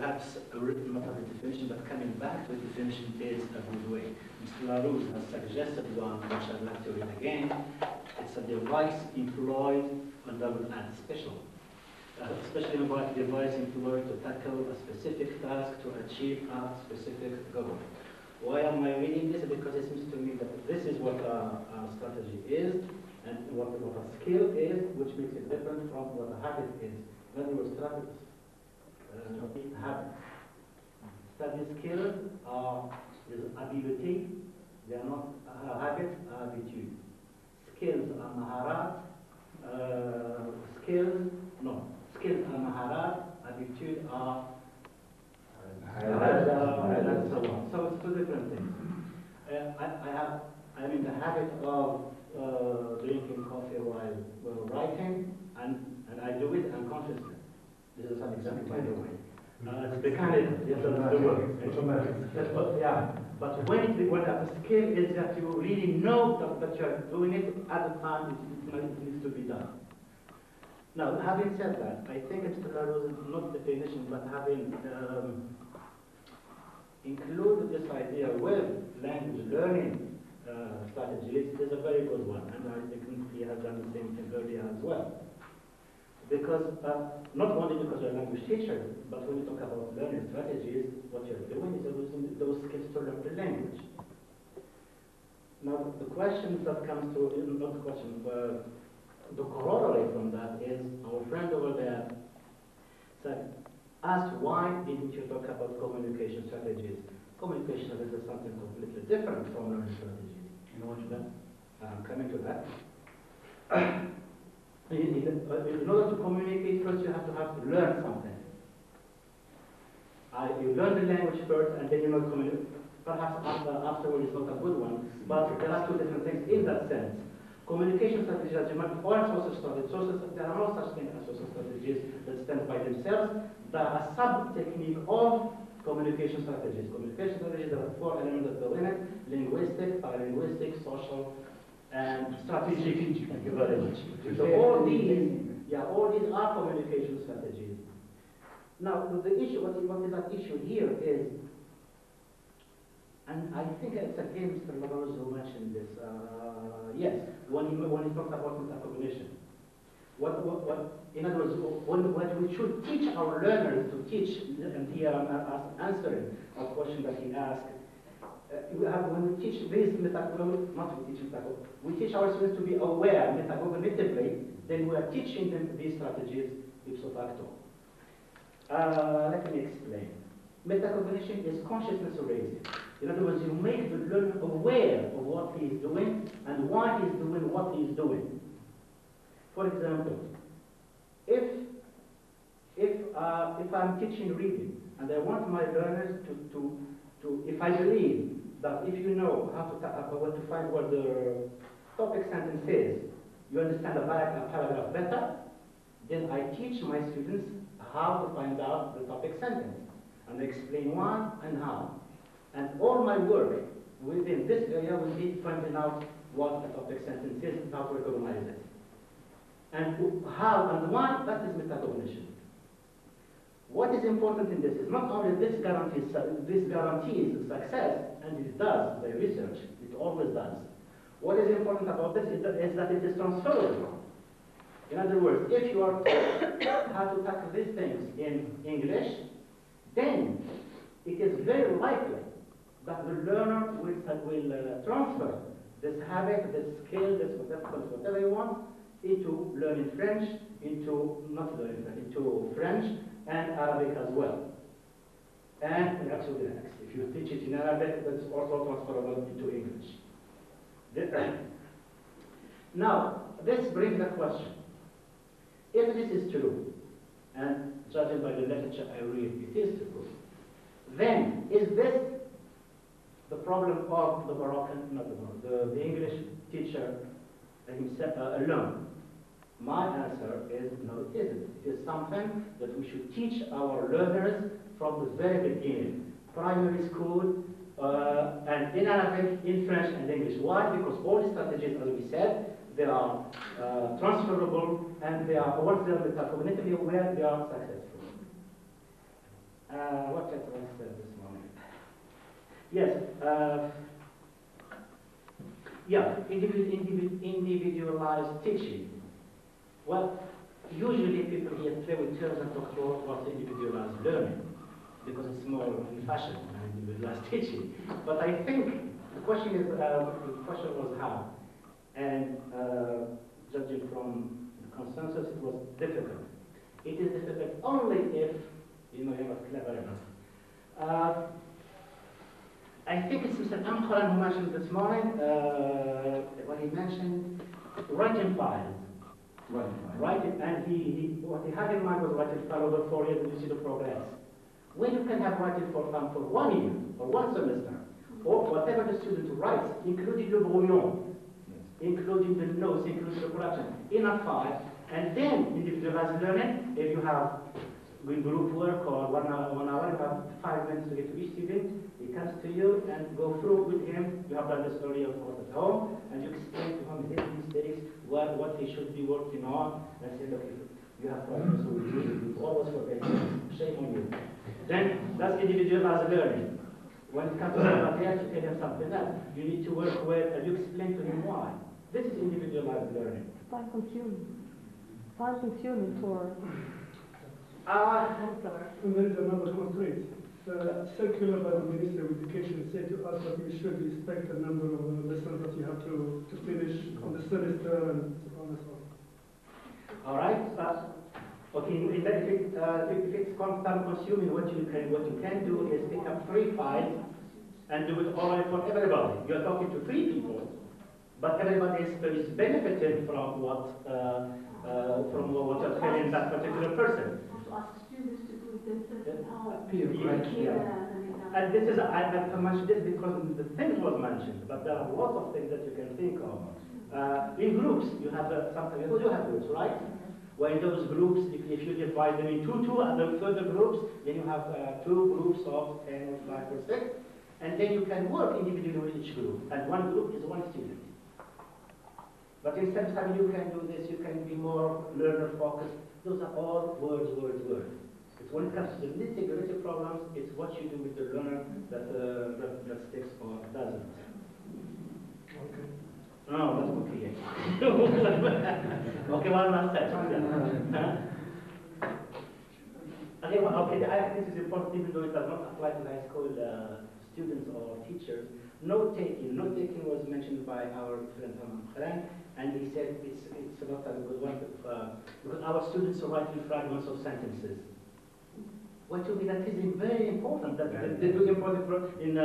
perhaps not a definition, but coming back to the definition is a good way. Mr. LaRousse has suggested one, which I'd like to read again. It's a device employed, and I will add special. Especially a device employed to tackle a specific task to achieve a specific goal. Why am I reading this? Because it seems to me that this is what a strategy is, and what a skill is, which makes it different from what a habit is. In other words, habit. Study skills are ability, they are not habit, attitude. Skills are maharat, skills are maharat, attitude are and so on. So it's two different things. I'm in the habit of drinking coffee while writing, and I do it unconsciously. This is an example, by the way. It's mechanical. Yes, that's the word. Yeah. But when the skill is that you really know that you are doing it at the time it needs to be done. Now, having said that, I think it's not definition, but having included this idea with language learning strategies is a very good one, and I think he has done the same thing earlier as well. Because, not only because you're a language teacher, but when you talk about learning strategies, what you're doing is using those skills to learn the language. Now, the question that comes to, not the question, but the corollary from that is, our friend over there said, asked why didn't you talk about communication strategies? Communication strategies is something completely different from learning strategies. You know what you mean? I'm coming to that. In order to communicate, first you have to learn something. You learn the language first, and then you know communicate. Perhaps afterwards it's not a good one, but there are two different things in that sense. Communication strategies are different foreign social strategies. There are no such thing as social strategies that stand by themselves. They are a sub-technique of communication strategies. Communication strategies, there are four elements that go in it: linguistic, paralinguistic, social, and strategic. Thank you very much. So all these are communication strategies. Now, the issue, what is at issue here is, and I think it's again Mr. LaRousse who mentioned this. Yes, when he talked about metacognition. In other words, what we should teach our learners to teach, and here I'm answering a question that he asked. When we teach this we teach our students to be aware metacognitively, then we are teaching them these strategies ipso facto. Let me explain. Metacognition is consciousness raising. In other words, you make the learner aware of what he is doing and why he is doing what he is doing. For example, if I'm teaching reading and I want my learners to if I believe that if you know how to find what the topic sentence is, you understand a paragraph better, then I teach my students how to find out the topic sentence and explain why and how. And all my work within this area will be finding out what a topic sentence is and how to recognize it. And how and why, that is metacognition. What is important in this is not only this guarantees success, and it does by research, it always does. What is important about this is that it is transferable. In other words, if you are taught how to tackle these things in English, then it is very likely that the learner will transfer this habit, this skill, this whatever you want, into learning French, into French and Arabic as well. And actually, if you teach it in Arabic, that's also transferable into English. Now, this brings the question. If this is true, and judging by the literature I read, it is true, then is this the problem of the Moroccan, not the English teacher himself alone? My answer is no, it isn't. It is something that we should teach our learners from the very beginning. Primary school, and in Arabic, in French, and English. Why? Because all the strategies, as we said, they are transferable, and they are, once they are metacognitively aware, they are successful. What else was said this morning? Yes. Yeah, individualized teaching. Well, usually people here play with terms and talk about individualized learning because it's more in fashion than individualized teaching. But I think the question is, the question was how, and judging from the consensus, it was difficult. It is difficult only if you know you are clever enough. I think it's Mr. M.A.T.E who mentioned this morning, when he mentioned writing files. Writing, and what he had in mind was writing file over 4 years and you see the progress. When you can have writing for 1 year, or 1 semester, or whatever the student writes, including the brouillon, including the notes, including the correction, in a file, and then individualized learning, if you have with group work or 1 hour, you have 5 minutes to get to each student. He comes to you and go through with him. You have done this early, of course, at home, and you explain to him his mistakes, what he should be working on, and say, look, you have problems with you, you always forget. Shame on you. Then that's individualized learning. When it comes to somebody else, you tell him something else. You need to work with, and you explain to him why. This is individualized learning. Time consuming. Time consuming for. And there is another constraint. The circular by the Minister of Education said to us that we should respect the number of lessons that you have to finish on the semester and so on and so on. All right. Okay. If it's time consuming, what you can do is pick up 3 files and do it all for everybody. You are talking to 3 people, but everybody is benefiting from what you're telling that particular person. Ask students to do it themselves. And this is, I mentioned this because the things was mentioned, but there are lots of things that you can think of. In groups, you have something, you have groups, right? Where in those groups, if you divide them into 2 other further groups, then you have 2 groups of 10 or 5 or 6, and then you can work individually with each group, and 1 group is 1 student. But instead of having you can do this, you can be more learner-focused. Those are all words. It's when it comes to the nitty-gritty problems, it's what you do with the learner that sticks or doesn't. Okay. No, that's okay. Okay, one last time. Okay, this is important even though it does not apply to high school students or teachers. Note-taking was mentioned by our friend M.A.T.E, and he said it's not a good one because our students are writing fragments of sentences. Well, to me, that is very important. That they do important in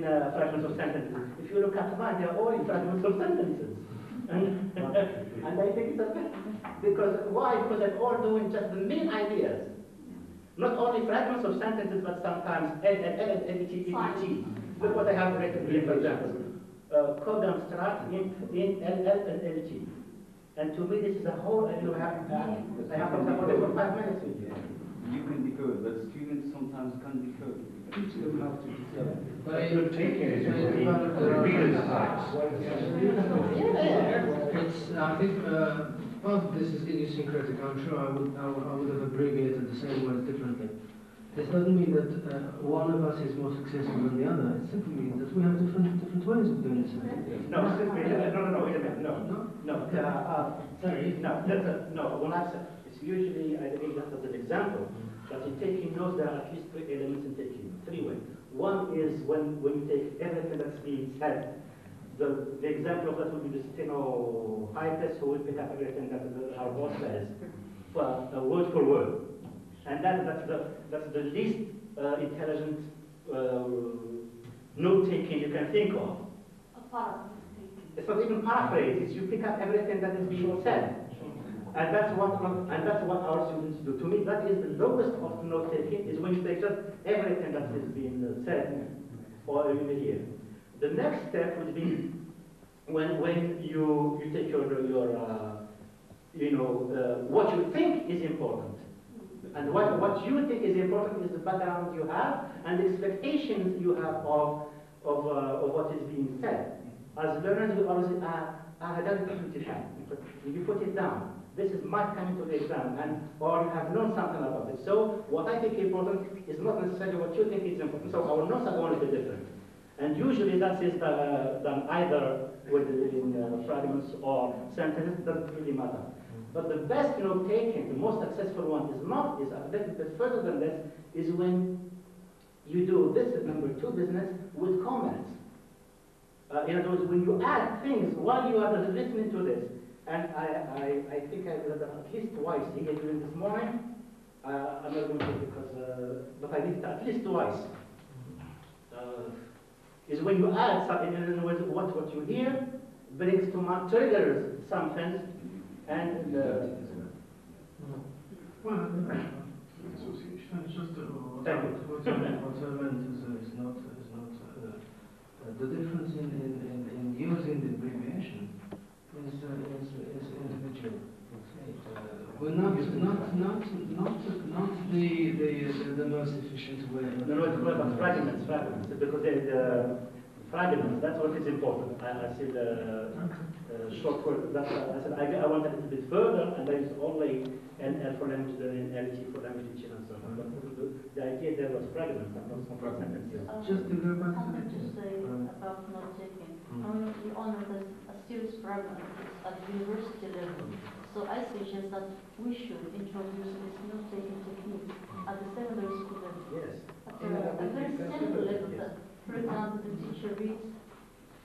fragments of sentences. If you look at mine, they are all in fragments of sentences. And I think it's a because why? Because they're all doing just the main ideas. Not only fragments of sentences, but sometimes L. Look what I have written here, for example. Code and start in LL and LT. And to me, this is a whole, and you have, I have for example, 5 minutes with you. You can decode, but students sometimes can't decode. Teach them how to decode. But you're taking it to the reader's eyes. It's, I think, part of this is idiosyncratic. I'm sure I would have abbreviated the same words differently. This doesn't mean that one of us is more successful than the other. It simply means that we have different ways of doing this. No, wait a minute, no. Sorry, no. When I say, it's usually, I think just as an example, that in taking notes, there are at least 3 elements in taking, 3 ways. One is when you take everything that's being said. The example of that would be the stenotypist who will pick up everything that our boss says, word for word. And that's the least intelligent note-taking you can think of. It's not even paraphrase. It's you pick up everything that is being said, and that's what our students do. To me, that is the lowest of note-taking. Is when you take just everything that is being said or you hear. The next step would be when you take your what you think is important. And what you think is important is the background you have and the expectations you have of what is being said. As learners, we always you put it down. This is might come into the exam, or you have known something about it. So So what I think important is not necessarily what you think is important. So our notes are going to be different. And usually that is done either in fragments or sentences, doesn't really matter. But the best note taking, the most successful one is a little bit further than this, is when you do this number 2 business with comments. In other words, when you add things while you are listening to this, and I think I read that at least twice here during this morning. I'm not going to because, but I did it at least twice. Is when you add something, in other words, what you hear brings to mind, triggers something, and Thank you. What I meant is not the difference in using the abbreviation is individual. We're not the most efficient way. No, it's about fragments, because fragments, that's what is important. I see the short word, I said I went a little bit further, and there is only NL for language, and LT for language teaching and so on. But the idea there was fragments, and not complete sentences. Just to go back to Something to the say about note taking. I mean, we honor this a serious program at the university level. So I suggest that we should introduce this note taking technique at the secondary school level. Yes. At a very simple level. That, for example, the teacher reads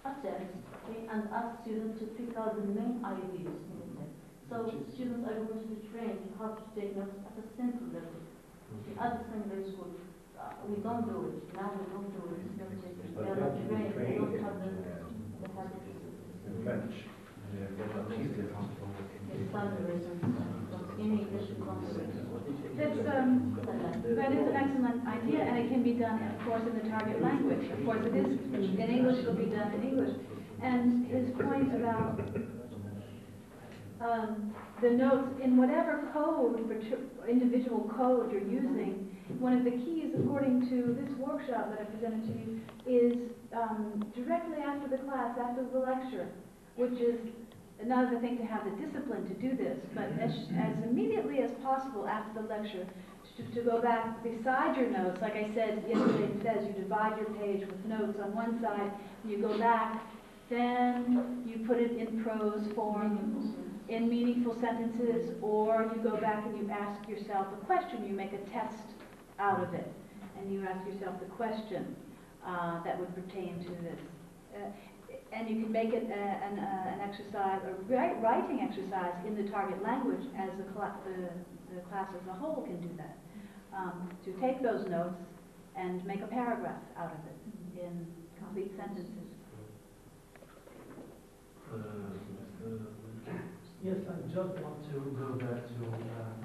a text and asks students to pick out the main ideas in the text. So students are going to be trained how to take notes at a simple level. At the secondary school, we don't do it. Now we don't do it. We are not trained. We don't have the habit. In English, That is an excellent idea, and it can be done, of course, in the target language. Of course, it is in English. It will be done in English. And his point about the notes in whatever code, individual code you're using, one of the keys, according to this workshop that I presented to you, is directly after the class, after the lecture, which is another thing to have the discipline to do this, but as immediately as possible after the lecture, to go back beside your notes. Like I said yesterday, it says you divide your page with notes on one side, you go back, then you put it in prose form, in meaningful sentences, or you go back and you ask yourself a question, you make a test out of it, and you ask yourself the question that would pertain to this. And you can make it an exercise, a writing exercise in the target language, as the class as a whole can do that. To take those notes and make a paragraph out of it in complete sentences. Yes, I just want to go back to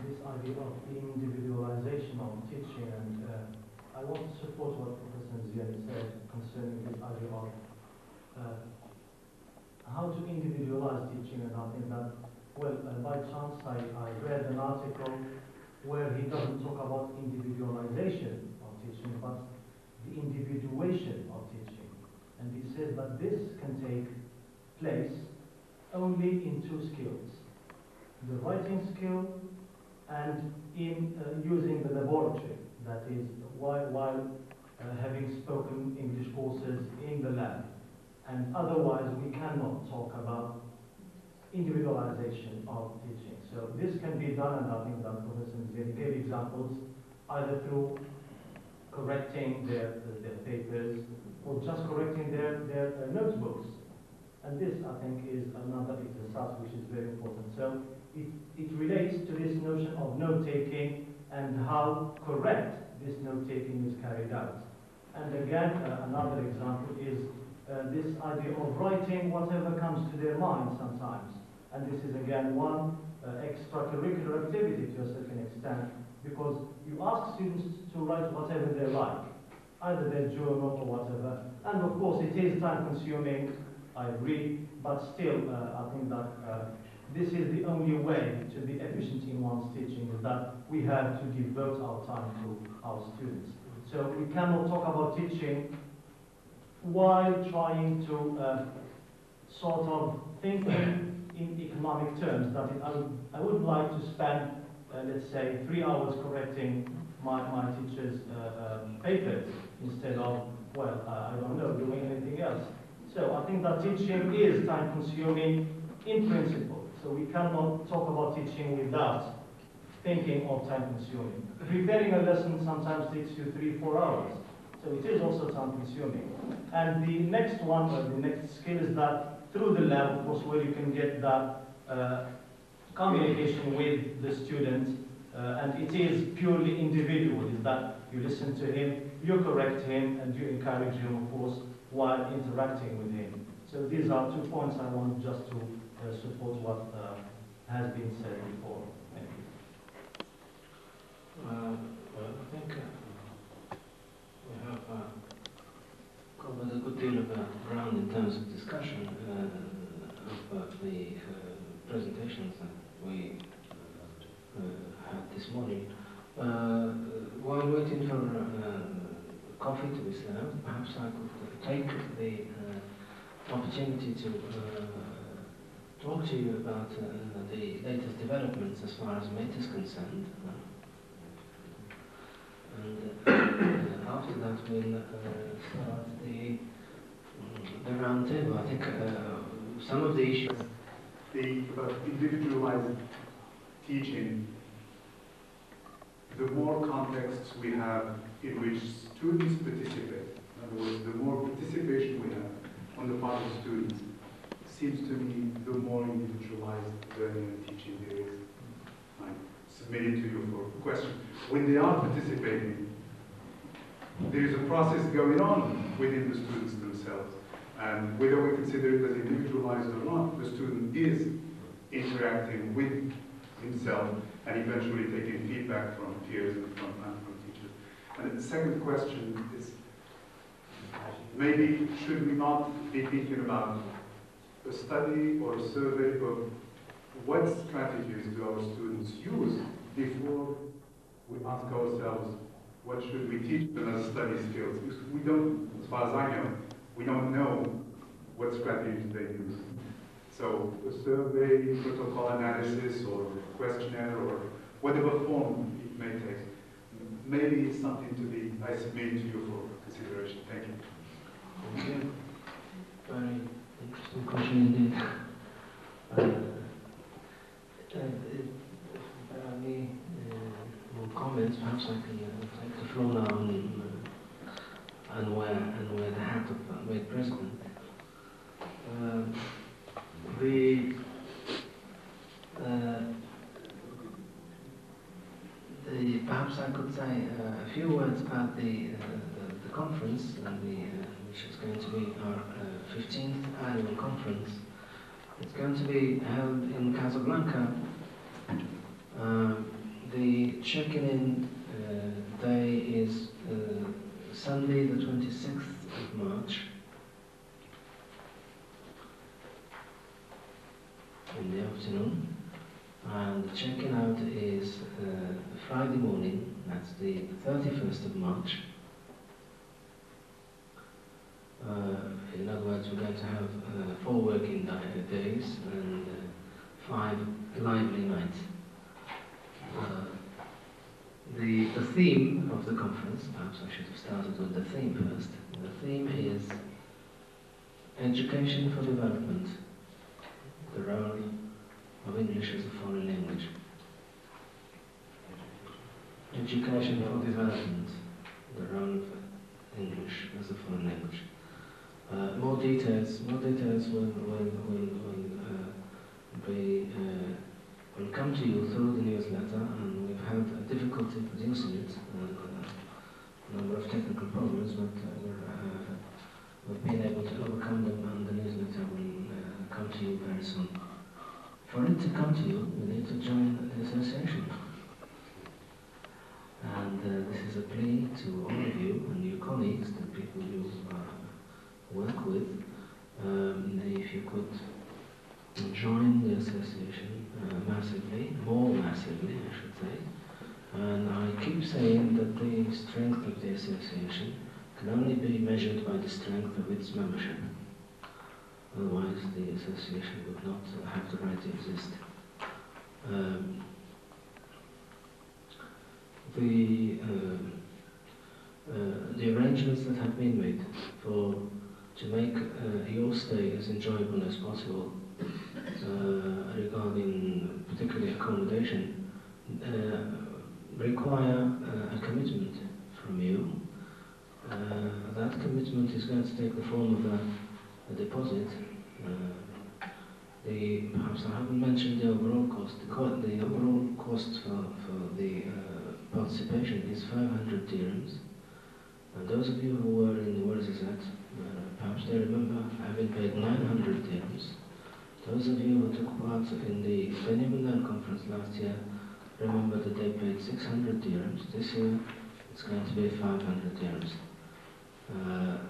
this idea of individualization of teaching, and I want to support what Professor Ziad said concerning this idea of how to individualize teaching. And I think that, well, by chance I read an article where he doesn't talk about individualization of teaching, but the individuation of teaching. And he says that this can take place only in two skills: the writing skill and in using the laboratory, that is, while having spoken English courses in the lab. And otherwise, we cannot talk about individualization of teaching. So this can be done, and I think that Professor Mzeli gave examples, either through correcting their papers or just correcting their notebooks. And this, I think, is another exercise which is very important. So it relates to this notion of note-taking and how correct this note-taking is carried out. And again, another example is this idea of writing whatever comes to their mind sometimes. And this is again one extracurricular activity to a certain extent, because you ask students to write whatever they like, either their journal or whatever. And of course it is time consuming, I agree, but still I think that this is the only way to be efficient in one's teaching, is that we have to devote our time to our students. So we cannot talk about teaching while trying to sort of think in economic terms. That is, I would like to spend let's say, 3 hours correcting my teacher's papers instead of, well, I don't know, doing anything else. So I think that teaching is time-consuming in principle. So we cannot talk about teaching without thinking of time-consuming. Preparing a lesson sometimes takes you 3-4 hours. So it is also time-consuming. And the next one, or the next skill is that through the lab, of course, where you can get that communication with the student, and it is purely individual, is that you listen to him, you correct him, and you encourage him, of course, while interacting with him. So these are 2 points I want just to support what has been said before. Thank you. Well, I think we have covered a good deal of ground in terms of discussion of the presentations that we had this morning. While waiting for coffee to be served, perhaps I could take the opportunity to talk to you about the latest developments as far as M.A.T.E is concerned. And after that we'll start the round table. I think some of the issues... The individualized teaching, the more contexts we have in which students participate, in other words, the more participation we have on the part of students, seems to me the more individualized learning and teaching there is. I submit it to you for a question. When they are participating, there is a process going on within the students themselves. And whether we consider it as individualized or not, the student is interacting with himself and eventually taking feedback from peers and from teachers. And the second question is, maybe should we not be thinking about a study or a survey of what strategies do our students use before we ask ourselves, what should we teach them as study skills? Because we don't, as far as I know, we don't know what strategies they use. So a survey, protocol analysis, or questionnaire, or whatever form it may take, maybe it's something to be, I submit to you for consideration. Thank you. Thank you. Very interesting question indeed. If there are any more comments, perhaps I can take the floor now and wear the hat of M.A.T.E President. Perhaps I could say a few words about the conference, which is going to be our 15th annual conference. It's going to be held in Casablanca. The check-in day is Sunday, the 26th of March, in the afternoon, and the check-in out is Friday morning, that's the 31st of March. In other words, we're going to have 4 working days and 5 lively nights. The theme of the conference, perhaps I should have started with the theme first. The theme is Education for Development, the role of English as a foreign language. Education for Development, the role of English as a foreign language. More details will come to you through the newsletter, and we've had difficulty producing it, a number of technical problems, but we've been able to overcome them, and the newsletter will come to you very soon. For it to come to you, you need to join the association. And this is a plea to all of you and your colleagues, the people you work with, if you could join the association massively, more massively I should say. And I keep saying that the strength of the association can only be measured by the strength of its membership. Otherwise the association would not have the right to exist. the arrangements that have been made to make your stay as enjoyable as possible regarding particularly accommodation require a commitment from you. That commitment is going to take the form of a deposit. Perhaps I haven't mentioned the overall cost. The overall cost for the participation is 500 dirhams. And those of you who were in the Warzazat, perhaps they remember having paid 900 dirhams. Those of you who took part in the Benjamin conference last year remember that they paid 600 dirhams. This year it's going to be 500 dirhams.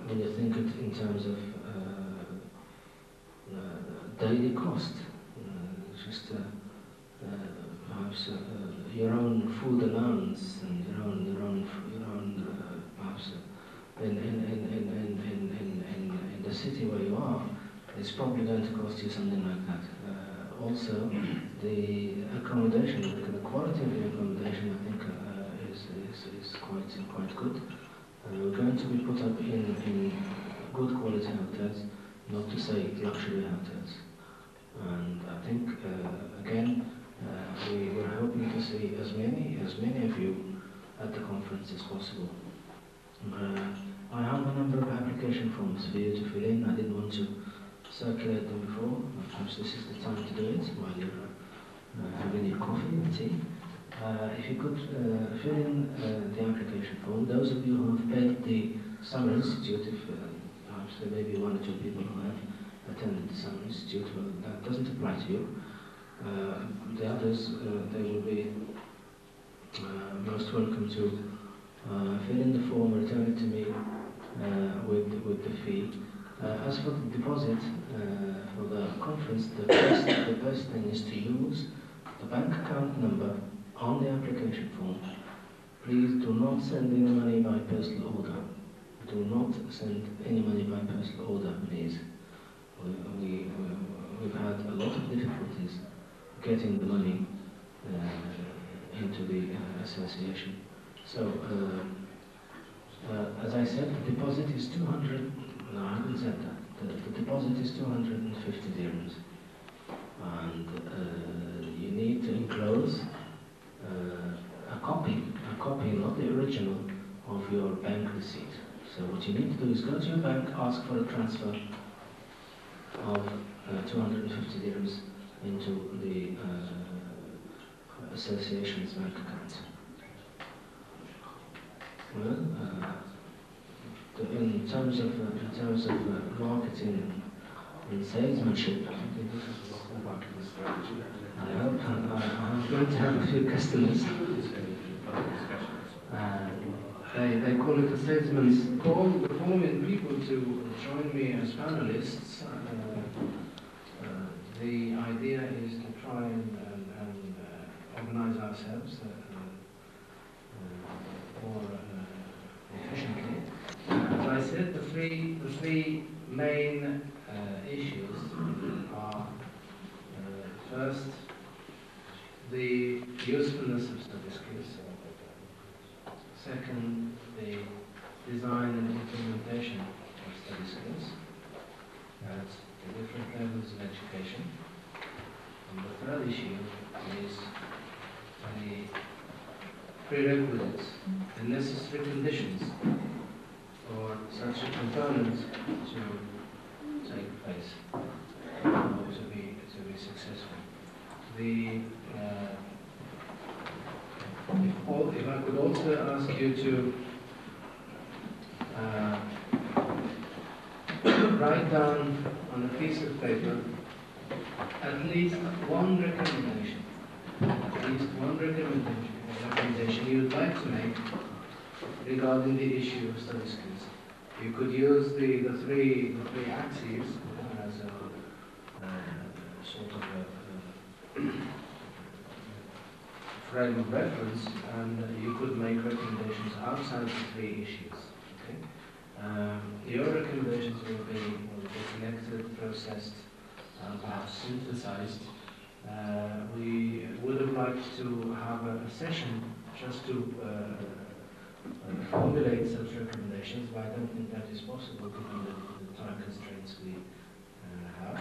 When you think it in terms of daily cost, just perhaps your own food allowance and your own perhaps in the city where you are, it's probably going to cost you something like that. Also, the accommodation, the quality of the accommodation, I think, is quite good. We're going to be put up in good quality hotels, not to say luxury hotels. And I think, again, we were hoping to see as many of you at the conference as possible. I have a number of application forms for you to fill in. I didn't want to circulate them before. Perhaps this is the time to do it while you're having your coffee and tea. If you could fill in the application form. Those of you who have paid the Summer Institute, if perhaps there may be one or two people who have attended the Summer Institute, well, that doesn't apply to you. The others, they will be most welcome to fill in the form, return it to me with the fee. As for the deposit for the conference, the best thing is to use the bank account number on the application form. Please do not send any money by postal order. Do not send any money by postal order, please. We've had a lot of difficulties getting the money into the association. So, as I said, the deposit is 200. No, I haven't said that. The deposit is 250 dirhams, and you need to enclose a copy, not the original, of your bank receipt. So what you need to do is go to your bank, ask for a transfer of 250 dirhams into the association's bank account. Well, in terms of marketing and salesmanship, I think this is what marketing strategy. I hope I'm going to have a few customers. They call it a salesman's call, forming people to join me as panelists. The idea is to try and organize ourselves more efficiently. As I said, the three main issues are first, the usefulness of study skills. Second, the design and implementation of study skills. That's the different levels of education. And the third issue is the prerequisites, the necessary conditions for such a component to take place, to be successful. If I could also ask you to write down on a piece of paper at least one recommendation. At least one recommendation you would like to make regarding the issue of study skills. You could use the three axes as a sort of a frame of reference, and you could make recommendations outside the three issues. Okay? Your recommendations will be collected, processed, and perhaps synthesized. We would have liked to have a session just to formulate such recommendations, but I don't think that is possible given the time constraints we have.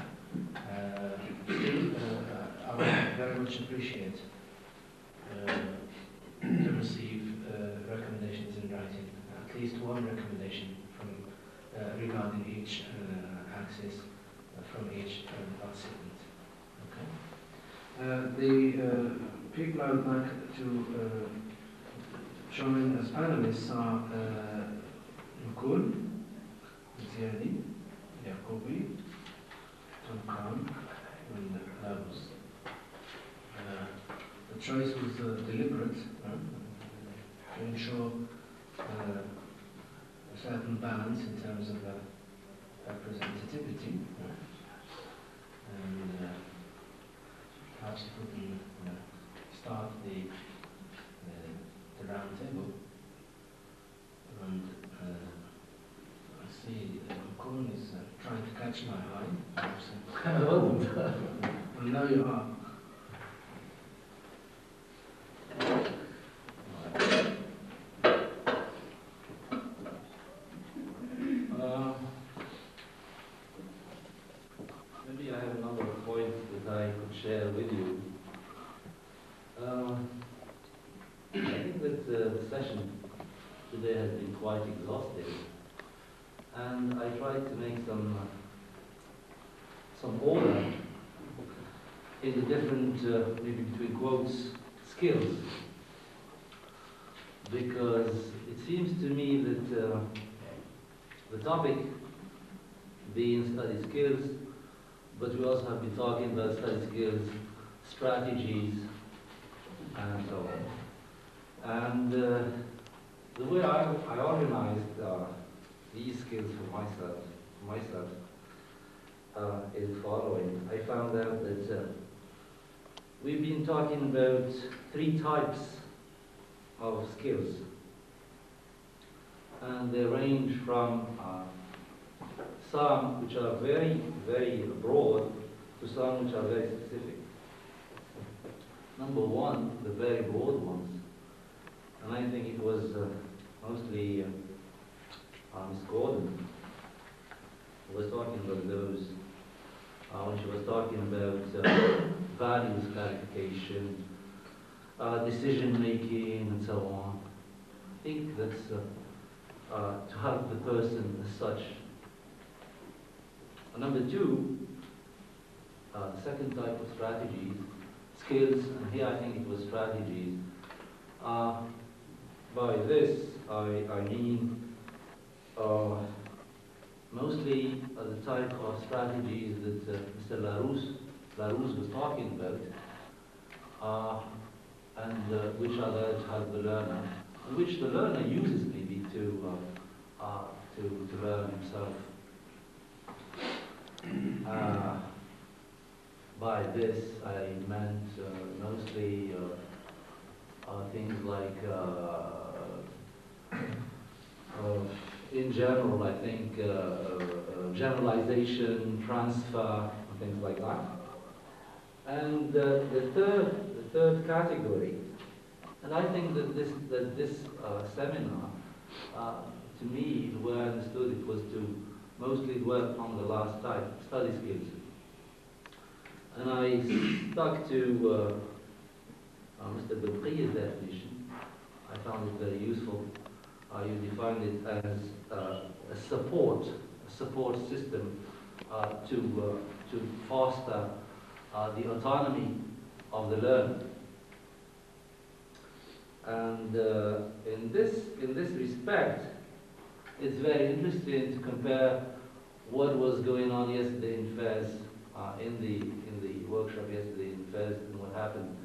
Still, I would very much appreciate to receive recommendations in writing, at least one recommendation from regarding each axis from each participant. Okay. The people I would like to join as panelists are Mukul, Ziadi, Yacobi, Tom Khan, and Labus. The choice was deliberate to ensure a certain balance in terms of representativity, and perhaps if we can start the round table. And I see Mukul is trying to catch my eye. I wasn't. Well, now you are. Maybe I have a number of points that I could share with you. I think that the session today has been quite exhaustive, and I tried to make some order in the different, maybe between quotes, skills, because it seems to me that the topic being study skills, but we also have been talking about study skills, strategies, and so on. And the way I organized these skills for myself is the following. I found out that we've been talking about 3 types of skills, and they range from some which are very, very broad to some which are very specific. Number 1, the very broad ones, and I think it was mostly Miss Gordon who was talking about those when she was talking about values clarification, decision making, and so on. I think that's to help the person as such. Number 2, the second type of strategies, skills, and here I think it was strategies. By this, I mean mostly the type of strategies that Mr. Larousse was talking about, and which are there to help the learner, and which the learner uses maybe to learn himself. By this, I meant mostly things like, in general, I think, generalization, transfer, and things like that. And the third category, and I think that this seminar, to me, the way I understood it was to mostly work on the last type, study skills. And I stuck to Mr. Belqi's definition. I found it very useful. You defined it as a support system to foster the autonomy of the learner. And in this respect, it's very interesting to compare what was going on yesterday in Fez, in the workshop yesterday in Fez, and what happened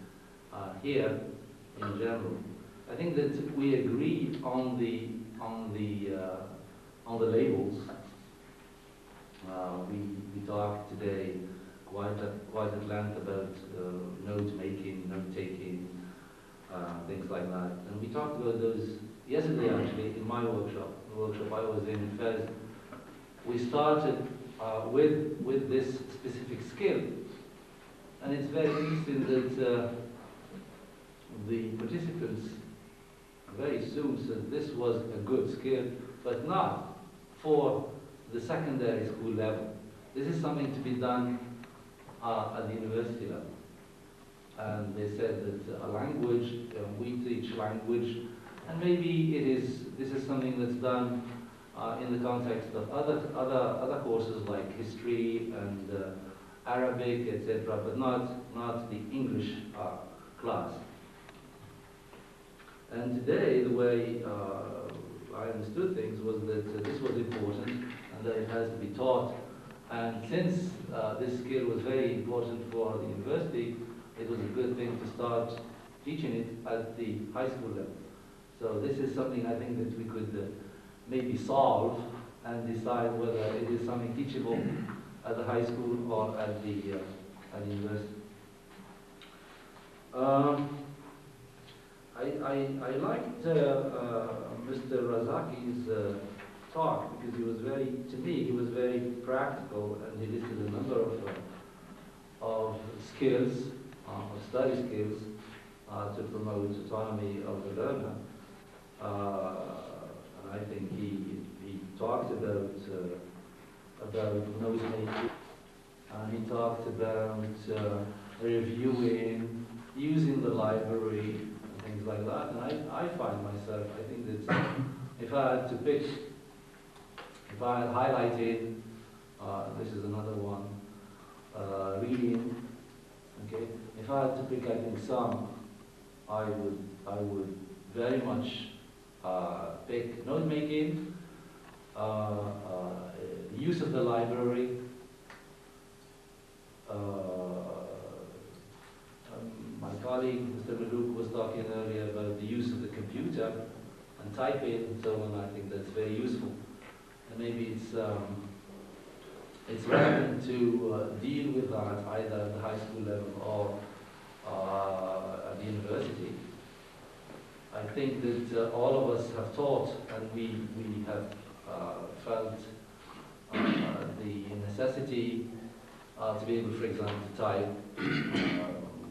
here in general. I think that we agreed on the labels. We talked today quite at length about note making, note taking, things like that, and we talked about those yesterday actually in my workshop. The workshop I was in Fez, we started with this specific skill, and it's very interesting that the participants very soon said this was a good skill, but not for the secondary school level. This is something to be done at the university level. And they said that a language, we teach language, and maybe this is something that's done in the context of other courses like history and Arabic, etc., but not the English class. And today, the way I understood things was that this was important and that it has to be taught. And since this skill was very important for the university, it was a good thing to start teaching it at the high school level. So this is something I think that we could maybe solve and decide whether it is something teachable at the high school or at the university. I liked Mr. Razaki's talk because he was very practical, and he listed a number of skills, of study skills, to promote autonomy of the learner. And I think he talked about note making, and he talked about reviewing, using the library, and things like that. And I find myself, I think that if I had to pick, if I had highlighted, this is another one, reading, okay? If I had to pick, I think some, I would very much pick note making, use of the library, my colleague, Mr. Malouk, was talking earlier about the use of the computer and typing and so on. I think that's very useful. And maybe it's relevant to deal with that either at the high school level or at the university. I think that all of us have taught, and we have felt the necessity to be able, for example, to type.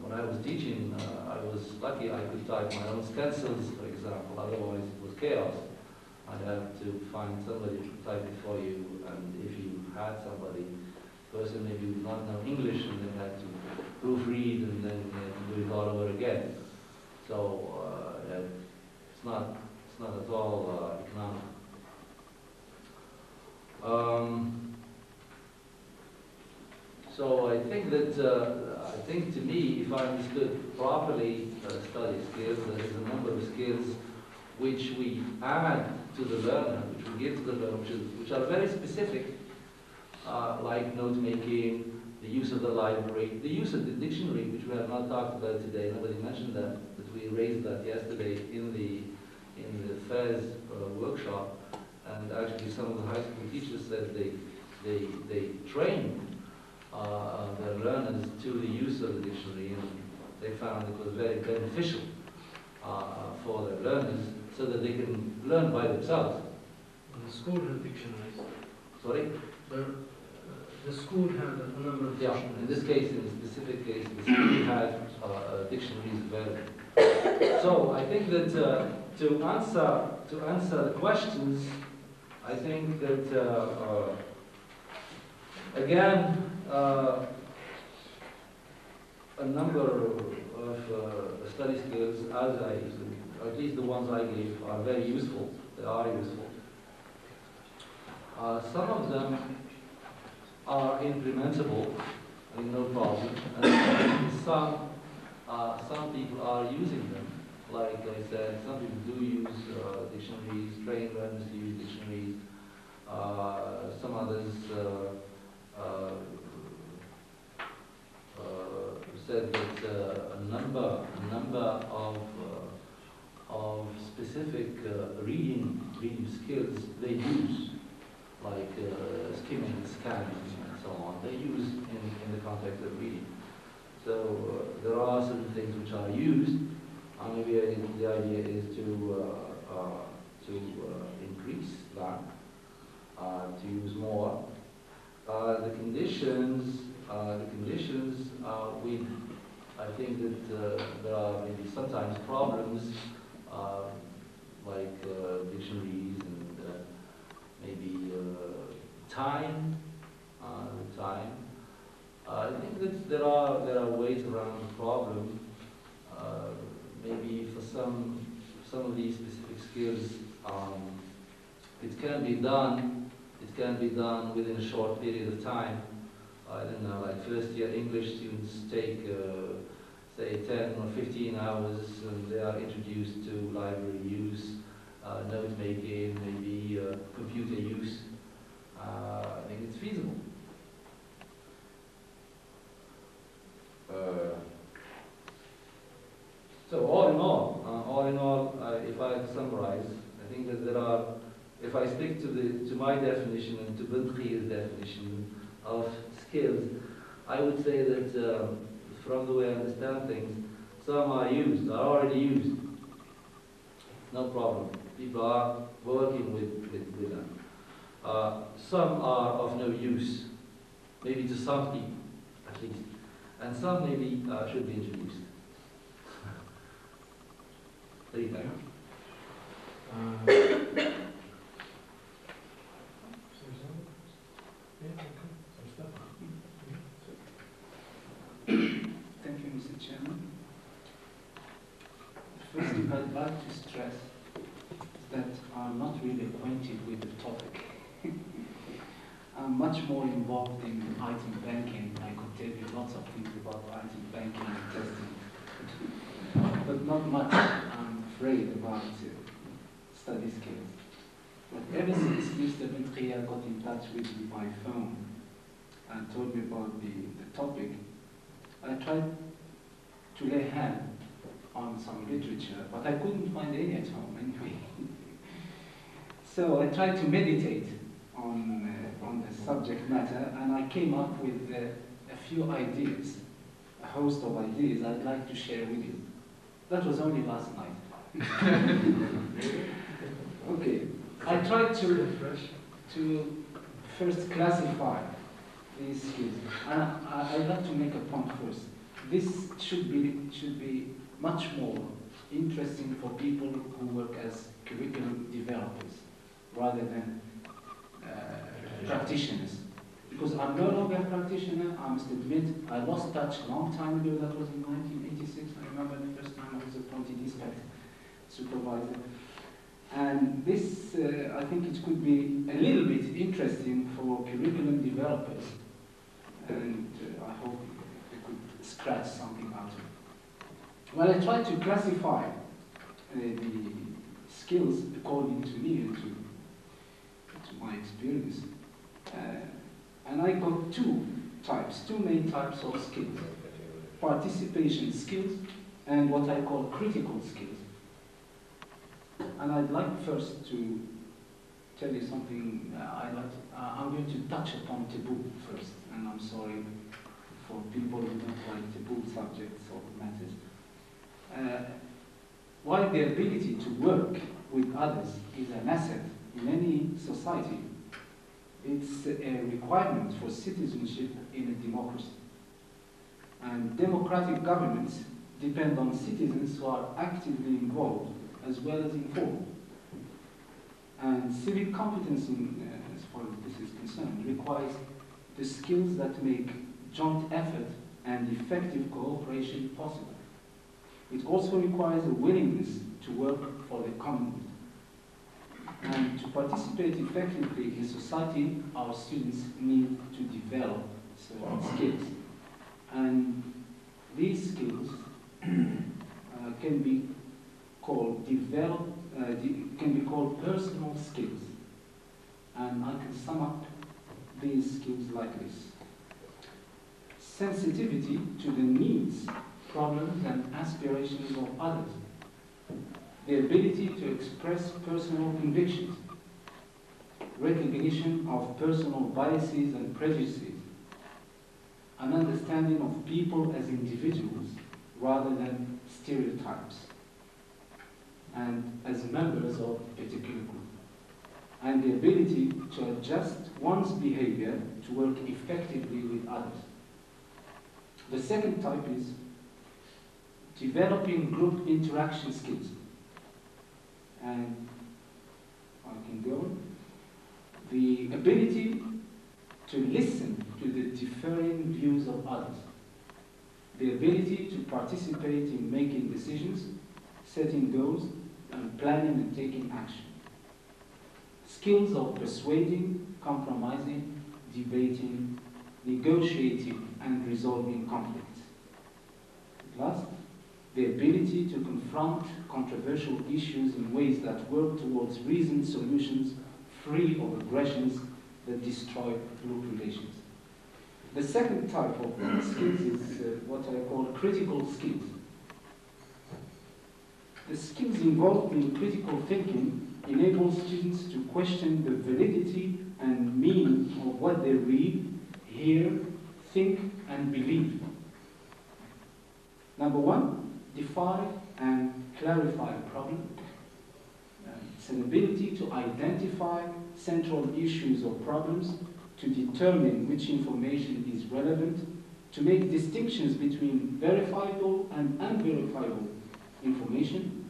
When I was teaching, I was lucky I could type my own stencils, for example, otherwise it was chaos. I'd have to find somebody to type it for you, and if you had somebody, the person maybe would not know English, and they had to proofread and then do it all over again. So it's not at all economic. So I think that, to me, if I understood properly study skills, there is a number of skills which we add to the learner, which we give to the learner, which are very specific, like note making, the use of the library, the use of the dictionary, which we have not talked about today. Nobody mentioned that, but we raised that yesterday in the FAIR's workshop, and actually some of the high school teachers said they train their learners to the use of the dictionary, and they found it was very beneficial for their learners so that they can learn by themselves. The school had dictionaries. Sorry? The school had a number of dictionaries. Yeah, in this case, in the specific case, the school had dictionaries available. So I think that to answer the questions, I think that again, a number of study skills, at least the ones I gave, are very useful. They are useful. Some of them are implementable, I mean, no problem. And some people are using them. Like I said, some people do use dictionaries, train learners to use dictionaries. Some others said that a number of specific reading skills they use, like skimming, scanning, and so on. They use in the context of reading. So there are certain things which are used. Maybe the idea is to increase that, to use more. The conditions, I think that there are maybe sometimes problems like dictionaries and maybe time. Time. I think that there are ways around the problem. Maybe for some of these specific skills, it can be done. It can be done within a short period of time. I don't know, like first year English students take, say, 10 or 15 hours, and they are introduced to library use, note making, maybe computer use. I think it's feasible. So all in all, if I summarize, I think that there are, if I stick to my definition and to M.A.T.E.'s definition of skills, I would say that from the way I understand things, some are already used. No problem. People are working with them. Some are of no use, maybe to some people, at least. And some maybe should be introduced. There you go. Thank you, Mr. Chairman. The first thing I'd like to stress is that I'm not really acquainted with the topic. I'm much more involved in item banking. I could tell you lots of things about item banking and testing, but not much, I'm afraid, about study skills. But ever since Mr. M.A.T.E. got in touch with me by phone and told me about the topic, I tried to lay hand on some literature, but I couldn't find any at home anyway. So I tried to meditate on the subject matter, and I came up with a few ideas, a host of ideas I'd like to share with you. That was only last night. Okay, I tried to first classify these skills. And I'd like to make a point first. This should be much more interesting for people who work as curriculum developers rather than practitioners. Because I'm no longer a practitioner, I must admit, I lost touch a long time ago. That was in 1986. I remember the first time I was appointed dispatch supervisor. And this, I think it could be a little bit interesting for curriculum developers. And I hope we could scratch something out of it. Well, I tried to classify the skills according to me and to my experience. And I got two main types of skills. Participation skills and what I call critical skills. And I'd like first to tell you something. I'm going to touch upon taboo first, and I'm sorry for people who don't like taboo subjects or matters. While the ability to work with others is an asset in any society, it's a requirement for citizenship in a democracy. And democratic governments depend on citizens who are actively involved as well as informed. And civic competence, as far as this is concerned, requires the skills that make joint effort and effective cooperation possible. It also requires a willingness to work for the common good. And to participate effectively in society, our students need to develop certain skills. And these skills can be called personal skills. And I can sum up these skills like this. Sensitivity to the needs, problems, and aspirations of others. The ability to express personal convictions. Recognition of personal biases and prejudices. An understanding of people as individuals rather than stereotypes and as members of a particular group. And the ability to adjust one's behavior to work effectively with others. The second type is developing group interaction skills. and I can go on. The ability to listen to the differing views of others. The ability to participate in making decisions, setting goals, and planning and taking action. Skills of persuading, compromising, debating, negotiating, and resolving conflicts. Last, the ability to confront controversial issues in ways that work towards reasoned solutions free of aggressions that destroy group relations. The second type of skills is what I call critical skills. The skills involved in critical thinking enable students to question the validity and meaning of what they read, hear, think, and believe. Number one, define and clarify a problem. It's an ability to identify central issues or problems, to determine which information is relevant, to make distinctions between verifiable and unverifiable information.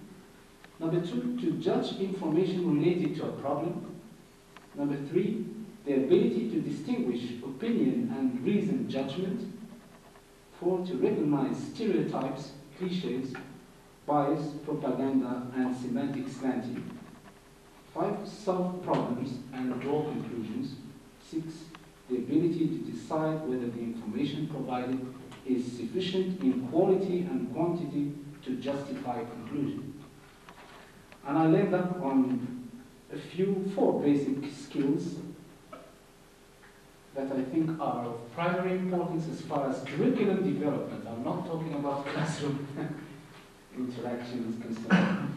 Number two, to judge information related to a problem. Number three, the ability to distinguish opinion and reasoned judgment. Four, to recognize stereotypes, cliches, bias, propaganda, and semantic slanting. Five, solve problems and draw conclusions. Six, the ability to decide whether the information provided is sufficient in quality and quantity to justify a conclusion. And I'll end up on four basic skills that I think are of primary importance as far as curriculum development. I'm not talking about classroom interaction is concerned,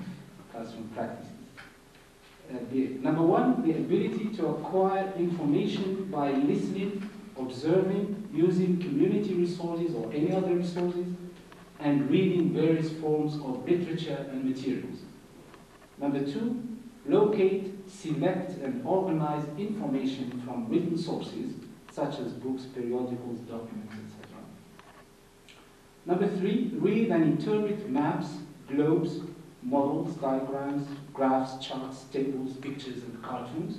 classroom practices. Number one, the ability to acquire information by listening, observing, using community resources or any other resources, and reading various forms of literature and materials. Number two, locate, select, and organize information from written sources, such as books, periodicals, documents, etc. Number three, read and interpret maps, globes, models, diagrams, graphs, charts, tables, pictures, and cartoons.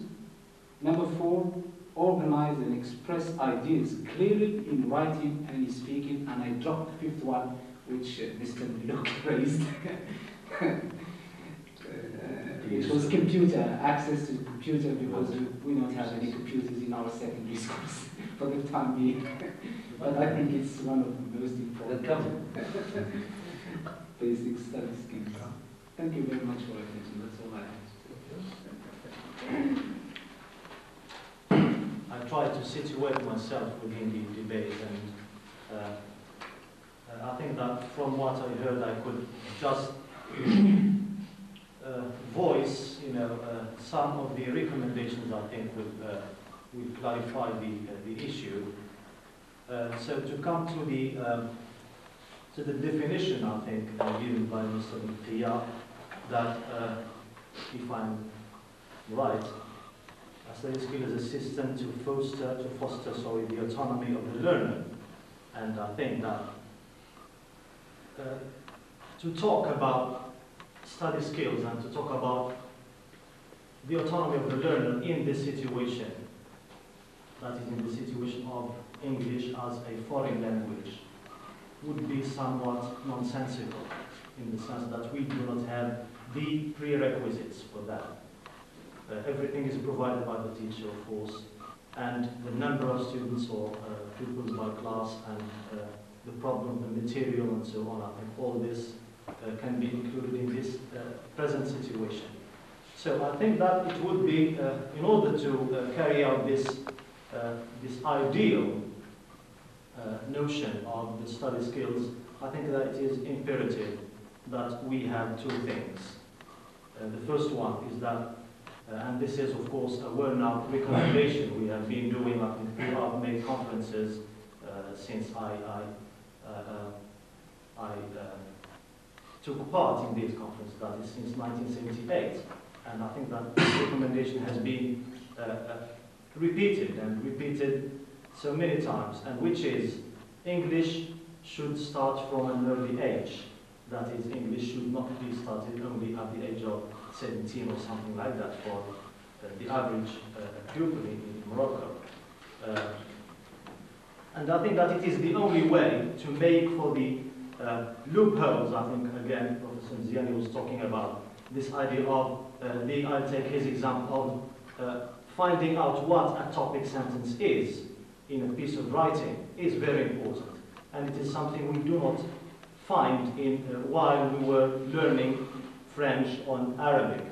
Number four, organize and express ideas clearly in writing and in speaking. And I dropped the fifth one, which Mr. Luke raised, which was computer, access to the computer, because we don't have any computers in our secondary schools for the time being. But I think it's one of the most important basic study skills. Thank you very much for your attention. That's all I have. I try to situate myself within the debate, and I think that from what I heard, I could just voice, some of the recommendations I think would clarify the issue. So to come to the definition, I think, given by Mr. M.A.T.E, that, if I'm right, a study skill is a system to foster the autonomy of the learner. And I think that to talk about study skills and to talk about the autonomy of the learner in this situation, that is in the situation of English as a foreign language, would be somewhat nonsensical, in the sense that we do not have the prerequisites for that. Everything is provided by the teacher, of course, and the number of students or pupils by class, and the problem, the material, and so on. I think all this can be included in this present situation. So I think that it would be, in order to carry out this ideal notion of the study skills, I think that it is imperative that we have two things. The first one is that, and this is of course a well-known recommendation we have been doing, I think, throughout May conferences since I took part in these conferences, that is since 1978. And I think that this recommendation has been repeated and repeated so many times, and which is English should start from an early age. That is, English should not be started only at the age of 17 or something like that for the average pupil in Morocco. And I think that it is the only way to make for the loopholes. I think, again, Professor Ziani was talking about this idea of, I'll take his example of finding out what a topic sentence is in a piece of writing is very important. And it is something we do not find in while we were learning French on Arabic.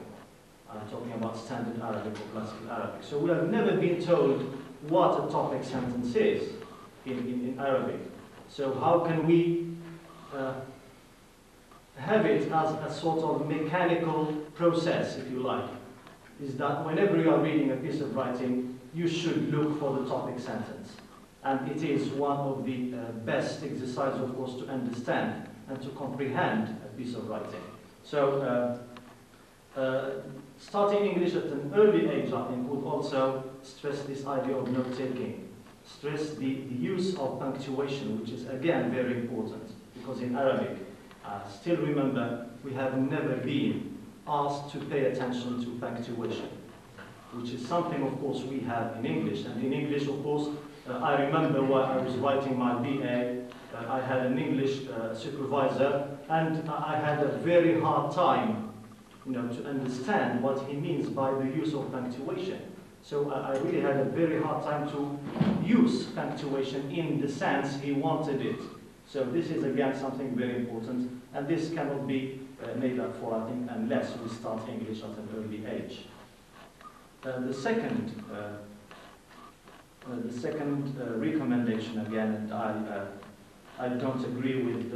I'm talking about standard Arabic or classical Arabic. So we have never been told what a topic sentence is in Arabic. So how can we have it as a sort of mechanical process, if you like? Is that whenever you are reading a piece of writing, you should look for the topic sentence. And it is one of the best exercises, of course, to understand and to comprehend a piece of writing. So starting English at an early age, I think, would also stress this idea of note-taking. Stress the use of punctuation, which is, again, very important. Because in Arabic, still remember, we have never been asked to pay attention to punctuation, which is something, of course, we have in English. And in English, of course, I remember while I was writing my BA, I had an English supervisor, and I had a very hard time, to understand what he means by the use of punctuation. So I really had a very hard time to use punctuation in the sense he wanted it. So this is, again, something very important, and this cannot be made up for, I think, unless we start English at an early age. The second recommendation, again, and I don't agree with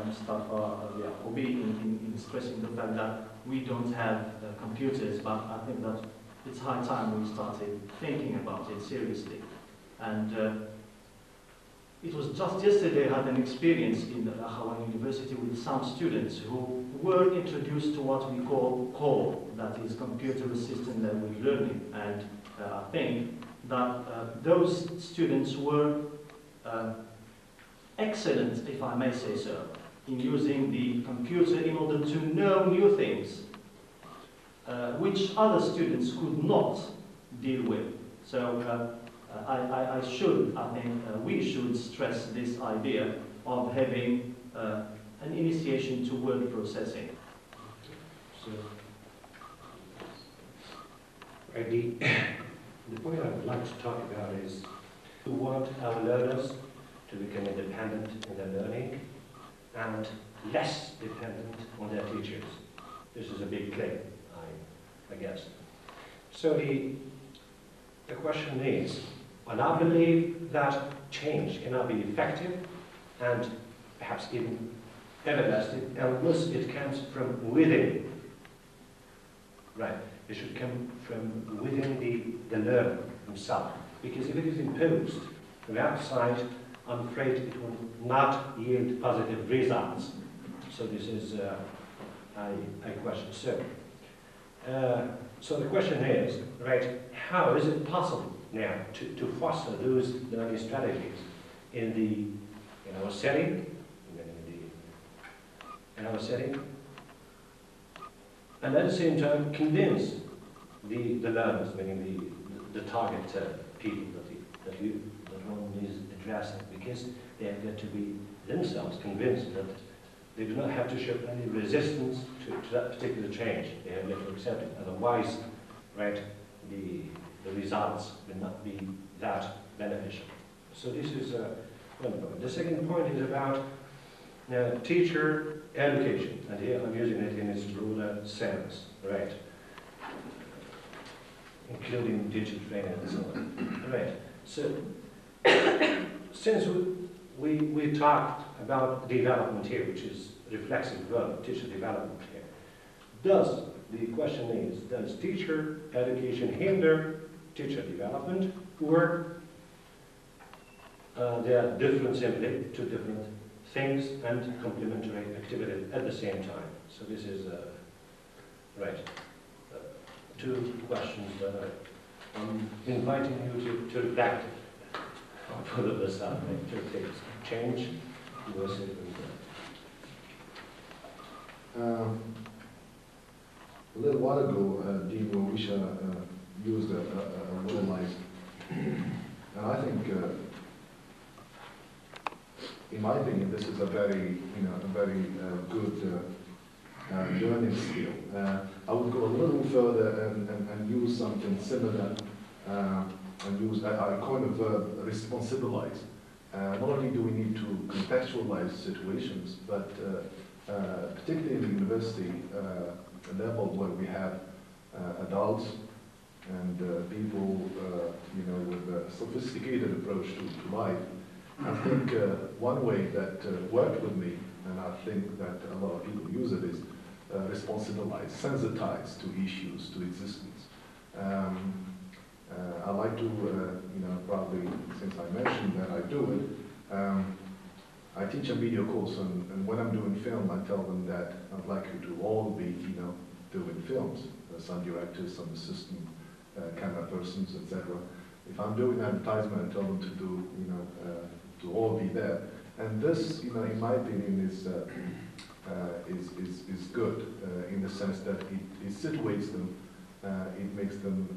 Mustafa Yacobi in stressing the fact that we don't have computers, but I think that it's high time we started thinking about it seriously. And it was just yesterday I had an experience in the Akhawan University with some students who were introduced to what we call CORE, that is Computer Assisted Language Learning. And I think that those students were excellent, if I may say so, in using the computer in order to know new things, which other students could not deal with. So I think we should stress this idea of having an initiation to word processing. So, the point I would like to talk about is we want our learners to become independent in their learning and less dependent on their teachers. This is a big claim, I guess. So the question is, and I believe that change cannot be effective and perhaps even everlasting unless it comes from within. Right, it should come from within the learner himself. Because if it is imposed from outside, I'm afraid it will not yield positive results. So this is a question. So the question is, right, how is it possible now to foster those learning strategies in our setting, and at the same time convince the learners, meaning the target people that one is addressing, because they have got to be themselves convinced that they do not have to show any resistance to that particular change. They have got to accept it. Otherwise, right, the results will not be that beneficial. So this is one point. The second point is about teacher education, and here I'm using it in its broader sense, right? Including teacher training and so on. Right. So since we talked about development here, which is reflexive verb, teacher development here, the question is, does teacher education hinder teacher development, or they are different, simply two different things and complementary activity at the same time? So this is two questions that I'm inviting you to reflect for the best out to take change versus A little while ago, Dean Morisha used a word like, and I think, in my opinion, this is a very, good learning skill. I would go a little further and use something similar, and use I coin a verb, responsibilize. Not only do we need to contextualize situations, but particularly in the university level where we have adults and people, with a sophisticated approach to life, I think one way that worked with me, and I think that a lot of people use it, is responsibilize, sensitize to issues, to existence. I like to, probably since I mentioned that I do it, I teach a media course, and when I'm doing film, I tell them that I'd like you to all be, doing films. Some directors, some assistant camera persons, etc. If I'm doing advertisement, I tell them to do, to all be there. And this, in my opinion, is good in the sense that it situates them, it makes them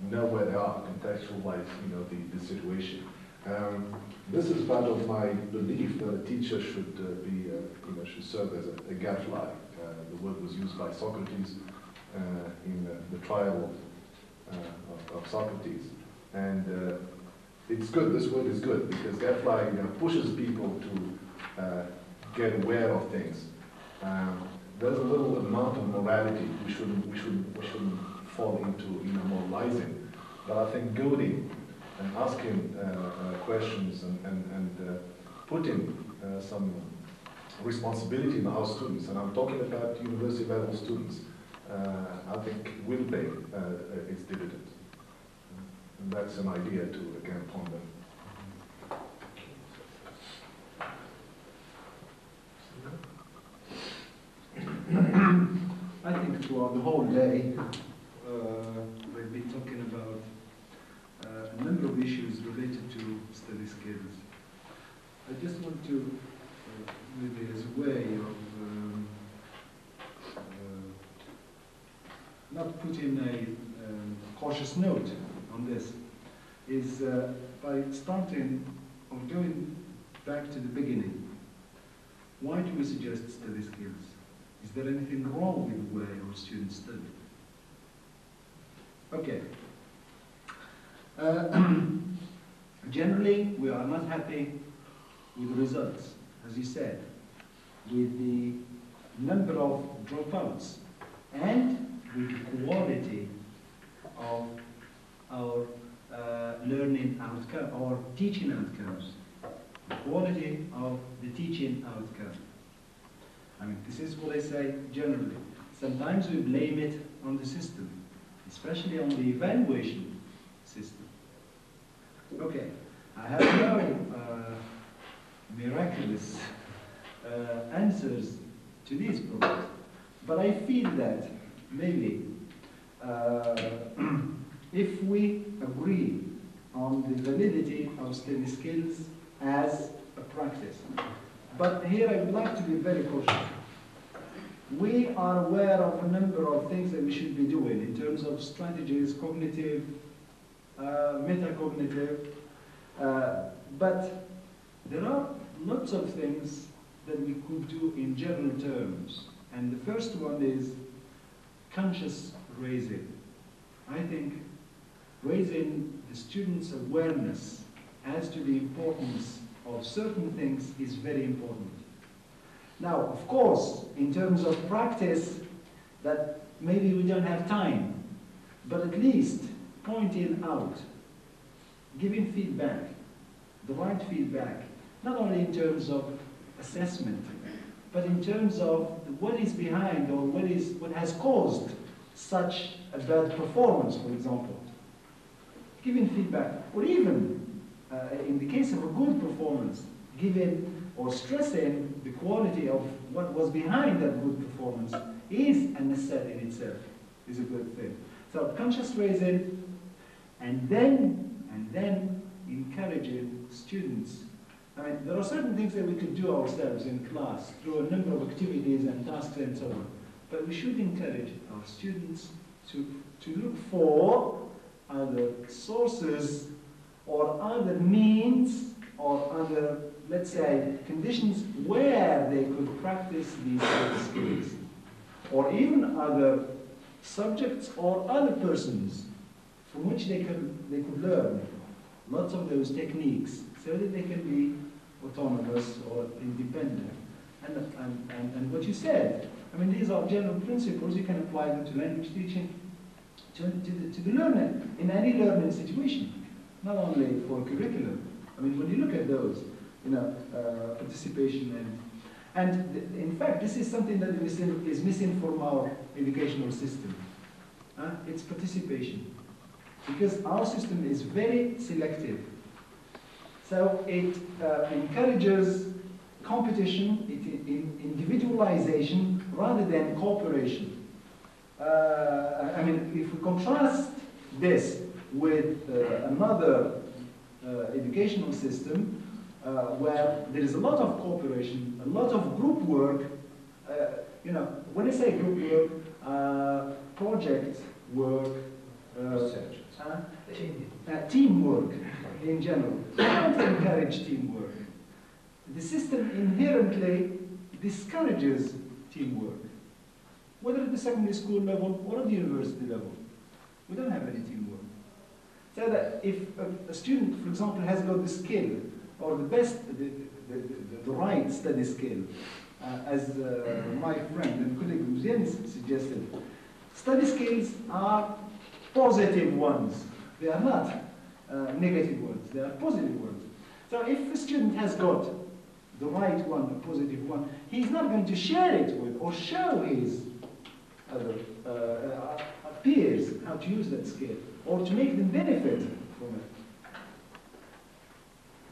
know where they are, contextualize, the situation. This is part of my belief that a teacher should be, should serve as a gadfly. The word was used by Socrates in the trial of Socrates, and it's good. This word is good because gadfly, pushes people to get aware of things. There's a little amount of morality we shouldn't fall into, moralizing, but I think goading and asking questions and putting some responsibility in our students, and I'm talking about university level students, I think will pay its dividends. And that's an idea to again ponder. I think throughout the whole day we've been talking about a number of issues related to study skills. I just want to, maybe as a way of not putting a cautious note on this, is by starting or going back to the beginning. Why do we suggest study skills? Is there anything wrong with the way our students study? Okay. Generally, we are not happy with the results, as you said, with the number of dropouts and with the quality of our learning outcome, or teaching outcomes, the quality of the teaching outcome. I mean, this is what I say generally. Sometimes we blame it on the system, especially on the evaluation system. Okay, I have no miraculous answers to these problems, but I feel that maybe if we agree on the validity of study skills as a practice, but here I would like to be very cautious. We are aware of a number of things that we should be doing in terms of strategies, cognitive, metacognitive, but there are lots of things that we could do in general terms. And the first one is conscious raising. I think raising the students' awareness as to the importance of certain things is very important. Now, of course, in terms of practice, that maybe we don't have time, but at least pointing out, giving feedback, the right feedback, not only in terms of assessment, but in terms of what is behind or what has caused such a bad performance, for example. Giving feedback, or even in the case of a good performance, giving or stressing the quality of what was behind that good performance is an asset in itself, is a good thing. So conscious raising, and then encouraging students. I mean, there are certain things that we could do ourselves in class through a number of activities and tasks and so on. but we should encourage our students to look for other sources or other means or other, let's say, conditions where they could practice these skills, or even other subjects or other persons from which they could learn lots of those techniques so that they can be autonomous or independent. And what you said, I mean, these are general principles. You can apply them to language teaching, to the learner, in any learning situation, not only for curriculum. I mean, when you look at those, you know, participation and in fact, this is something that is missing from our educational system. It's participation. Because our system is very selective. So it encourages competition, individualization, rather than cooperation. I mean, if we contrast this with another educational system where there is a lot of cooperation, a lot of group work, you know, when I say group work, project work, teamwork in general. We don't encourage teamwork. The system inherently discourages teamwork, whether at the secondary school level or at the university level. We don't have any teamwork. So that if a student, for example, has got the skill or the right study skill, as my friend and colleague Muzian suggested, study skills are positive ones. They are not negative ones. They are positive ones. So if a student has got the right one, a positive one, he's not going to share it with or show his other peers how to use that skill or to make them benefit from it.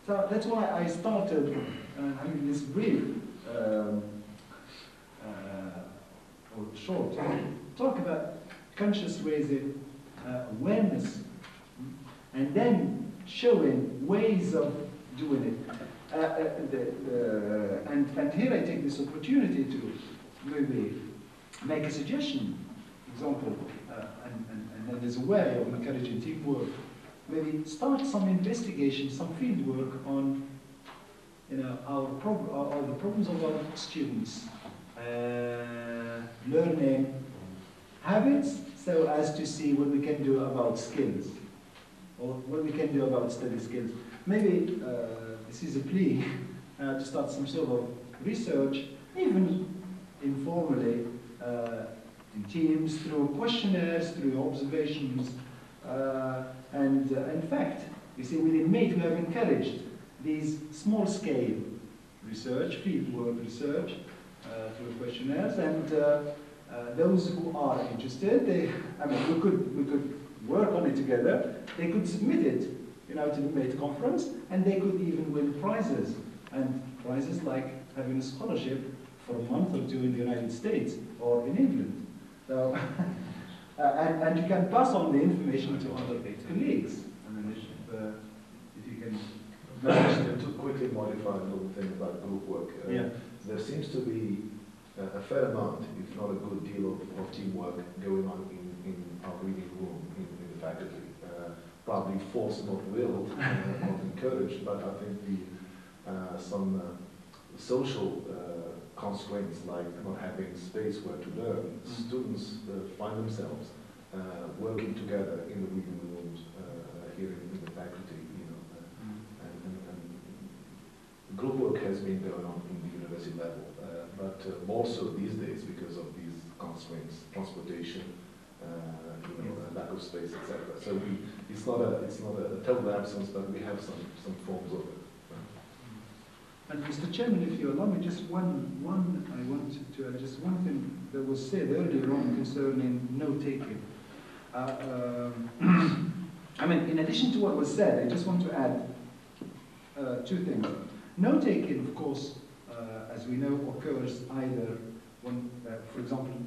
So that's why I started having this brief or short talk about conscious raising awareness, and then showing ways of doing it. And here I take this opportunity to maybe make a suggestion. For example, and there's a way of encouraging teamwork. Maybe start some investigation, some field work on, you know, the problems of our students, learning habits, so as to see what we can do about skills, or what we can do about study skills. Maybe this is a plea to start some sort of research, even informally, in teams, through questionnaires, through observations, and in fact, you see, within M.A.T.E we have encouraged these small-scale research, fieldwork research, through questionnaires, and those who are interested, I mean, we could work on it together. They could submit it, you know, to the M.A.T.E conference, and they could even win prizes, and prizes like having a scholarship for a month or two in the United States or in England. So, and you can pass on the information to other colleagues. I mean, if you can manage to quickly modify a little thing about group work. There seems to be a fair amount, if not a good deal, of teamwork going on in our reading room, in the faculty. Probably forced, not willed, not encouraged, but I think some social constraints, like not having space where to learn, students find themselves working together in the reading rooms here in the faculty, you know, and group work has been going on in the university level, but more so these days because of these constraints, transportation, you know, lack of space, etc. So it's not a total absence, but we have some forms of it. And Mr. Chairman, if you allow me, just I wanted to add just one thing that was said earlier on concerning note-taking. I mean, in addition to what was said, I just want to add two things. Note-taking, of course, as we know, occurs either when, for example,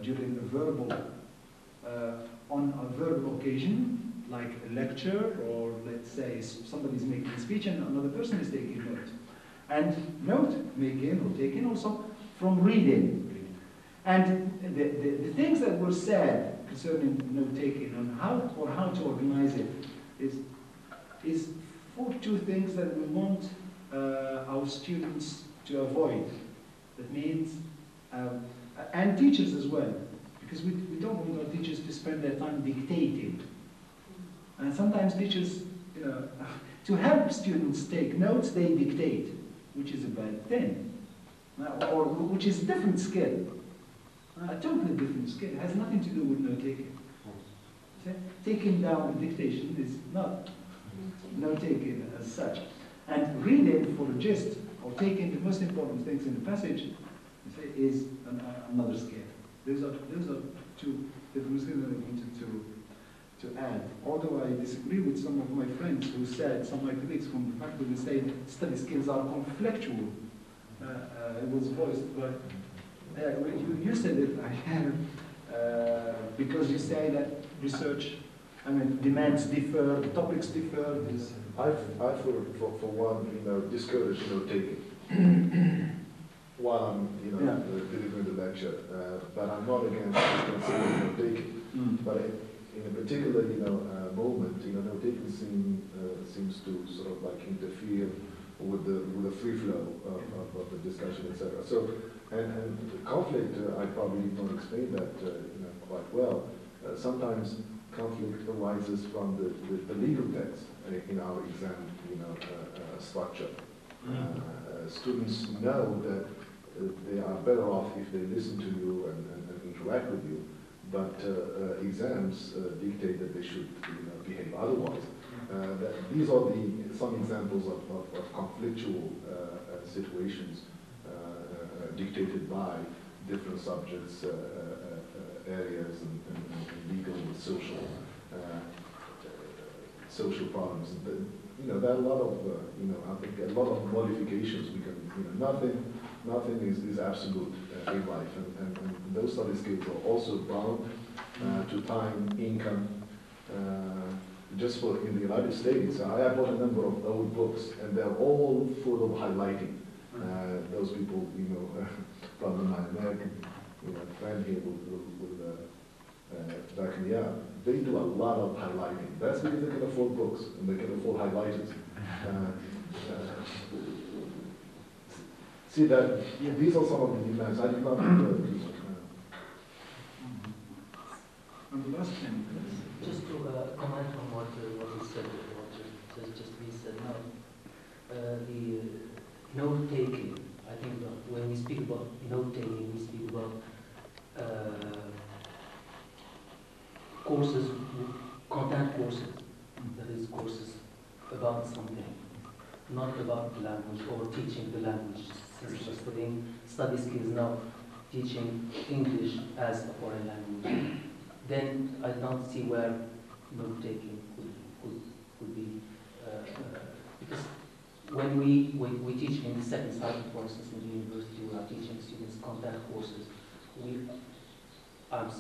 during a verbal, on a verbal occasion, like a lecture, or let's say somebody's making a speech and another person is taking note. And note making or taking also from reading. And the things that were said concerning note-taking and how to organize it is for two things that we want our students to avoid. That means, and teachers as well, because we don't want our teachers to spend their time dictating. And sometimes teachers, to help students take notes, they dictate, which is a bad thing, or which is a different skill. A totally different skill. It has nothing to do with note-taking. Taking down dictation is not note-taking as such. And reading for a gist, or taking the most important things in the passage, is another skill. Those are two different skills that I wanted to add. Although I disagree with some of my friends who said, some of my colleagues from the faculty who say study skills are conflictual. It was voiced by you said it, because you say that research, demands differ, topics differ. I for one, discourage note-taking while I'm, delivering the lecture. But I'm not against considering note-taking. But in a particular, moment, note-taking seems to sort of like interfere with the free flow of the discussion, etc. So, and the conflict, I probably did not explain that quite well. Sometimes conflict arises from the legal text in our exam structure. Students know that they are better off if they listen to you and interact with you, but exams dictate that they should behave otherwise. These are some examples of conflictual situations dictated by different subjects, areas, and legal and social problems. There are a lot of, I think a lot of modifications. We can, nothing is absolute in life, and those study skills are also bound to time, income. Just for in the United States, I bought a number of old books, and they're all full of highlighting. Those people, probably my American friend here will back me up. They do a lot of highlighting. That's because they can afford books and they can afford highlighters. See that these are some of the demands. I did not know these. And the last thing. Just to comment on what you said, what just we said now. The note-taking, I think that when we speak about note-taking, we speak about courses, content courses, that is courses about something, not about the language or teaching the language. Since we're studying study skills now, teaching English as a foreign language. Then I don't see where note-taking could be, because when we teach in the second cycle, for instance, in the university, we are teaching students content courses. I'm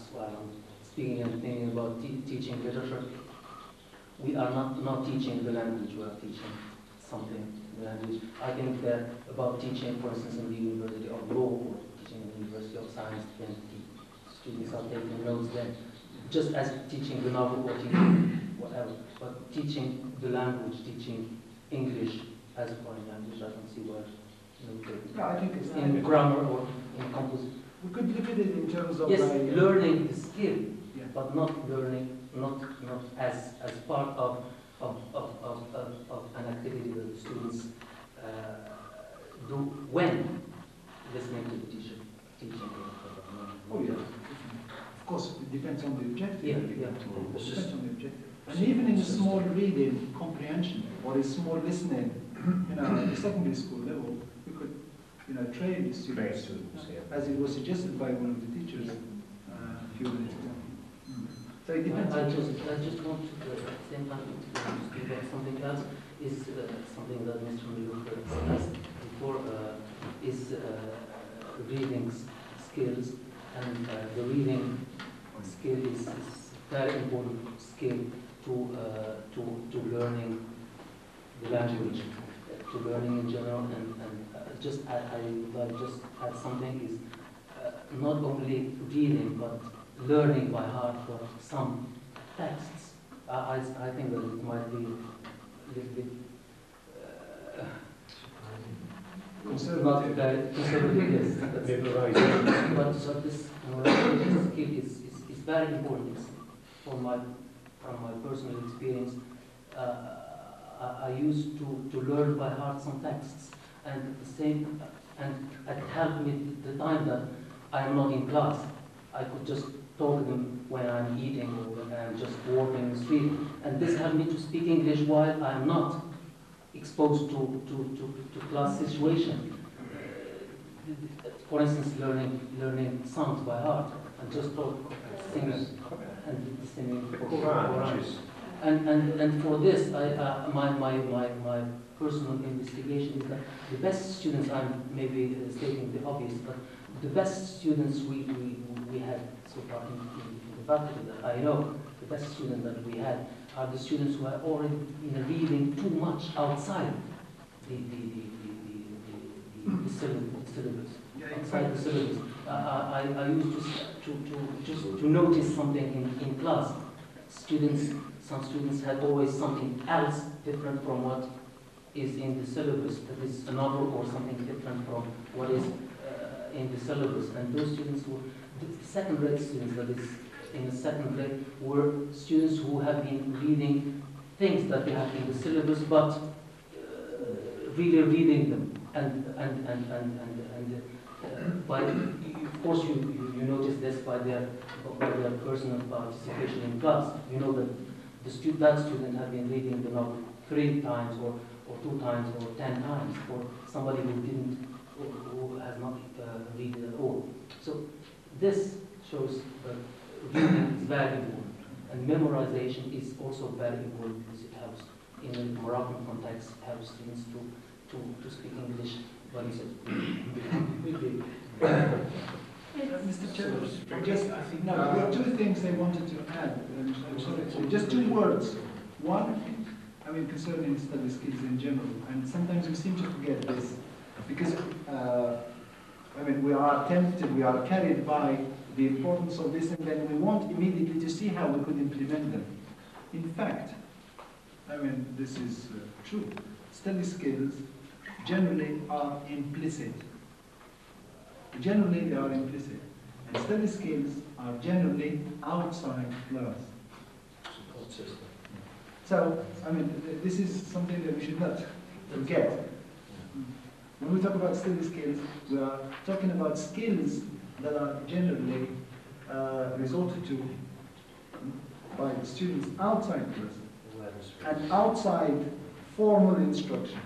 speaking and thinking about teaching literature. We are not teaching the language, we are teaching something in the language. I think that about teaching, for instance, in the University of Law, or teaching in the University of Science, then the students are taking notes then. Just as teaching the novel or teaching whatever, but teaching the language, teaching English as a foreign language, I don't see where I think it's in grammar or in composition. We could look at it in terms of learning the skill, but not learning, not as part of an activity that the students do when listening to the teacher teaching. Oh yeah. Of course, it depends on the objective. Yeah. It depends on the objective. And even in a small reading comprehension or a small listening, at the secondary school level, we could, train the students, as it was suggested by one of the teachers a few minutes ago. So it depends. I just want to, at the same time, to speak about something else. Is something that Mr. Miller asked before. Is reading skills, and the reading skill is very important skill to learning the language, to learning in general, and just I would like just add something is not only reading but learning by heart for some texts. I think that it might be a little bit not very conservative, yes. But so this memorization skill is very important. From my personal experience, I used to learn by heart some texts, and at the same, and it helped me the time that I am not in class. I could just talk to them when I'm eating or when I'm just walking in the street, and this helped me to speak English while I am not exposed to class situation. For instance, learning songs by heart, and just sing and singing Quran. And for this, my personal investigation is that the best students, I'm maybe stating the obvious, but the best students we had so far in the faculty that I know, the best students that we had are the students who are already reading too much outside the syllabus. Outside the syllabus. I used to notice something in class. Some students had always something else different from what is in the syllabus. That is a novel or something different from what is in the syllabus. And those students were the second-grade students, that is in the second grade, were students who have been reading things that they have in the syllabus, but really reading them by, of course, you notice this by their personal participation in class. You know that that student have been reading the novel 3 times or 2 times or 10 times, or somebody who has not read it at all. So this shows that reading is very important, and memorization is also very important because it helps in the Moroccan context, helps students to speak English. What is it? Mr. Chairman, there are 2 things I wanted to add. I'm sorry, just 2 words. One, concerning study skills in general, and sometimes we seem to forget this because we are tempted, we are carried by the importance of this, and then we want immediately to see how we could implement them. In fact, this is true. Study skills generally are implicit. Generally, they are implicit. And study skills are generally outside class. Support system. So, this is something that we should not forget. When we talk about study skills, we are talking about skills that are generally resorted to by students outside class and outside formal instruction.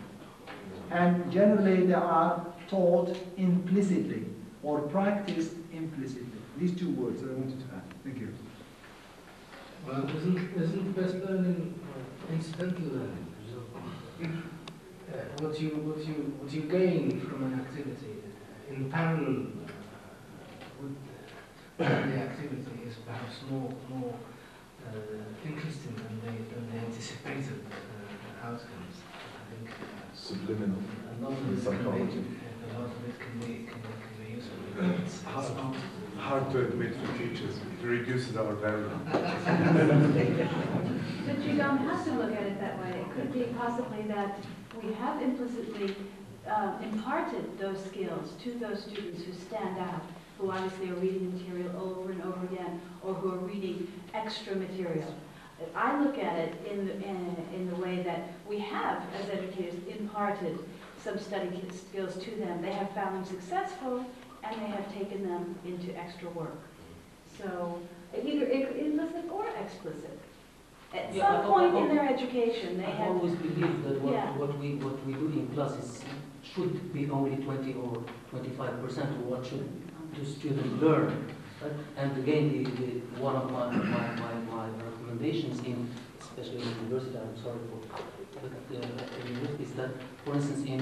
And generally they are taught implicitly or practiced implicitly. These 2 words I wanted to add. Thank you. Well, isn't best learning incidental learning? What you gain from an activity in parallel with the activity is perhaps more interesting than the anticipated outcomes. I think subliminal a lot of it can be useful. It's hard to admit for teachers. It reduces our value. But you don't have to look at it that way. It could be possibly that we have implicitly imparted those skills to those students who stand out, who obviously are reading material over and over again, or who are reading extra material. I look at it in the way that we have, as educators, imparted some study skills to them. They have found them successful, and they have taken them into extra work. So either implicit or explicit. At some point in their education, they have. I always believe that what we do in classes should be only 20 or 25% of what should the student learn. Right? And again, one of my recommendations especially in university, I'm sorry is that, for instance, in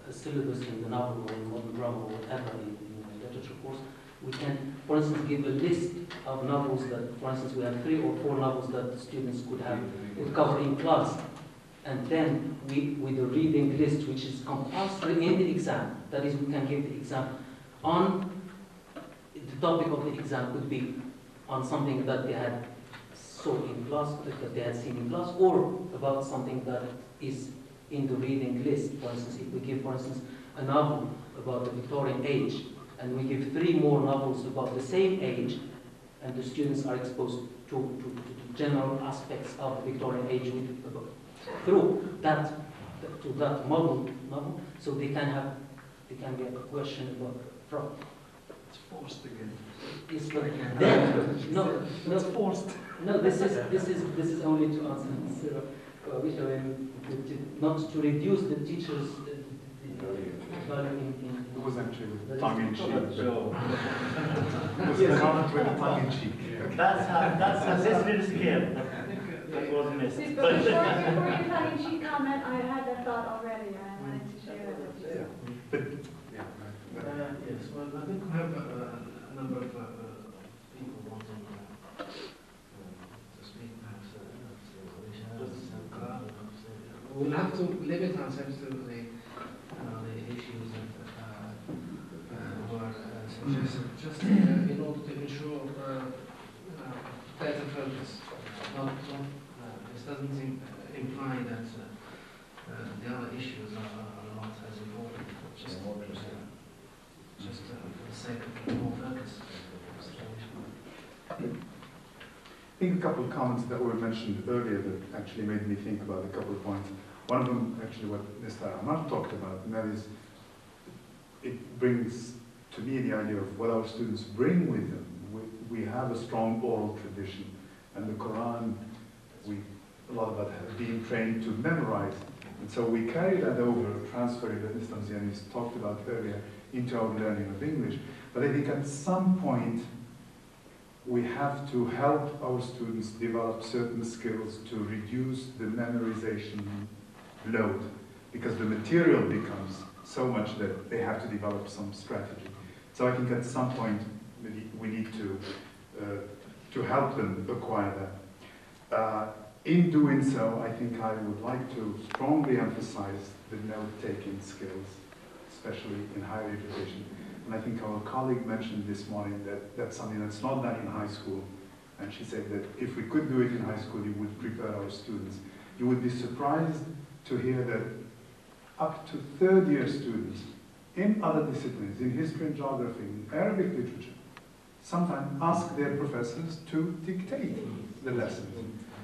a syllabus in the novel or in modern drama or whatever in a literature course, we can, for instance, give a list of novels that, for instance, we have 3 or 4 novels that the students could cover in class. And then with a reading list, which is compulsory in the exam, that is, we can give the exam on the topic of the exam could be on something that they had saw in class, that they had seen in class, or about something that is in the reading list. For instance, if we give, for instance, a novel about the Victorian age, and we give 3 more novels about the same age, and the students are exposed to general aspects of the Victorian age through that novel, so they can get a question about from. It's forced again. It's no, it's forced. No, this is only to answer not to reduce the teachers' value in. It was actually tongue in cheek. It was a comment with tongue in cheek. That's a little scared. That was missed. Before your tongue-in-cheek comment, I had that thought already, and I wanted to share that with you. Yes, well, I think we have a number of people wanting to speak, perhaps. We'll have to limit ourselves to the issues that were suggested, just in order to ensure better focus. This doesn't imply that the other issues are not as important, just for the sake of more focus. I think a couple of comments that were mentioned earlier that actually made me think about a couple of points. One of them, actually, what Mr. Amar talked about, and that is, it brings to me the idea of what our students bring with them. We have a strong oral tradition, and the Quran, a lot of us have been trained to memorize, and so we carry that over, transferring that Mr. Zianis talked about earlier, into our learning of English. But I think at some point, we have to help our students develop certain skills to reduce the memorization load, because the material becomes so much that they have to develop some strategy. So I think at some point we need to help them acquire that. In doing so, I think I would like to strongly emphasize the note-taking skills, especially in higher education. And I think our colleague mentioned this morning that that's something that's not done in high school. And she said that if we could do it in high school, it would prepare our students. You would be surprised to hear that up to third-year students in other disciplines, in history and geography, in Arabic literature, sometimes ask their professors to dictate the lessons.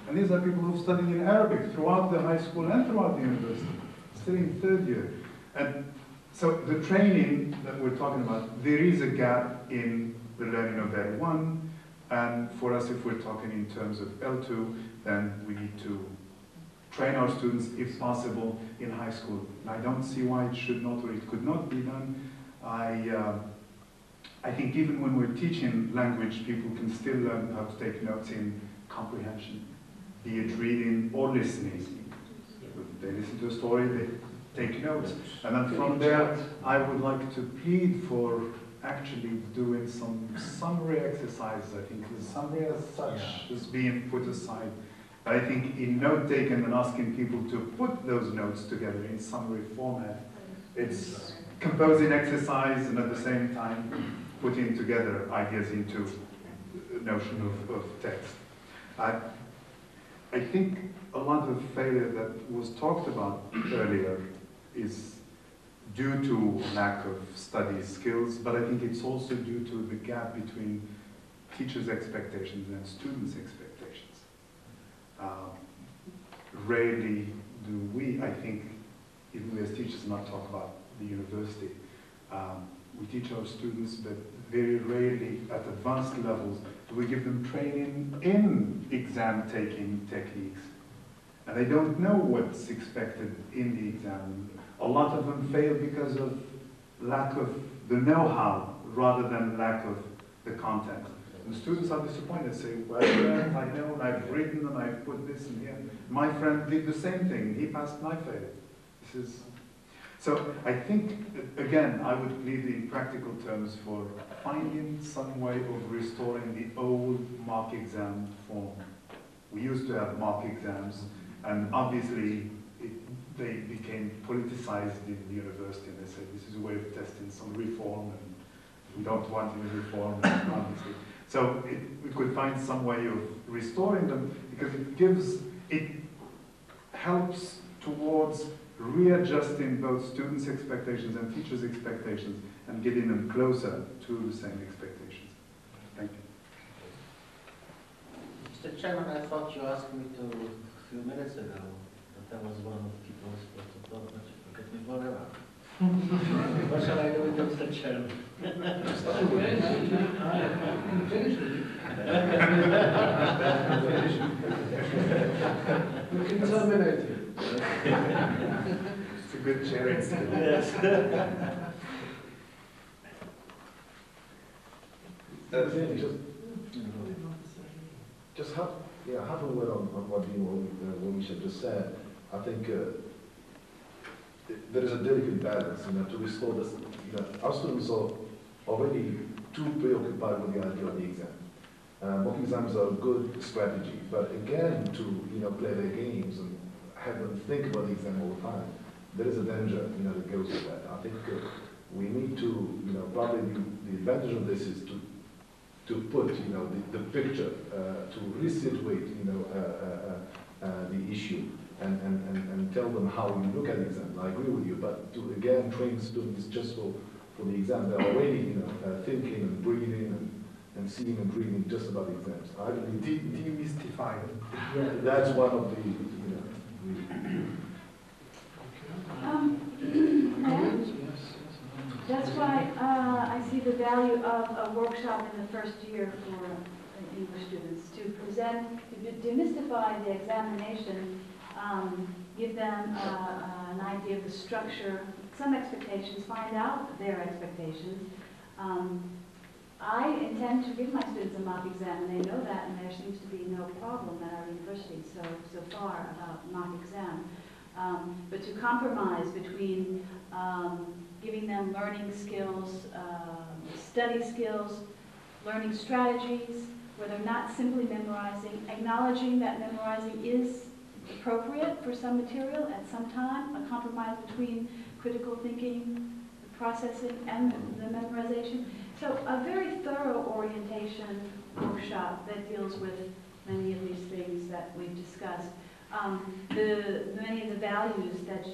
And these are people who've studied in Arabic throughout the high school and throughout the university, still in third year. And so the training that we're talking about, there is a gap in the learning of L1, and for us, if we're talking in terms of L2, then we need to train our students, if possible, in high school. And I don't see why it should not or it could not be done. I think even when we're teaching language, people can still learn how to take notes in comprehension, be it reading or listening. They listen to a story, they take notes. And then from there, I would like to plead for actually doing some summary exercises. I think the summary as such is being put aside. But I think in note-taking and asking people to put those notes together in summary format, it's composing exercise and at the same time putting together ideas into a notion of text. I think a lot of failure that was talked about earlier is due to lack of study skills, but I think it's also due to the gap between teachers' expectations and students' expectations. Rarely do we, I think, even we as teachers not talk about the university. We teach our students, but very rarely at advanced levels do we give them training in exam-taking techniques. And they don't know what's expected in the exam. A lot of them fail because of lack of the know-how rather than lack of the content. And the students are disappointed, say, well, I know, and I've written, and I've put this in here. My friend did the same thing. He passed and I failed. This is... So I think, again, I would plead in practical terms for finding some way of restoring the old mock exam form. We used to have mock exams, and obviously they became politicized in the university, and they said this is a way of testing some reform, and We don't want any reform, honestly. So we could find some way of restoring them, because it helps towards readjusting both students' expectations and teachers' expectations and getting them closer to the same expectations. Thank you. Mr. Chairman, I thought you asked me to a few minutes ago that I was one of the people who was supposed to talk, but you forget me forever. What shall I do with you, Mr. Chairman? We can terminate you. It's a good chairing skill. Yes. Just half a word on what Monisha just said. I think there is a delicate balance, to restore this. Our students are already too preoccupied with the idea of the exam. Mock exams are a good strategy, but again, to play their games and have them think about the exam all the time, there is a danger, that goes with that. I think we need to, probably the advantage of this is to put, the picture, to resituate, the issue, and tell them how we look at the exam. I agree with you, but to again train students just for the exam, they're already, thinking and breathing and seeing and breathing just about the exams. I believe demystify it. Yeah, that's one of the, That's why I see the value of a workshop in the first year for English students to present, to demystify the examination, give them an idea of the structure, some expectations, find out their expectations. I intend to give my students a mock exam, and they know that, and there seems to be no problem at our university so far about mock exam. But to compromise between giving them learning skills, study skills, learning strategies, where they're not simply memorizing, acknowledging that memorizing is appropriate for some material at some time, a compromise between critical thinking, the processing, and the memorization. So a very thorough orientation workshop that deals with many of these things that we've discussed. Many of the values that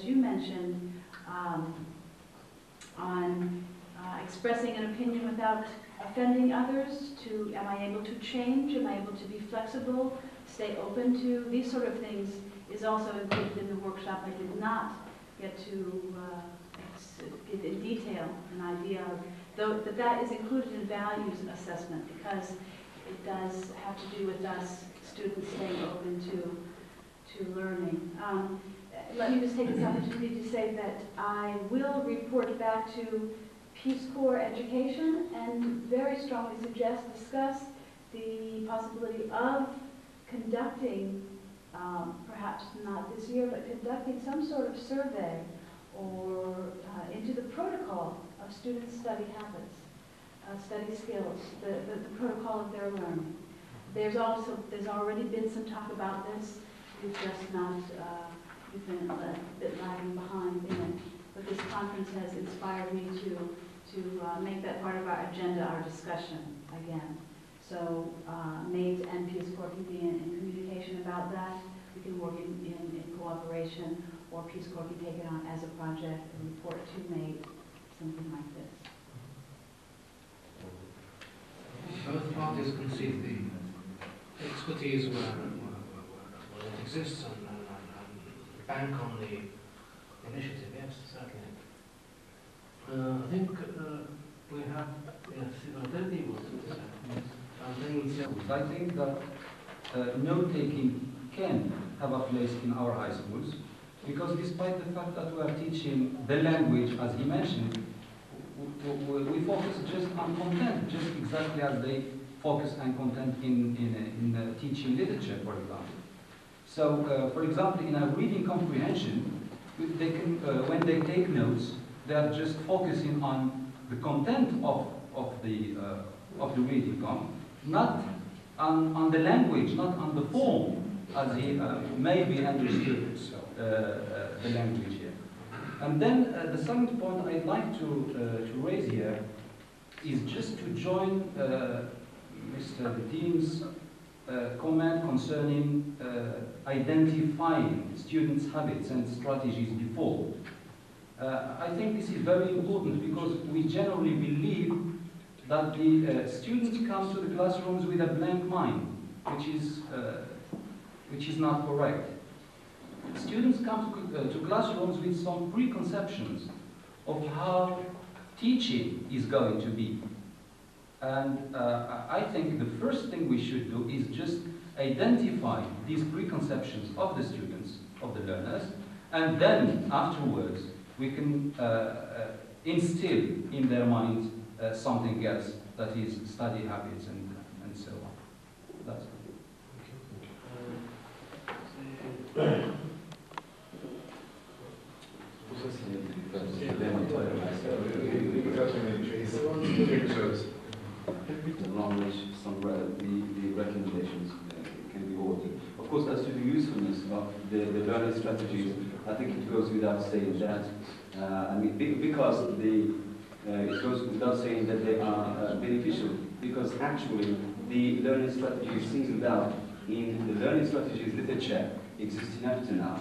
you mentioned on expressing an opinion without offending others, to am I able to change, am I able to be flexible, stay open to, these sort of things is also included in the workshop. I did not get to give in detail an idea of, though that is included in values assessment, because it does have to do with us students staying open to learning. Let me just take this opportunity to say that I will report back to Peace Corps Education and very strongly discuss the possibility of conducting, perhaps not this year, but conducting some sort of survey or into the protocol of student study habits, study skills, the protocol of their learning. There's already been some talk about this. We've just not, we've been a bit lagging behind in it. But this conference has inspired me to make that part of our agenda, our discussion again. So M.A.T.E and Peace Corps can be in communication about that. We can work in cooperation, or Peace Corps can take it on as a project and report to M.A.T.E, something like this. Both parties can see the expertise where it exists and bank on the initiative, yes, certainly. I think we have, yes, Debbie was to say. I think that note-taking can have a place in our high schools, because despite the fact that we are teaching the language, as he mentioned, we focus just on content, just exactly as they focus on content in teaching literature, for example. So, for example, in a reading comprehension, they can, when they take notes, they are just focusing on the content of the reading, not on the language, not on the form, as he maybe understood the language here. And then the second point I'd like to raise here is just to join Mr. Dean's comment concerning identifying students' habits and strategies before. I think this is very important because we generally believe that the students come to the classrooms with a blank mind, which is not correct. Students come to classrooms with some preconceptions of how teaching is going to be. And I think the first thing we should do is just identify these preconceptions of the students, of the learners, and then afterwards we can instill in their minds something else, that is study habits and so on. That's it. Along which the recommendations can be ordered. Of course, as to the usefulness of the learning strategies, I think it goes without saying that. Because it goes without saying that they are beneficial, because actually the learning strategies singled out in the learning strategies literature existing up to now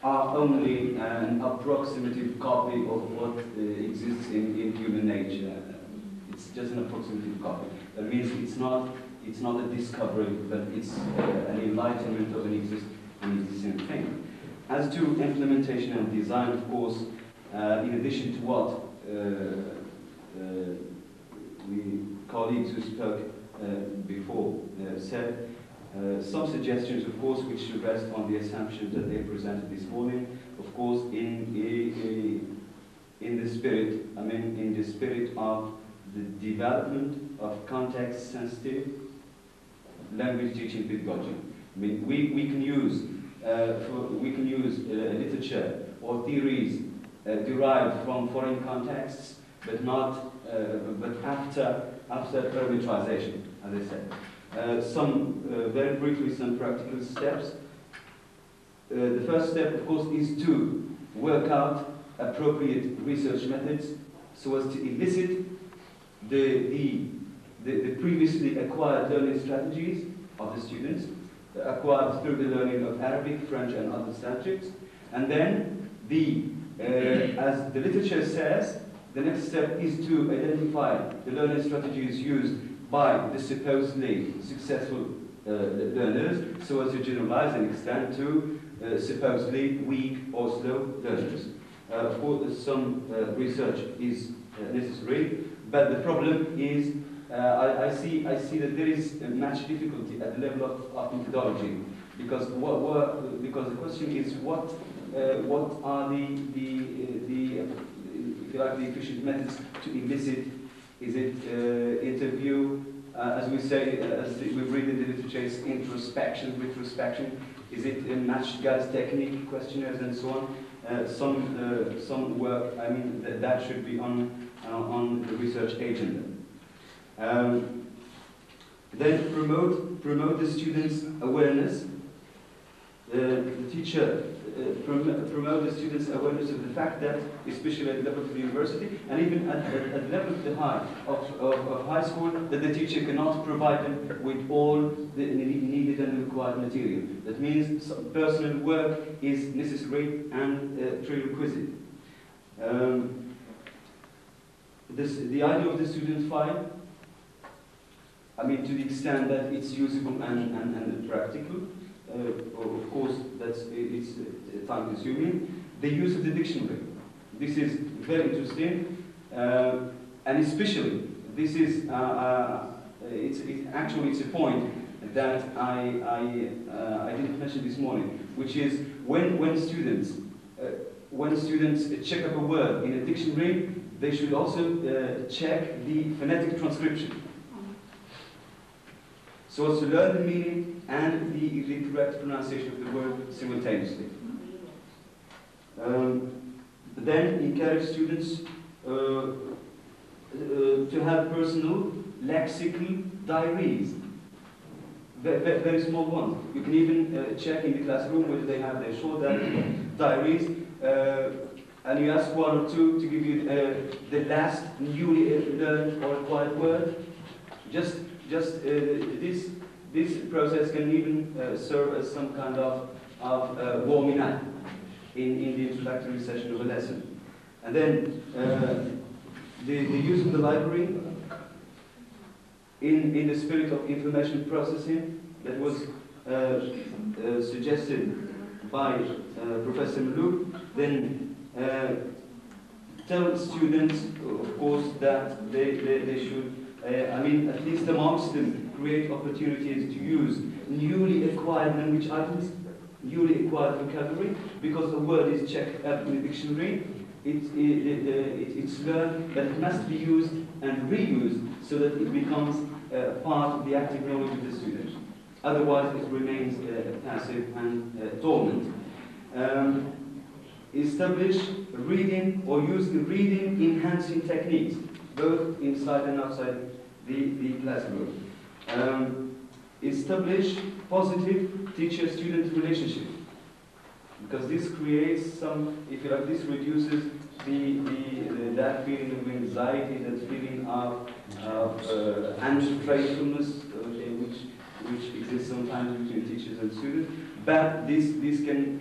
are only an approximative copy of what exists in human nature. It's just an approximative copy. That means it's not a discovery, but it's an enlightenment of an existing thing. As to implementation and design, of course, in addition to what the colleagues who spoke before said, some suggestions, of course, which rest on the assumptions that they presented this morning, of course, in the spirit of the development of context-sensitive language teaching pedagogy. I mean, we can use literature or theories derived from foreign contexts, but after parametrization, as I said. Very briefly, some practical steps. The first step, of course, is to work out appropriate research methods so as to elicit the previously acquired learning strategies of the students, acquired through the learning of Arabic, French, and other subjects. And then, as the literature says, the next step is to identify the learning strategies used by the supposedly successful learners, so as to generalize and extend to supposedly weak or slow learners. Of course, some research is necessary, but the problem is I see that there is much difficulty at the level of methodology, because the question is what are the if you like, the efficient methods to elicit. Is it interview, as we say, as we read in the literature, it's introspection, retrospection? Is it a matched gas technique, questionnaires, and so on? Some work, I mean, that should be on the research agenda. Then promote the students' awareness. The teacher promote the students' awareness of the fact that, especially at the level of the university, and even at the level of high school, that the teacher cannot provide them with all the needed and required material. That means some personal work is necessary and prerequisite. The idea of the student file, I mean, to the extent that it's usable and practical. Of course, it's time-consuming. The use of the dictionary. This is very interesting, and especially this is it's a point that I didn't mention this morning, which is when students check up a word in a dictionary, they should also check the phonetic transcription, so as to learn the meaning and the correct pronunciation of the word simultaneously. Then encourage students to have personal lexical diaries, very small ones. You can even check in the classroom whether they have their short diaries, and you ask one or two to give you the last newly learned or acquired word, this process can even serve as some kind of warming up in the introductory session of a lesson. And then the use of the library in the spirit of information processing that was suggested by Professor Malouk, then tell students, of course, that they should, I mean, at least amongst them, create opportunities to use newly acquired language items, newly acquired vocabulary, because the word is checked out in the dictionary. It's learned that it must be used and reused so that it becomes part of the active knowledge of the student. Otherwise, it remains passive and dormant. Establish reading or use the reading enhancing techniques, both inside and outside the classroom. Establish positive teacher-student relationship, because this creates some, if you like, this reduces that feeling of anxiety, that feeling of unfaithfulness, which exists sometimes between teachers and students. But this can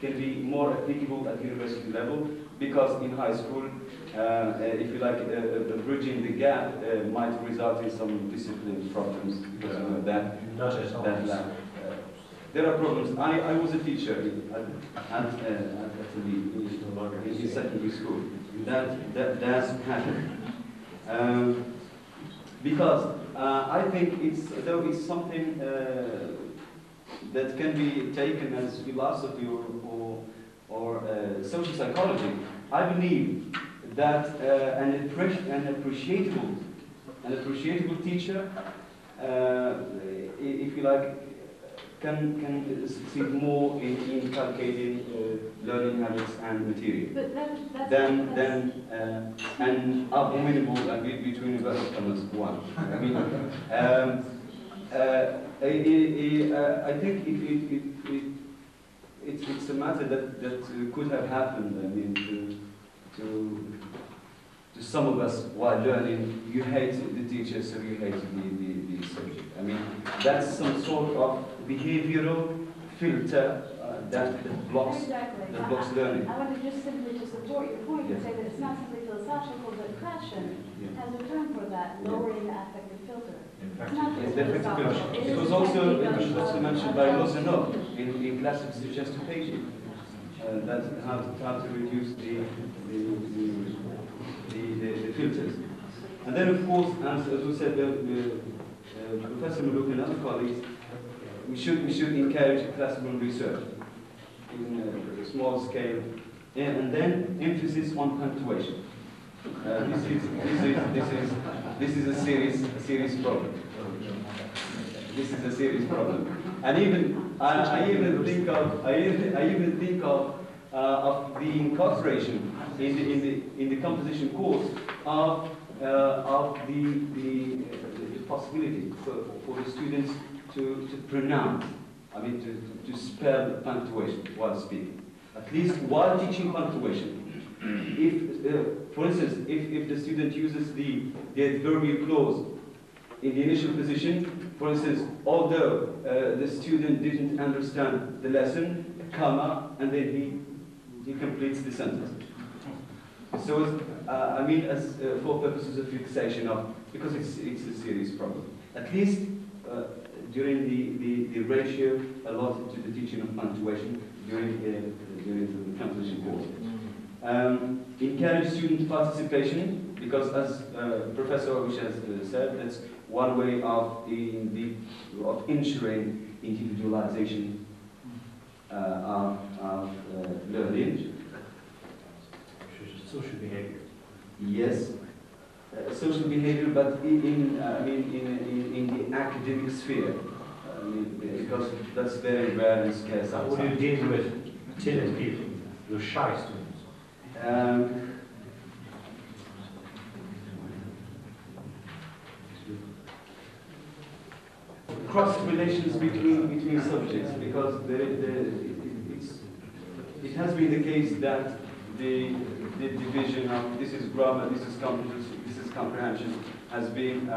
be more applicable at university level, because in high school, if you like, bridging the gap might result in some discipline problems because of that lack. There are problems. I was a teacher in secondary school. That does happen. Because I think it's something that can be taken as philosophy or social psychology. I believe that an appreciable teacher, if you like, can succeed more in inculcating learning habits and material than an abominable between inverted commas one. I mean, I think it's a matter that could have happened. I mean, to some of us while learning, you hate the teacher, so you hate the subject. I mean, that's some sort of behavioral filter that blocks learning. I want to just simply to support your point and say that it's not simply philosophical, but passion has a term for that, lowering the affective filter. It's not just philosophical. It was also mentioned by Lozano in classic suggestion that how to reduce the filters. And then, of course, as we said, Professor Malouk and other colleagues, we should encourage classical research in a small scale, and then emphasis on punctuation. This is a serious problem. This is a serious problem, and I even think of the incorporation in the composition course of the possibility for the students to pronounce, I mean to spell punctuation while speaking, at least while teaching punctuation. If, for instance, if the student uses the adverbial clause in the initial position, for instance, although the student didn't understand the lesson, comma, and then he completes the sentence. So, I mean, as for purposes of fixation because it's a serious problem. At least during the ratio allotted to the teaching of punctuation during the composition course. Encourage student participation, because as Professor Ogush has said, that's one way of ensuring individualization of learning. Social behavior. Yes, social behavior, but in the academic sphere, because that's very rare and scarce. How would you deal with timid people, the shy students? Cross relations between subjects, because it has been the case that the division of this is grammar, this is comprehension has been,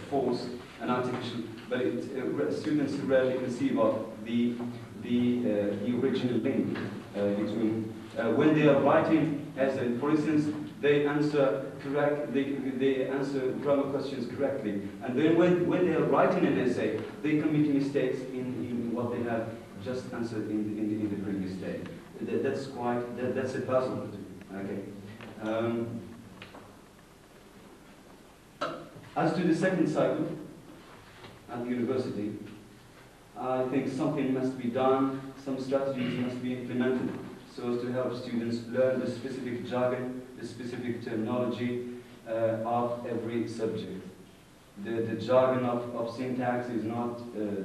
forced and artificial, but students rarely conceive of the original link between when they are writing essay, for instance, they answer they answer grammar questions correctly, and then when they are writing an essay, they commit mistakes in what they have just answered in the previous day. That's a puzzle. Okay. As to the second cycle at the university, I think something must be done, some strategies must be implemented so as to help students learn the specific jargon, the specific terminology of every subject. The jargon of syntax is not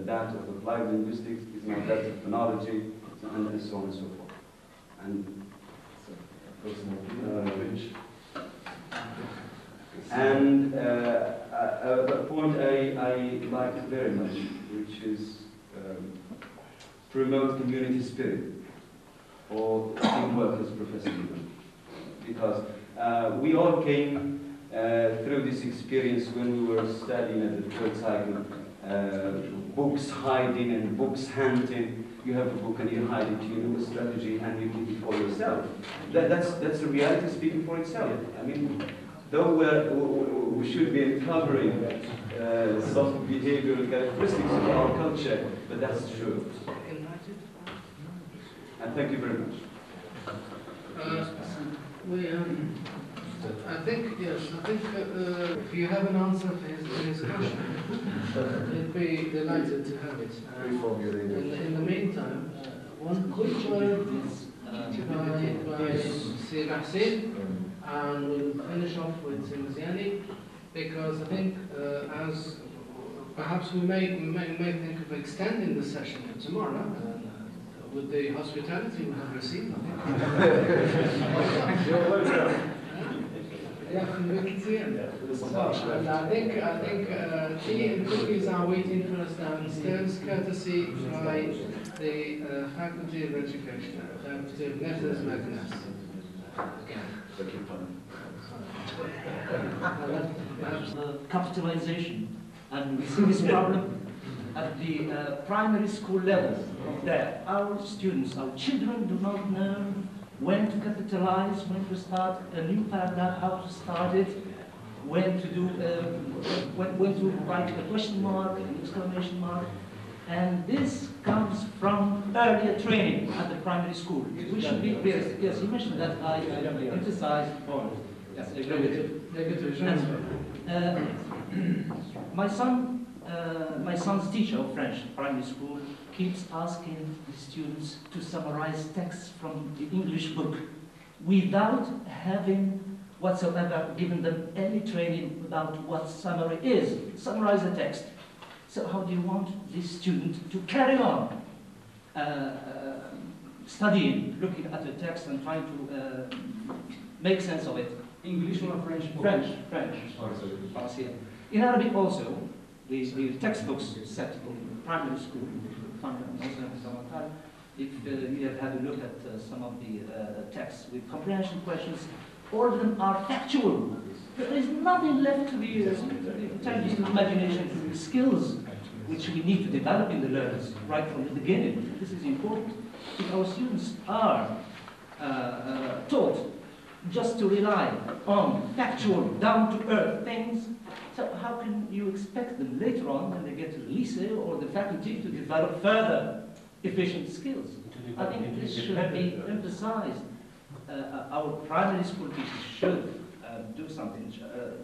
that of applied linguistics, is not that of phonology, and so on and so forth. And a point I like very much, which is promote community spirit, or teamwork, as Professor Newman. Because we all came through this experience when we were studying at the third cycle, books hiding and books hunting. You have a book and you hide it, you do a strategy and you keep it for yourself. That's the reality speaking for itself. I mean, though we should be uncovering some behavioral characteristics of our culture, but that's true. And thank you very much. I think if you have an answer for his question, I'd be delighted to have it. In the meantime, one quick word by Sir and we'll finish off with Simziani, because I think as perhaps we may think of extending the session tomorrow. With the hospitality we have received, I think. You're welcome. Yeah, we can see it. And I think tea and cookies are waiting for us downstairs, courtesy by the Faculty of Education, Faculty of MEKNES. Capitalization, and we see this problem at the primary school level. That our students, our children do not know when to capitalize, when to start a new paragraph, how to start it, when to do, when to write a question mark, an exclamation mark, and this comes from earlier training at the primary school. We should be realistic. Yes, you mentioned that. I emphasize. Yes, my son's teacher of French primary school keeps asking the students to summarize texts from the English book without having whatsoever given them any training about what summary is. Summarize the text. So how do you want this student to carry on studying, looking at the text and trying to make sense of it? English or French? French. In Arabic also, the textbooks set in primary school, if you have had a look at some of the texts with comprehension questions, all of them are factual. There is nothing left to the intelligence, imagination, to the skills which we need to develop in the learners right from the beginning. This is important. If our students are taught just to rely on factual, down-to-earth things, so how can you expect them later on, when they get to the lycée or the faculty, to develop further efficient skills? I think this should be emphasized. Our primary school teachers should do something.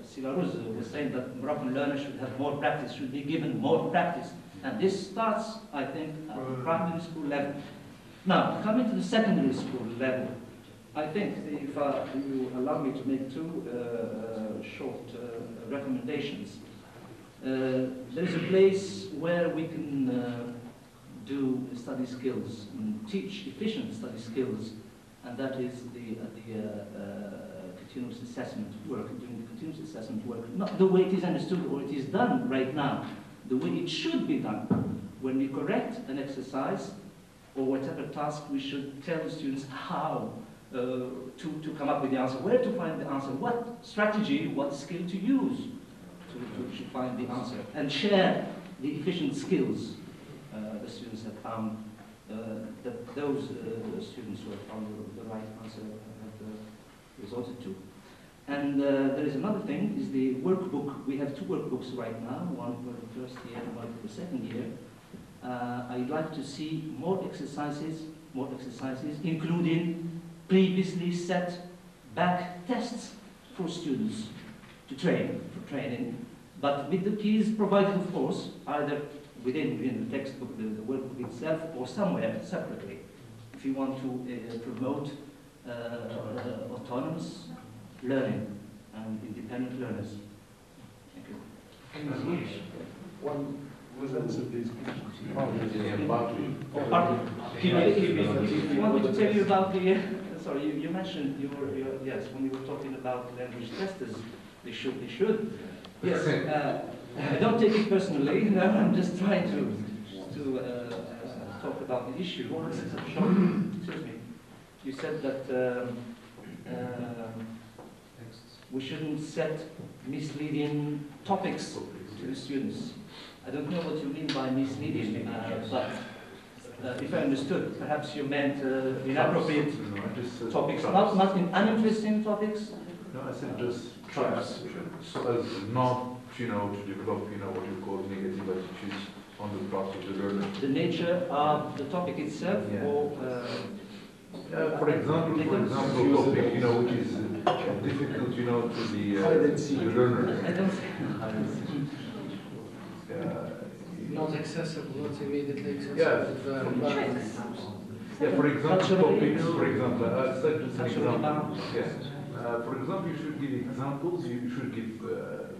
Silaruz was saying that Moroccan learners should have more practice, should be given more practice. And this starts, I think, at the primary school level. Now, coming to the secondary school level, I think, if you allow me to make two short recommendations. There is a place where we can do study skills, and teach efficient study skills, and that is the continuous assessment work, doing the continuous assessment work, not the way it is understood or it is done right now, the way it should be done. When we correct an exercise, or whatever task, we should tell the students how to come up with the answer, where to find the answer, what strategy, what skill to use to find the answer, and share the efficient skills the students have found, that those students who have found the right answer have resorted to. And there is another thing, is the workbook. We have two workbooks right now, one for the first year and one for the second year. I'd like to see more exercises, including previously set back tests for students to train, for training, but with the keys provided, of course, either within the textbook, the workbook itself, or somewhere separately, if you want to promote autonomous learning and independent learners. Thank you. One was answered these If you want me to tell you about the, sorry, you mentioned yes, when you were talking about language testers, they should. Yes, I don't take it personally. No, I'm just trying to talk about the issue. Excuse me. You said that we shouldn't set misleading topics to the students. I don't know what you mean by misleading, but if I understood, perhaps you meant inappropriate topics, not uninteresting topics. No, I said just traps, so as not, to develop, what you call negative attitudes on the part of the learner. The nature of the topic itself, or for example, topic, which is difficult, to the learner. I don't not accessible, not immediately accessible. Yes. Yeah, for example, topics, I said just an example. Yes. For example, you should give examples, you should give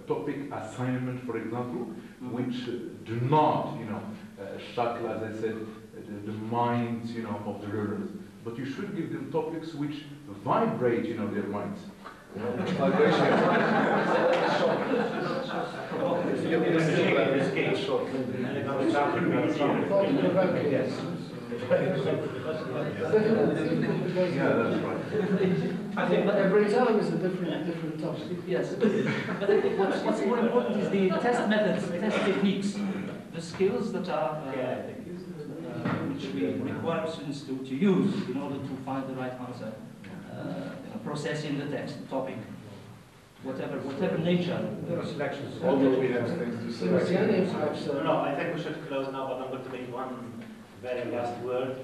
topic assignment, for example, which do not, shackle, as I said, the minds, of the learners. But you should give them topics which vibrate, their minds. Vibration. Yeah, that's right. I think that every time is a different topic. Yes, but I think what's more important is the test methods, test techniques, the skills that are which we require students to use in order to find the right answer, processing the text, the topic, whatever nature. Although we have things to say. No, I think we should close now, but I'm going to make one very last word.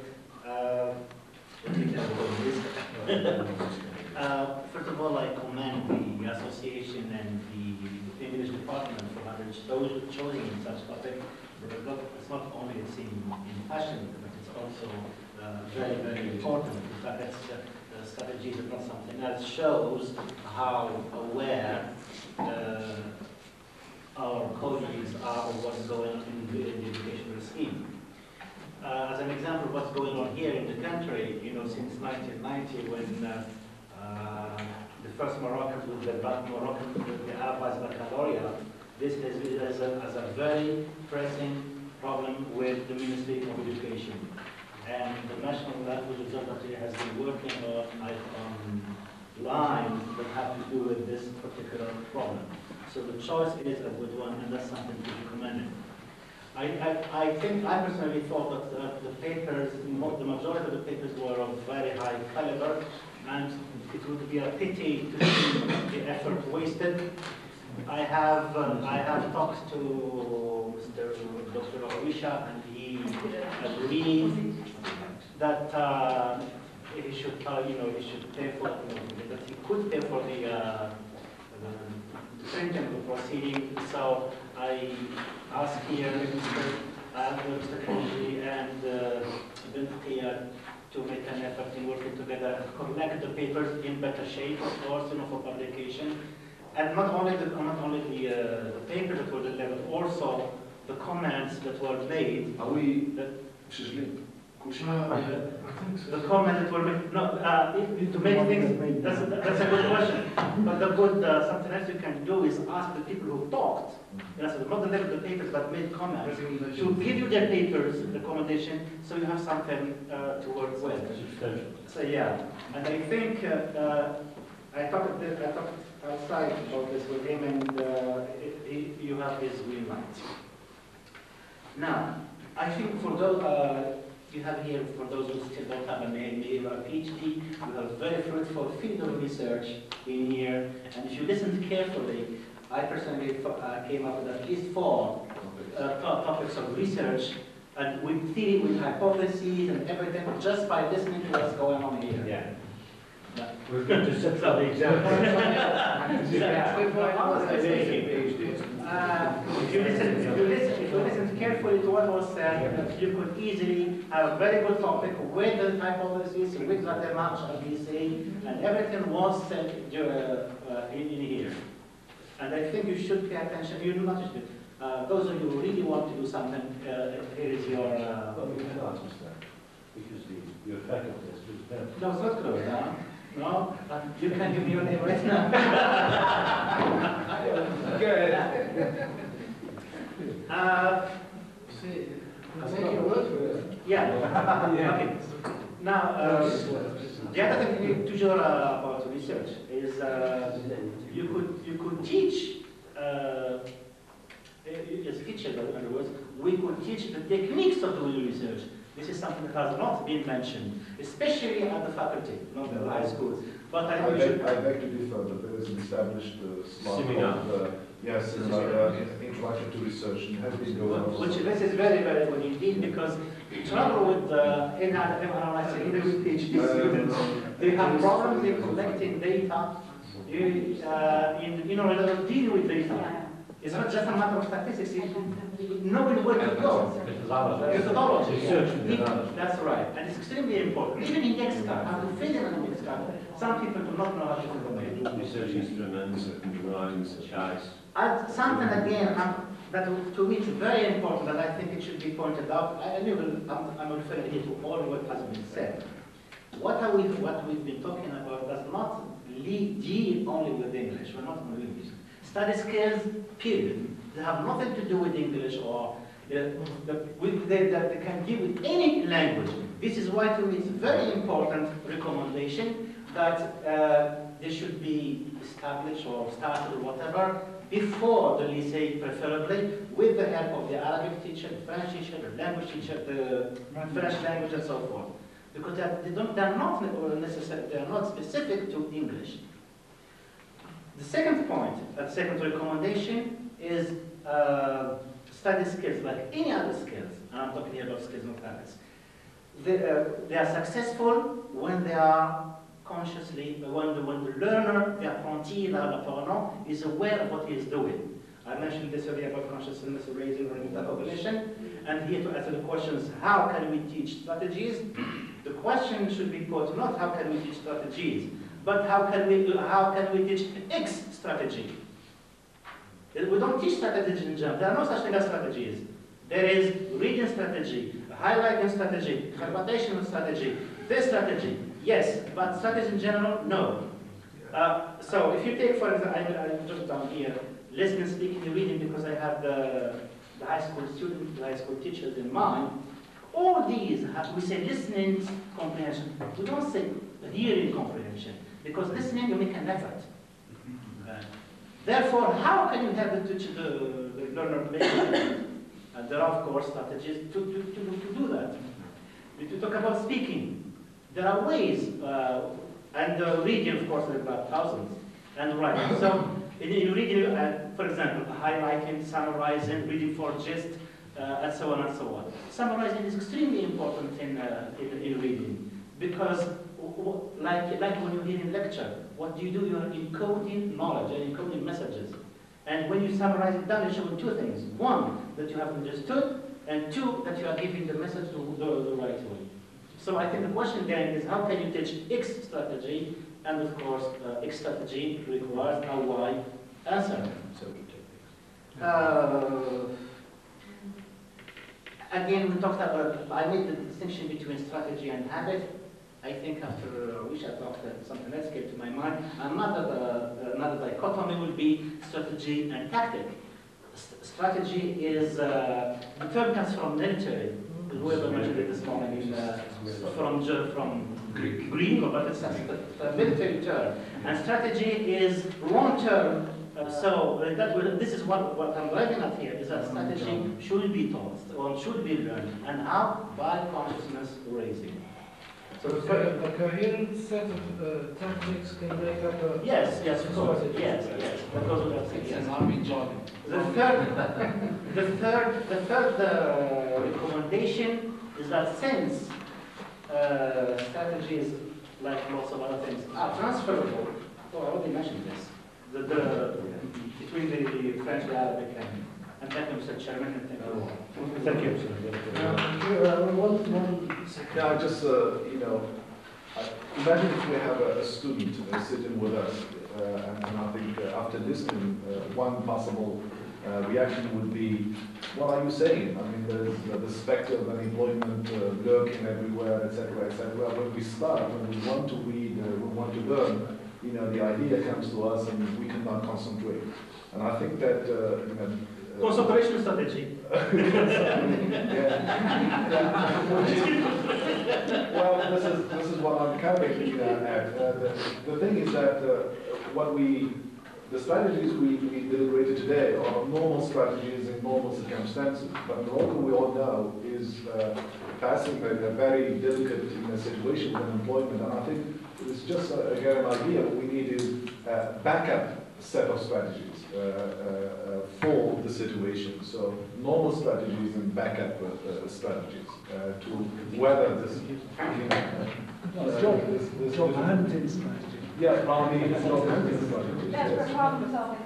First of all, I commend the association and the English department for having chosen such topic. It's not only in fashion, but it's also very, very important. In fact, strategies is not something else. Shows how aware our colleagues are of what's going on in the educational scheme. As an example of what's going on here in the country, since 1990, when the first Moroccans with the Arabized baccalaureate, this is a very pressing problem with the Ministry of Education. And the National Language Observatory has been working on lines that have to do with this particular problem. So the choice is a good one, and that's something to be commended. I personally thought that the papers, the majority of the papers were of very high caliber, and it would be a pity to see the effort wasted. I have talked to Dr. Awisha, and he agreed that he should, he should pay for, that he could pay for the printing of the proceeding. So I ask here Mr. Kennedy and Bintia to make an effort in working together, collect the papers in better shape, of course, for publication. And not only the papers that were delivered, also the comments that were made. Are we, The comment that were made, no, to make things, that's a good question. But the good, something else you can do is ask the people who talked, so not delivered the papers but made comments, to give you their papers, recommendation, so you have something to work with. So yeah, and I think I talked outside about this with him, and you have his green light. Now, I think for those you have here, for those who still don't have an M.A.T.E or a PhD, you have a very fruitful field of research in here. And if you listen carefully, I personally came up with at least 4 topics of research, and with theory, with hypotheses and everything, just by listening to what's going on here. Yeah. We're going to set up the example. If you listen carefully to what was said, you could easily have a very good topic with the hypothesis, with the demarche, as we say, and everything was said in here. And I think you should pay attention. You do not just those of you who really want to do something, here is your... Well, we can answer that, because your faculty is too bad. No, it's not closed down. No, you can give me your name right now. Good. Take your word for it. Yeah. Okay. Now, the other thing you need to do about research is you could teach as a teacher, in other words, we could teach the techniques of doing research. This is something that has not been mentioned, especially at the faculty, not in the high schools. But I beg to differ, but there is an established seminar. Yes, introduction to research, and has been going on. Which this is very, very good indeed, because the trouble with analyzing, even with PhD students, they have problems in collecting data, in order to deal with data. It's not just a matter of statistics, knowing where to go. Methodology. That's right. And it's extremely important. Even in X-card, how to fill in an X-card, some people do not know how to fill it. Research instruments, drawings, charts. Something again that to me is very important, and I think it should be pointed out. I'm referring here to all what has been said. What we've been talking about does not deal only with English. We're not only English. Study skills, period. They have nothing to do with English or they can deal with any language. This is why to me it's a very important recommendation that they should be established or started or whatever before the lycée, preferably with the help of the Arabic teacher, the French teacher, the language teacher, the French language and so forth. Because they're not specific to English. The second point, the second recommendation is study skills, like any other skills. And I'm talking here about skills, not habits. They are successful when they are consciously, when the learner, the apprenti, l'apprenant, is aware of what he is doing. I mentioned this earlier about consciousness raising or metacognition. And here to answer the questions, how can we teach strategies? The question should be put, not how can we teach strategies, but how can we teach X strategy? We don't teach strategies in general. There are no such thing as strategies. There is reading strategy, highlighting strategy, interpretation strategy, this strategy, yes, but strategies in general, no. So if you take, for example, I just down here, listening, speaking, reading, because I have the high school students, the high school teachers in mind. All these, we say listening comprehension. We don't say hearing comprehension, because listening you make an effort. Therefore, how can you have the learner make an effort? And there are, of course, strategies to do that. If you talk about speaking, there are ways, and reading, of course, there are about thousands, and writing. So, in reading, for example, highlighting, summarizing, reading for gist, and so on and so on. Summarizing is extremely important in reading, because like when you hear in lecture, what do? You are encoding knowledge and encoding messages. And when you summarize it down, you're showing two things. One, that you have understood, and two, that you are giving the message to the right way. So I think the question then is, how can you teach X strategy? And of course, X strategy requires a Y answer. Again, we talked about, I made the distinction between strategy and habit. I think after Wisha talked, something else came to my mind. Another dichotomy will be strategy and tactic. Strategy is, the term comes from military. Whoever mentioned it this morning, from Greek, but it's a military term. And strategy is long-term. This is what I'm driving at here, is that strategy should be taught, or should be learned, and how? By consciousness raising. So a coherent set of tactics can make up a... Yes, of course, yes. Because we have seen, yes. Army jargon. The third recommendation is that since strategies, like lots of other things, are transferable, I already mentioned this, between the French, the Arabic, and thank you, Mr. Chairman, and thank you. Thank you. Yeah, just, imagine if we have a student sitting with us, and I think after listening, one possible reaction would be, what are you saying? I mean, there's the specter of unemployment lurking everywhere, etc., etc. When we start, when we want to read, we want to learn, the idea comes to us and we cannot concentrate. And I think that, concentration strategy. Well, this is what I'm coming at. The thing is that the strategies we deliberated today are normal strategies in normal circumstances. But Morocco, we all know, is passing a very delicate situation with unemployment, and I think it's just again an idea. We need a backup set of strategies for the situation. So normal strategies and backup strategies to weather this. Job hunting strategy. Yeah, probably it's job hunting strategy. That's for problem solving.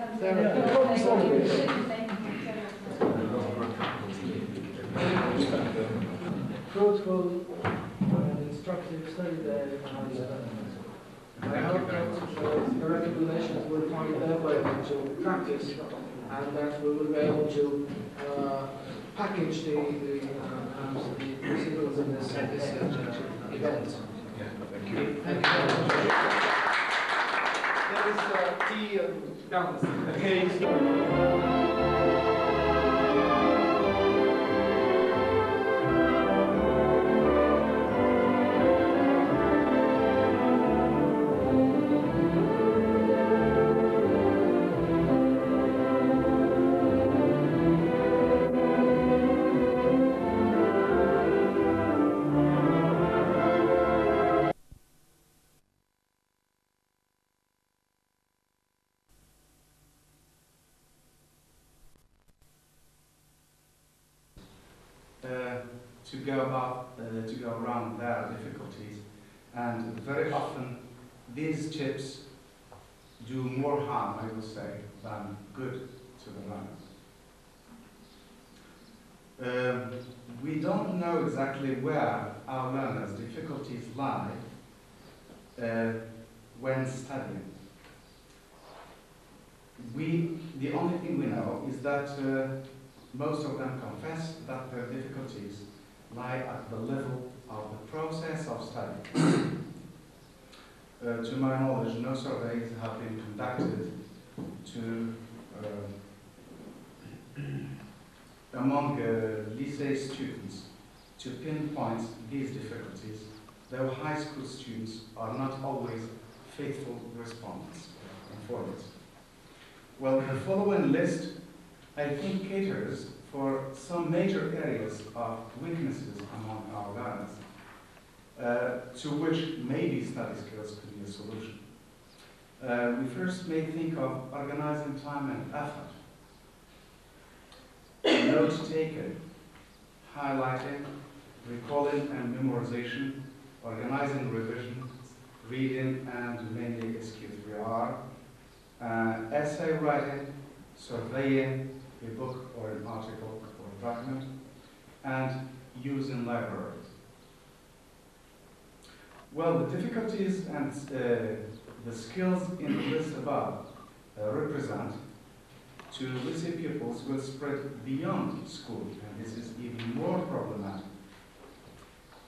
Problem solving. Fruitful and instructive study there. I hope that the recommendations will find their way into practice, and that we will be able to package the principles in this event. Thank you. Thank you. There is tea and downstairs. Okay. To go around their difficulties, and very often these tips do more harm, I will say, than good to the learners. We don't know exactly where our learners' difficulties lie when studying. The only thing we know is that most of them confess that their difficulties lie at the level of the process of study. To my knowledge, no surveys have been conducted among lycée students to pinpoint these difficulties, though high school students are not always faithful respondents for it. Well, the following list, I think, caters for some major areas of weaknesses among our learners, to which maybe study skills could be a solution. We first may think of organizing time and effort, note-taking, highlighting, recalling and memorization, organizing revision, reading and mainly SQ3R, essay writing, surveying, a book or an article or a document, and using libraries. Well, the difficulties and the skills in the list above represent, to literacy pupils will spread beyond school, and this is even more problematic.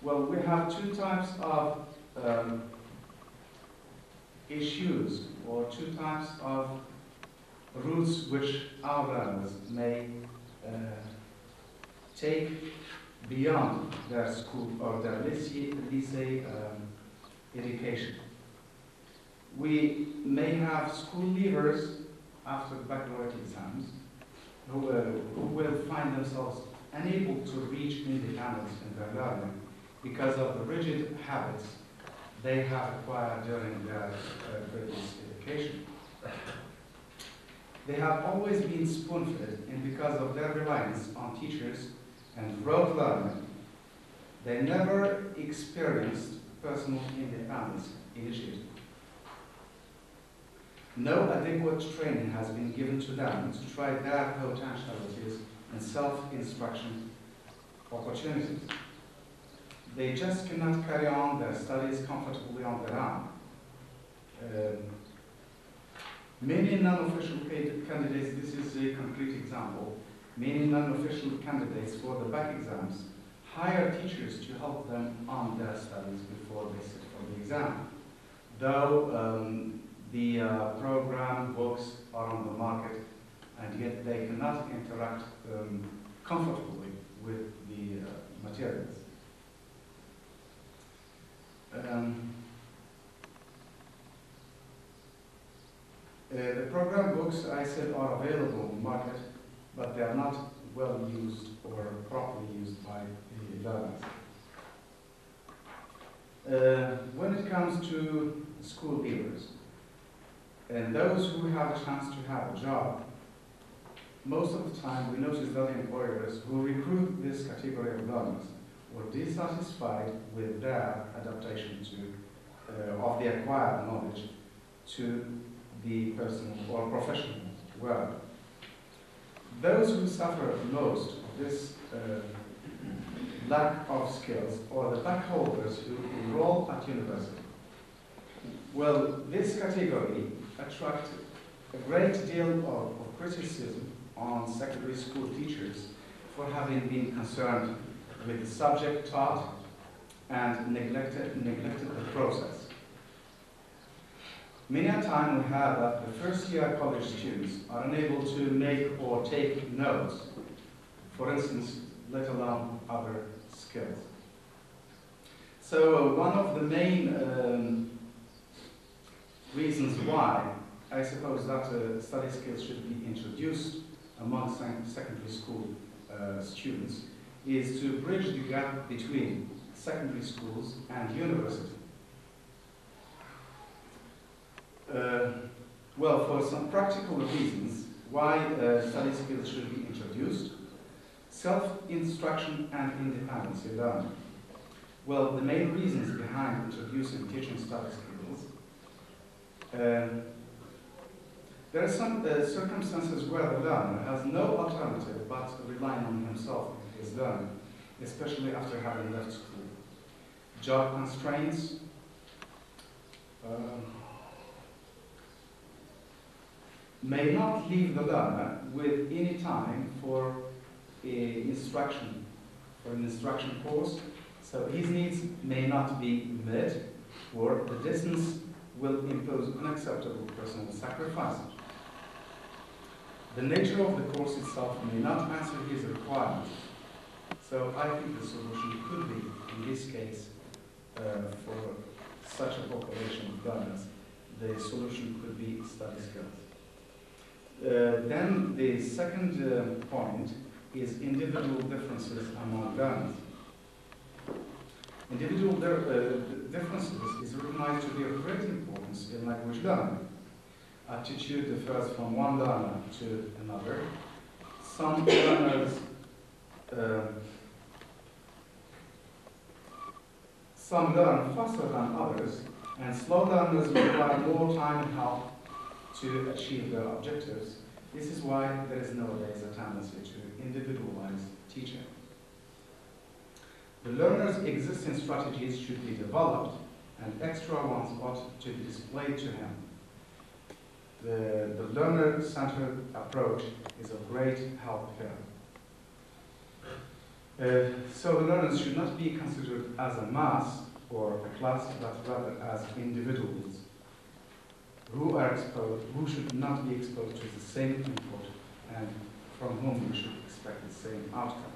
Well, we have two types of issues, or two types of routes which our learners may take beyond their school or their lycée education. We may have school leavers after the baccalaureate exams who will find themselves unable to reach independence in their learning because of the rigid habits they have acquired during their previous education. They have always been spoon-fed, and because of their reliance on teachers and rote learning, they never experienced personal independence initiative. No adequate training has been given to them to try their potentialities and self-instruction opportunities. They just cannot carry on their studies comfortably on their own. Many non-official candidates, this is a concrete example, many non-official candidates for the back exams hire teachers to help them on their studies before they sit for the exam. Though the program books are on the market, and yet they cannot interact comfortably with the materials. The program books, I said, are available on the market, but they are not well used or properly used by the learners. When it comes to school leavers, and those who have a chance to have a job, most of the time we notice that employers who recruit this category of learners were dissatisfied with their adaptation of the acquired knowledge to the personal or professional world. Those who suffer most of this lack of skills are the backholders who enroll at university. Well, this category attracts a great deal of criticism on secondary school teachers for having been concerned with the subject taught and neglected the process. Many a time we have that the first-year college students are unable to make or take notes, for instance, let alone other skills. So one of the main reasons why I suppose that study skills should be introduced among secondary school students is to bridge the gap between secondary schools and university. Well, for some practical reasons why study skills should be introduced: self-instruction and independence in learning. Well, the main reasons behind introducing teaching study skills, there are some circumstances where the learner has no alternative but relying on himself in his learning, especially after having left school. Job constraints, may not leave the learner with any time for an instruction course, so his needs may not be met, or the distance will impose unacceptable personal sacrifices. The nature of the course itself may not answer his requirements, so I think the solution could be, in this case, for such a population of learners, the solution could be study skills. Then the second point is individual differences among learners. Individual differences is recognized to be of great importance in language learning. Attitude differs from one learner to another. Some learners some learn faster than others, and slow learners require more time and help to achieve their objectives. This is why there is nowadays a tendency to individualize teaching. The learner's existing strategies should be developed, and extra ones ought to be displayed to him. The learner-centered approach is of great help here. So the learners should not be considered as a mass or a class, but rather as individuals who should not be exposed to the same input and from whom we should expect the same outcome.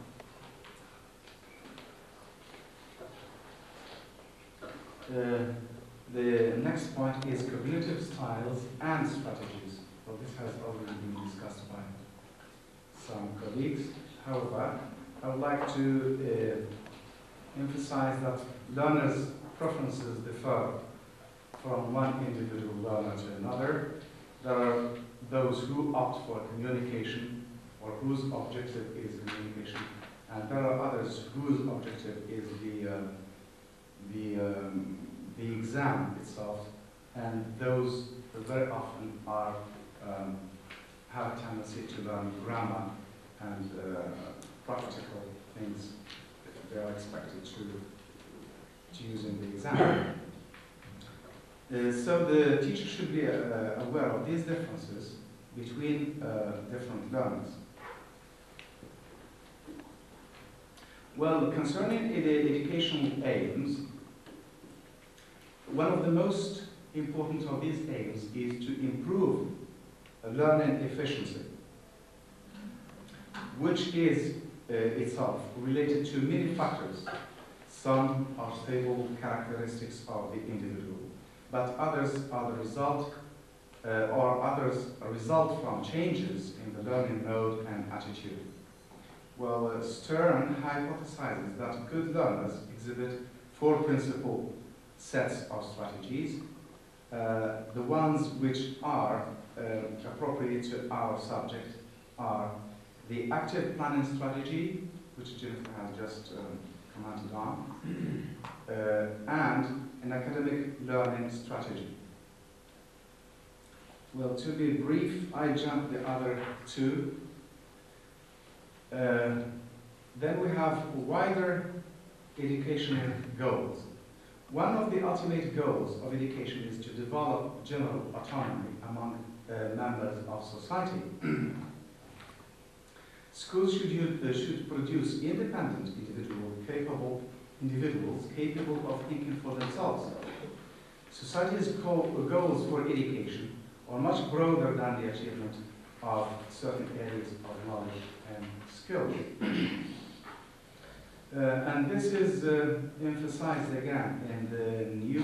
The next point is cognitive styles and strategies. Well, this has already been discussed by some colleagues. However, I would like to emphasize that learners' preferences differ from one individual learner to another. There are those who opt for communication or whose objective is communication, and there are others whose objective is the exam itself, and those very often are have a tendency to learn grammar and practical things that they are expected to use in the exam. So the teacher should be aware of these differences between different learners. Well, concerning the educational aims, one of the most important of these aims is to improve learning efficiency, which is itself related to many factors. Some are stable characteristics of the individual, but others are the result, from changes in the learning mode and attitude. Well, Stern hypothesizes that good learners exhibit 4 principal sets of strategies. The ones which are appropriate to our subject are the active planning strategy, which Jennifer has just commented on, and an academic learning strategy. Well, to be brief, I jumped the other 2. Then we have wider educational goals. One of the ultimate goals of education is to develop general autonomy among members of society. Schools should produce independent individuals capable of thinking for themselves. Society's goals for education are much broader than the achievement of certain areas of knowledge and skills. And this is emphasized again in the new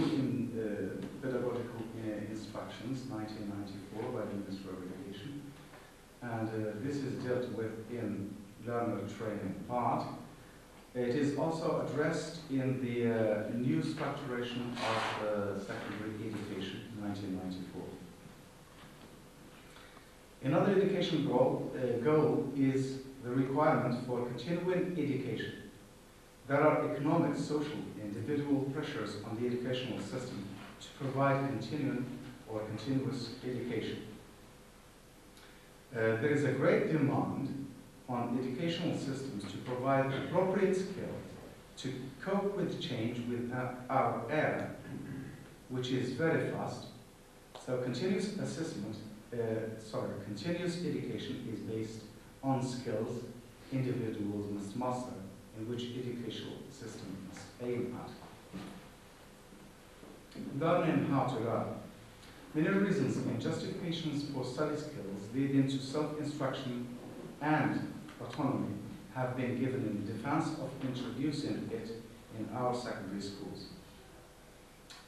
pedagogical instructions, 1994, by the Ministry of Education. And this is dealt with in learner training part. It is also addressed in the new structuration of secondary education, 1994. Another education goal is the requirement for continuing education. There are economic, social, individual pressures on the educational system to provide continuing or continuous education. There is a great demand on educational systems to provide appropriate skills to cope with change with our era, which is very fast. So continuous education is based on skills individuals must master, in which educational system must aim at. Learning how to learn. Many reasons and justifications for study skills leading to self-instruction and autonomy have been given in defense of introducing it in our secondary schools.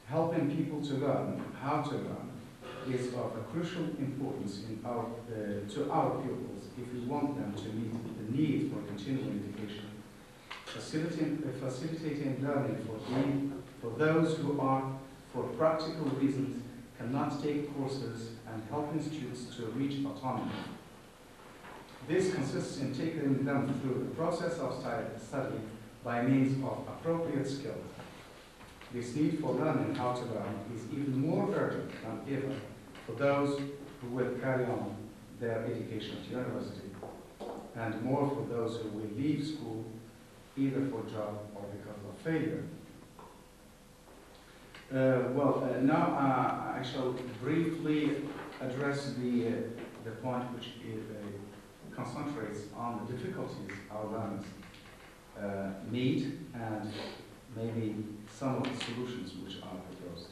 Helping people to learn how to learn is of a crucial importance to our pupils if we want them to meet the need for continuing education. Facilitating learning for those who are, for practical reasons, cannot take courses and helping students to reach autonomy. This consists in taking them through the process of study by means of appropriate skills. This need for learning how to learn is even more urgent than ever for those who will carry on their education at university, and more for those who will leave school either for job or because of failure. Now I shall briefly address the point which concentrates on the difficulties our learners meet and maybe some of the solutions which are proposed.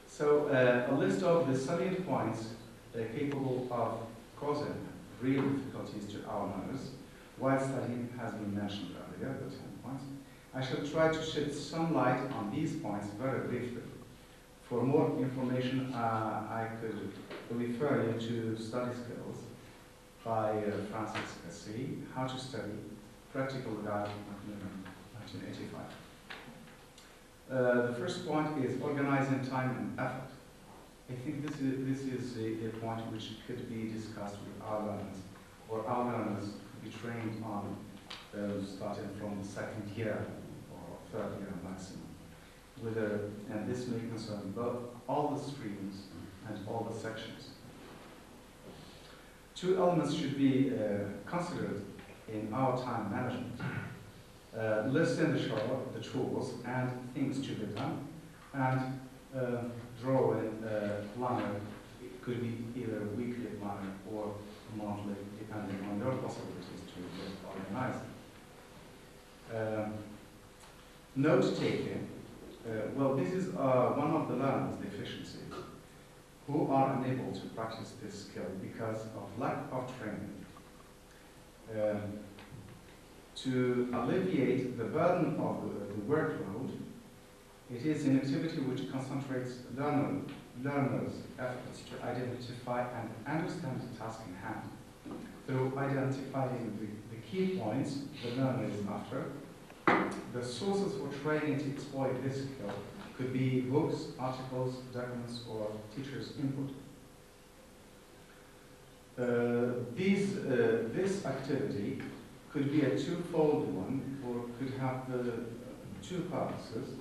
So a list of the salient points capable of causing real difficulties to our learners while studying has been mentioned earlier, the 10 points. I shall try to shed some light on these points very briefly. For more information, I could refer you to Study Skills by Francis S.C., How to Study, Practical Guide, 1985. The first point is organizing time and effort. I think this is a point which could be discussed with our learners, or our learners could be trained on starting from the second year or third year maximum. And this may concern both all the streams and all the sections. Two elements should be considered in our time management. Listing the chores and things to be done, and drawing planner. It could be either a weekly planner or monthly, depending on your possibilities to get organized. Note-taking. Well, this is one of the learners' deficiencies who are unable to practice this skill because of lack of training. To alleviate the burden of the workload, it is an activity which concentrates learners' efforts to identify and understand the task in hand. Through identifying the key points the learner is after, the sources for training to exploit this skill could be books, articles, documents, or teachers' input. This activity could be a twofold one, or could have two purposes,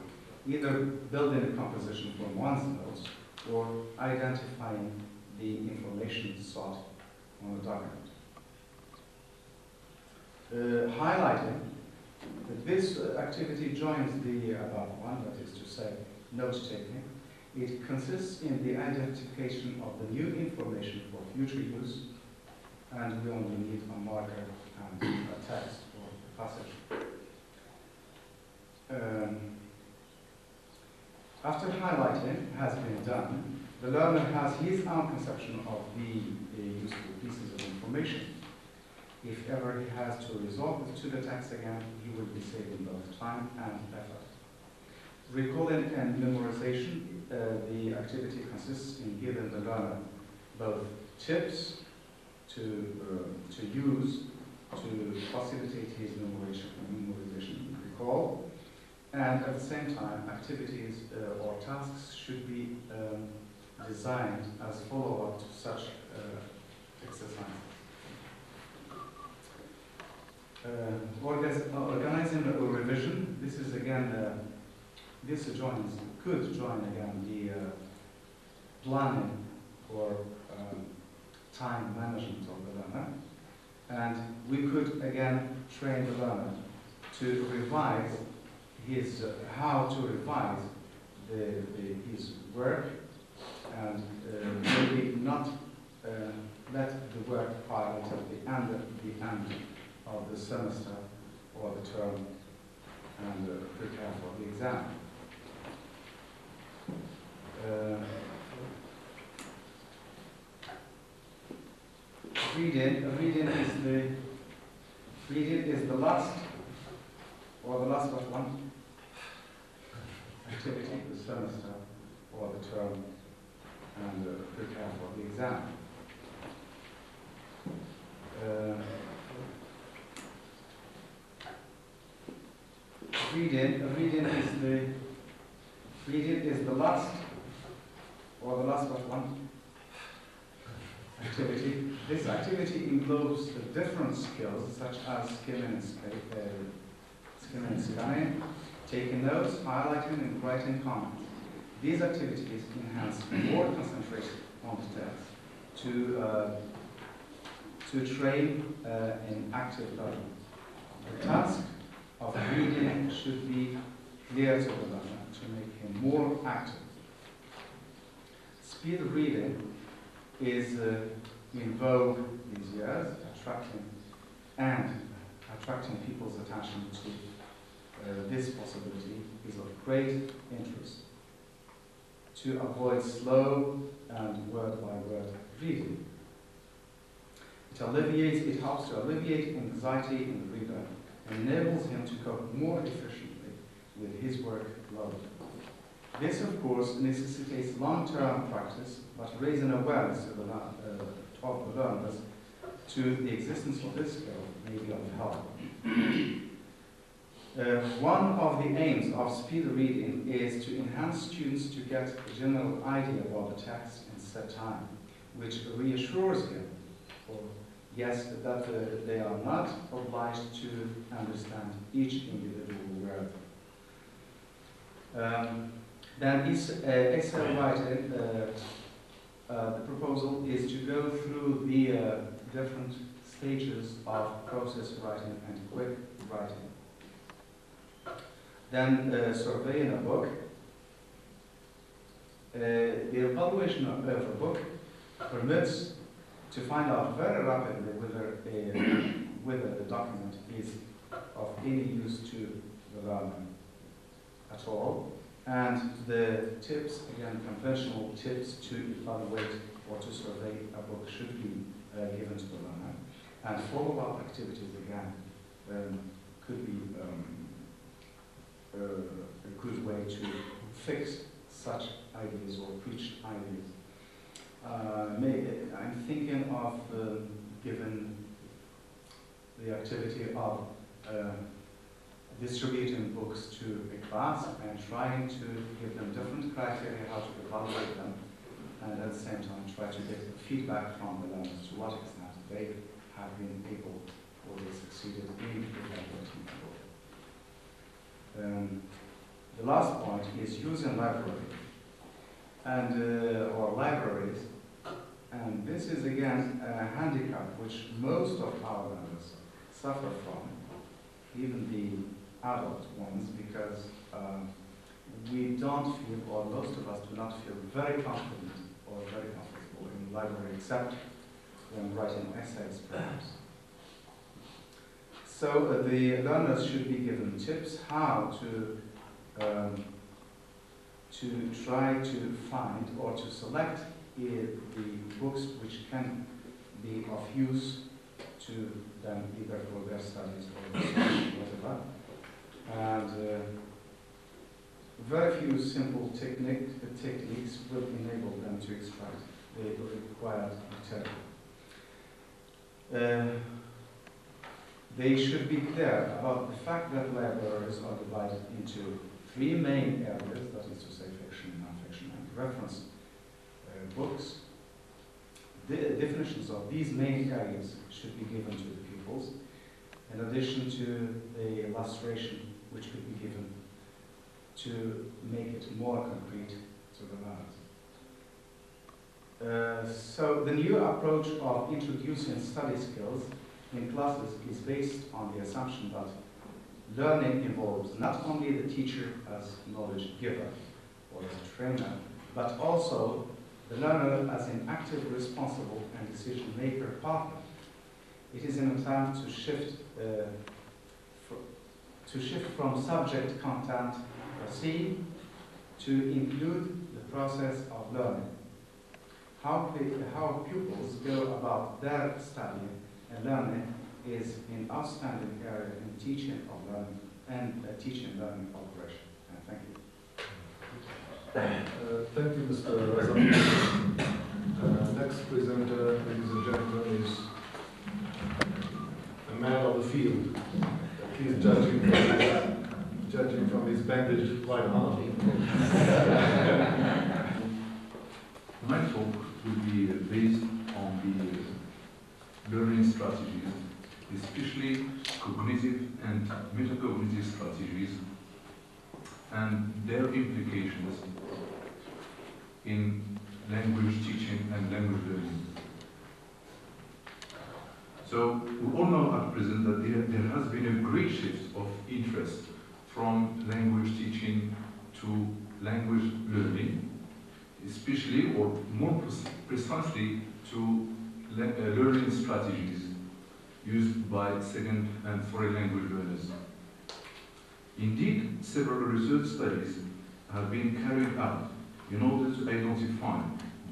either building a composition from one's notes or identifying the information sought on a document. Highlighting. This activity joins the above one, that is to say, note-taking. It consists in the identification of the new information for future use, and we only need a marker and a text or a passage. After highlighting has been done, the learner has his own conception of the useful pieces of information. If ever he has to resort to the text again, he will be saving both time and effort. Recalling and memorization, the activity consists in giving the learner both tips to use to facilitate his memorization, recall, and at the same time, activities or tasks should be designed as follow-up to such exercises. Organizing a revision. This is again, could join again the planning or time management of the learner, and we could again train the learner to revise how to revise his work, and maybe not let the work pile until the end of the semester or the term, and prepare for the exam. Reading is the last but one activity of the semester or the term, and prepare for the exam. Reading is the last but one activity. This activity involves different skills such as skimming and scanning, taking notes, highlighting, and writing comments. These activities enhance more concentration on the text to train in active learning. The task of reading should be clear to the learner to make him more active. Speed reading is in vogue these years, attracting people's attention to this possibility is of great interest to avoid slow and word-by-word reading. It helps to alleviate anxiety in the reader and enables him to cope more efficiently with his workload. This, of course, necessitates long-term practice, but raising awareness of the learners to the existence of this skill may be of help. One of the aims of speed reading is to enhance students to get a general idea about the text in set time, which reassures them, or yes, that they are not obliged to understand each individual word. Then essay writing, the proposal is to go through the different stages of process writing and quick writing. Then surveying a book. The evaluation of a book permits to find out very rapidly whether the document is of any use to the learner at all. And the tips, again, conventional tips to evaluate or to survey a book should be given to the learner. And follow-up activities, again, could be a good way to fix such ideas or preached ideas. I'm thinking of given the activity of distributing books to a class and trying to give them different criteria how to evaluate them, and at the same time try to get feedback from the learners to what extent they have been able or they succeeded in evaluating the book. The last point is using library and or libraries, and this is again a handicap which most of our learners suffer from, even the adult ones, because we don't feel, or most of us do not feel very confident or very comfortable in the library, except when writing essays, perhaps. So the learners should be given tips how to try to find or to select the books which can be of use to them either for their studies or research, whatever. And very few simple techniques will enable them to extract the required material. They should be clear about the fact that libraries are divided into three main areas, that is to say fiction, non-fiction, and reference books. The definitions of these main areas should be given to the pupils, in addition to the illustration which could be given to make it more concrete to the learners. So the new approach of introducing study skills in classes is based on the assumption that learning involves not only the teacher as knowledge giver or as a trainer, but also the learner as an active, responsible, and decision-maker partner. It is an attempt to shift from subject content per se to include the process of learning. How pupils go about their study and learning is an outstanding area in teaching of learning and teaching-learning operation. Thank you. Thank you, Mr. Razan. Next presenter, ladies and gentlemen, is a man of the field. He's judging from his bandaged right arm. My talk will be based on the learning strategies, especially cognitive and metacognitive strategies, and their implications in language teaching and language learning. So we all know at present that there has been a great shift of interest from language teaching to language learning, especially or more precisely to learning strategies used by second and foreign language learners. Indeed, several research studies have been carried out in order to identify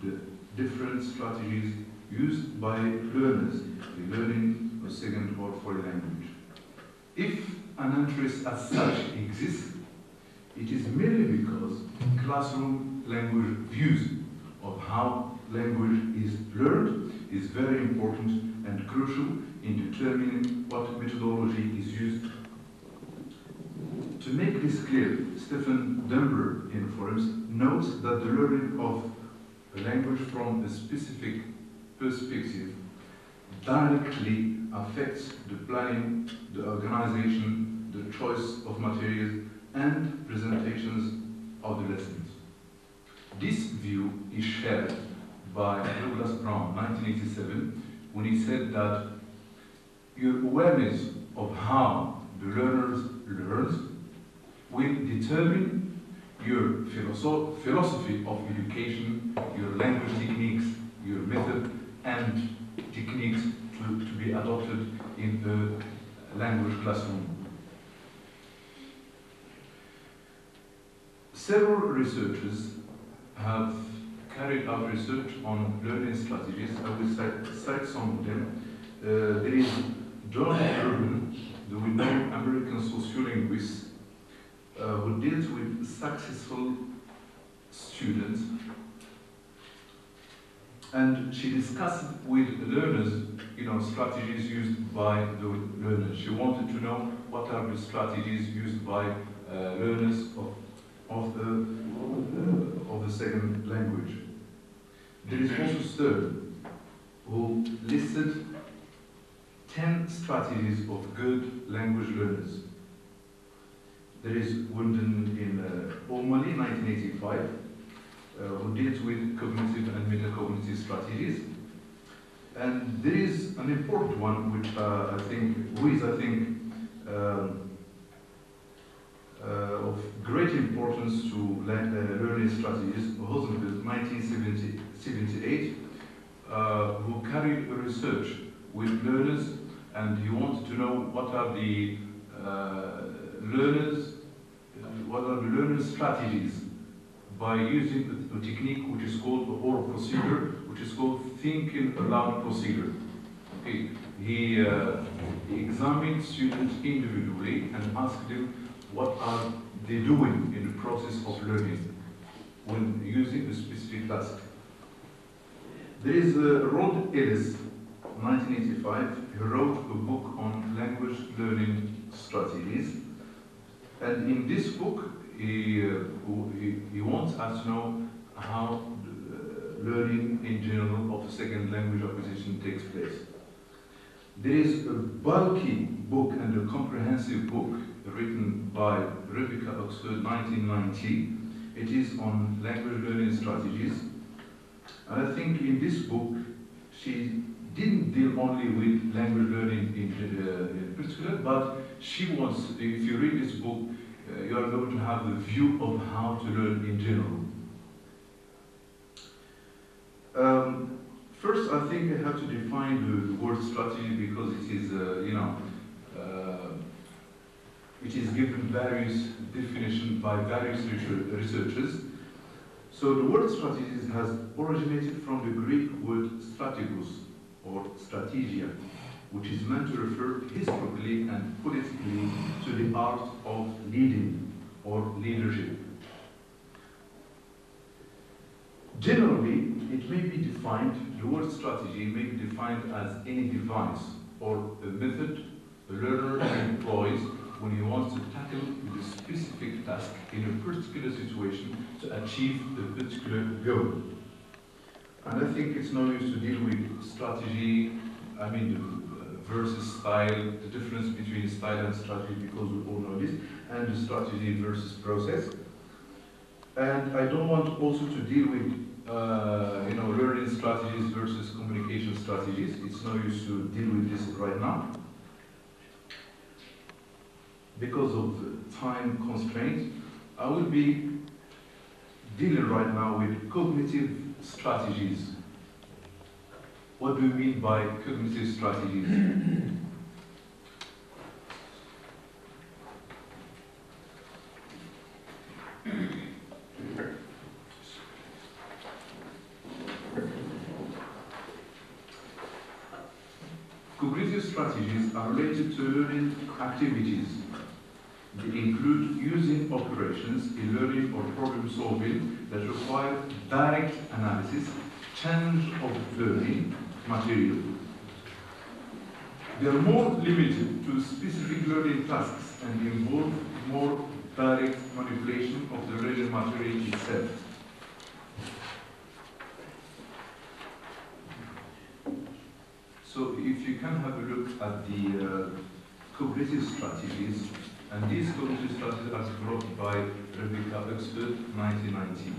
the different strategies used by learners in learning a second or foreign language. If an interest as such exists, it is merely because classroom language views of how language is learned is very important and crucial in determining what methodology is used. To make this clear, Stephen Dunbar, in forums, notes that the learning of a language from a specific perspective directly affects the planning, the organization, the choice of materials, and presentations of the lessons. This view is shared by Douglas Brown, 1987, when he said that your awareness of how the learners learns will determine your philosophy of education, your language techniques, your method and techniques to be adopted in the language classroom. Several researchers have carried out research on learning strategies. I will cite some of them. There is John Urban, the renowned American sociolinguist, who deals with successful students, and she discussed with learners, strategies used by the learners. She wanted to know what are the strategies used by learners of the second language. There is also Stern, who listed 10 strategies of good language learners. There is Wunden in O'Malley, 1985, who deals with cognitive and metacognitive strategies. And there is an important one, which I think of great importance to learning strategies. Rosenfeld, 1978, who carried a research with learners, and he wanted to know what are the learners' strategies by using a technique which is called the OR procedure, which is called thinking aloud procedure. Okay. He examined students individually and asked them what are they doing in the process of learning when using a specific task. There is Rod Ellis, 1985. He wrote a book on language learning strategies, and in this book he wants us to know how learning in general of a second language acquisition takes place. There is a bulky book and a comprehensive book written by Rebecca Oxford, 1990. It is on language learning strategies. And I think in this book, she didn't deal only with language learning in particular, but she wants, if you read this book, you are going to have the view of how to learn in general. First, I think I have to define the word strategy because it is, it is given various definitions by various researchers. So the word strategies has originated from the Greek word strategos, or strategia, which is meant to refer historically and politically to the art of leading or leadership. Generally, it may be defined, the word strategy may be defined as any device or a method a learner employs when he wants to tackle the specific task in a particular situation to achieve a particular goal. And I think it's no use to deal with strategy, versus style, the difference between style and strategy, because we all know this, and the strategy versus process. And I don't want also to deal with learning strategies versus communication strategies. It's no use to deal with this right now, because of time constraints. I will be dealing right now with cognitive strategies. What do we mean by cognitive strategies? Cognitive strategies are related to learning activities. They include using operations in learning or problem solving that require direct analysis, change of learning material. They are more limited to specific learning tasks and involve more direct manipulation of the learning material itself. So if you can have a look at the cognitive strategies, and these cognitive strategies are developed by Rebecca Oxford, 1990.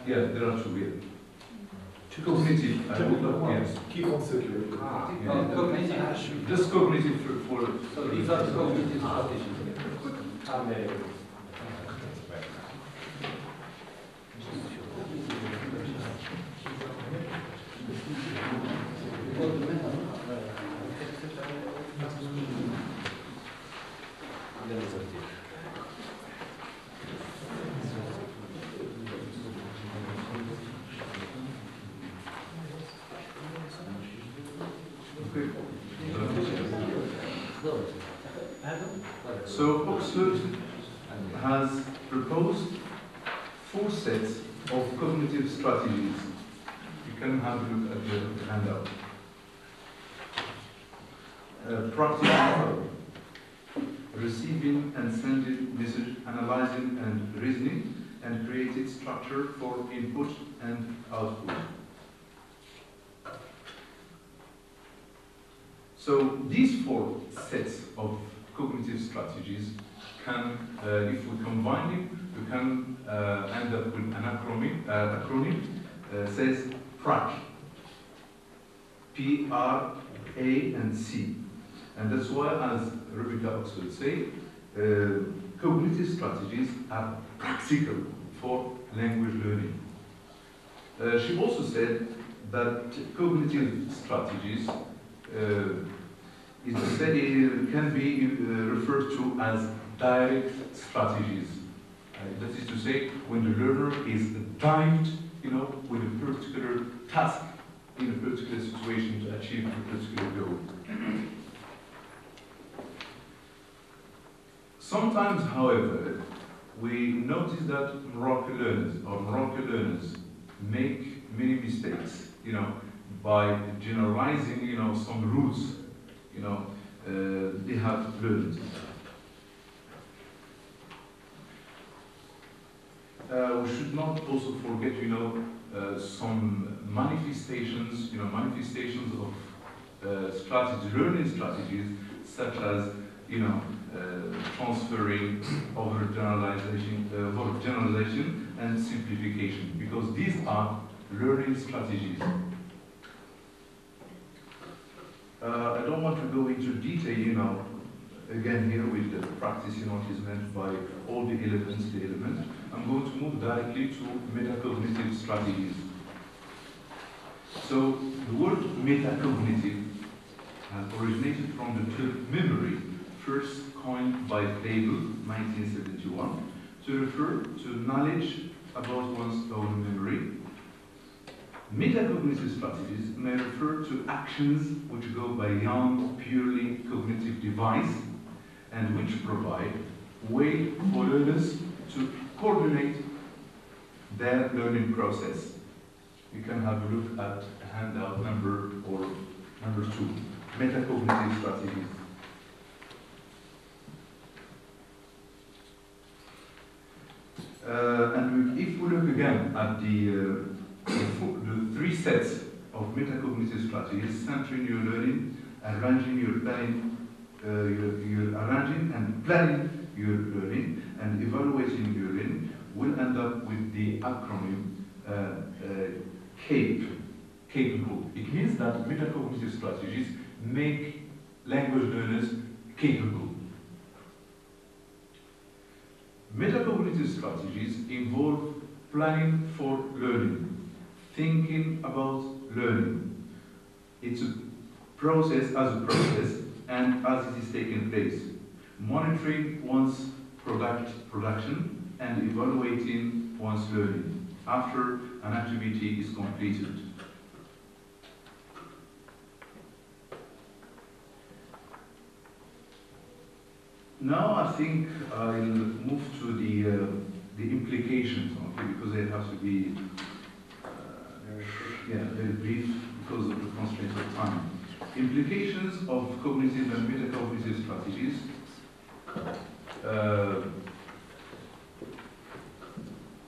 Yeah, there are two, yeah. Cognitive, yes. Keep on circulating. Cognitive. Just cognitive for So these are the cognitive strategies. So Oxford has proposed 4 sets of cognitive strategies. You can have a look at the handout. Practical, receiving and sending message, analyzing and reasoning, and creating structure for input and output. So these 4 sets of cognitive strategies can, if we combine them, we can end up with an acronym says PRAC. P-R-A and C. And that's why, as Rebecca Oxford say, cognitive strategies are practical for language learning. She also said that cognitive strategies can be referred to as direct strategies. That is to say, when the learner is dived, with a particular task in a particular situation to achieve a particular goal. Sometimes, however, we notice that Moroccan learners make many mistakes, by generalizing, some rules, they have learned. We should not also forget, some manifestations, manifestations of learning strategies, such as, transferring, generalization, and simplification, because these are learning strategies. I don't want to go into detail, again here with the practicing what is meant by all the elements. I'm going to move directly to metacognitive strategies. So the word metacognitive originated from the term memory, first coined by Fable, 1971, to refer to knowledge about one's own memory. Metacognitive strategies may refer to actions which go beyond purely cognitive device and which provide way for learners to coordinate their learning process. You can have a look at handout number 2, metacognitive strategies. And if we look again at the 3 sets of metacognitive strategies, centering your learning, arranging and planning your learning, and evaluating your learning, will end up with the acronym CAPE, capable. It means that metacognitive strategies make language learners capable. Metacognitive strategies involve planning for learning, thinking about learning. It's a process and as it is taking place, monitoring one's production and evaluating one's learning after an activity is completed. Now I think I'll move to the implications, okay, because they have to be very brief because of the constraints of time. Implications of cognitive and metacognitive strategies.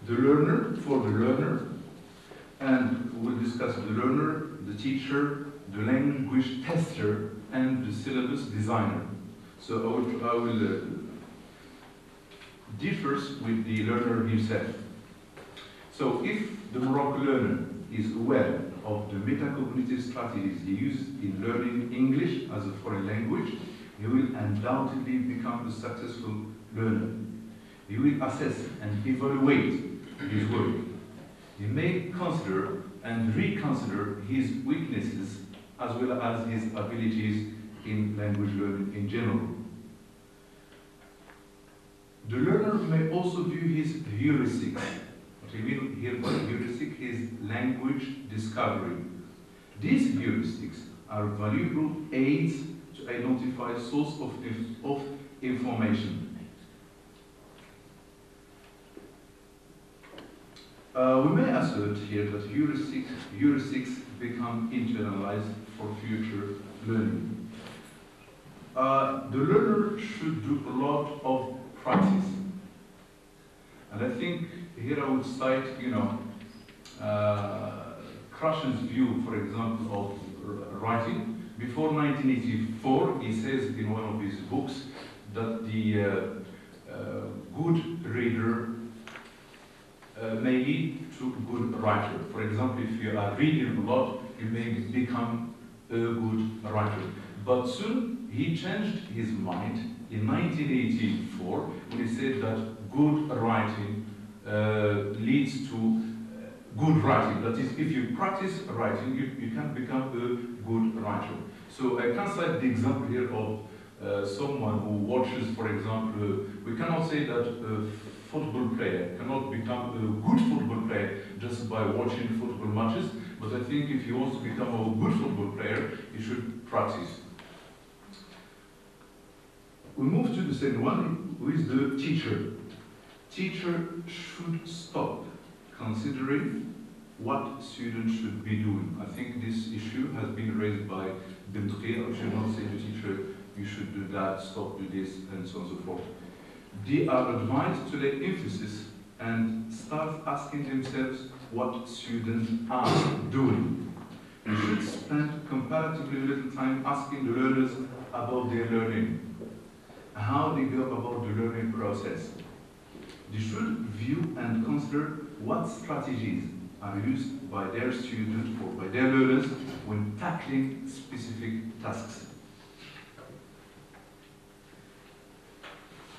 The learner, for the learner, and we'll discuss the learner, the teacher, the language tester, and the syllabus designer. So I will differs with the learner himself. So if the Moroccan learner is aware of the metacognitive strategies he used in learning English as a foreign language, he will undoubtedly become a successful learner. He will assess and evaluate his work. He may consider and reconsider his weaknesses as well as his abilities in language learning in general. The learner may also view his heuristics. What we mean here by heuristic is language discovery. These heuristics are valuable aids to identify source of information. We may assert here that heuristics become internalized for future learning. The learner should do a lot of practice. And I think here I would cite, Krashen's view, for example, of writing. Before 1984, he says in one of his books that the good reader may lead to a good writer. For example, if you are reading a lot, you may become a good writer. But soon he changed his mind in 1984 when he said that good writing leads to good writing. That is, if you practice writing, you can become a good writer. So I can cite the example here of someone who watches, for example, we cannot say that a football player cannot become a good football player just by watching football matches, but I think if he wants to become a good football player, he should practice. We move to the second one, who is the teacher. Teacher should stop considering what students should be doing. I think this issue has been raised by M.A.T.E. I should not say to teacher, you should do that, stop, do this, and so on and so forth. They are advised to lay emphasis and start asking themselves what students are doing. They should spend comparatively little time asking the learners about their learning, how they go about the learning process. They should view and consider what strategies are used by their students or by their learners when tackling specific tasks.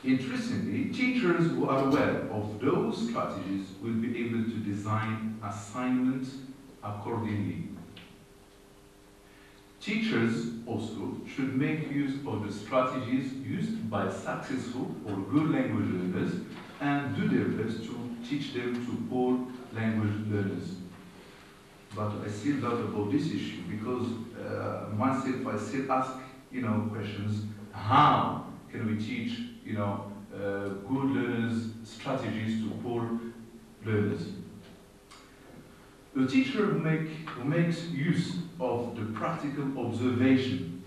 Interestingly, teachers who are aware of those strategies will be able to design assignments accordingly. Teachers also should make use of the strategies used by successful or good language learners and do their best to teach them to poor language learners. But I still doubt about this issue because myself, I still ask, questions. How can we teach, good learners strategies to poor learners? The teacher who makes use of the practical observation,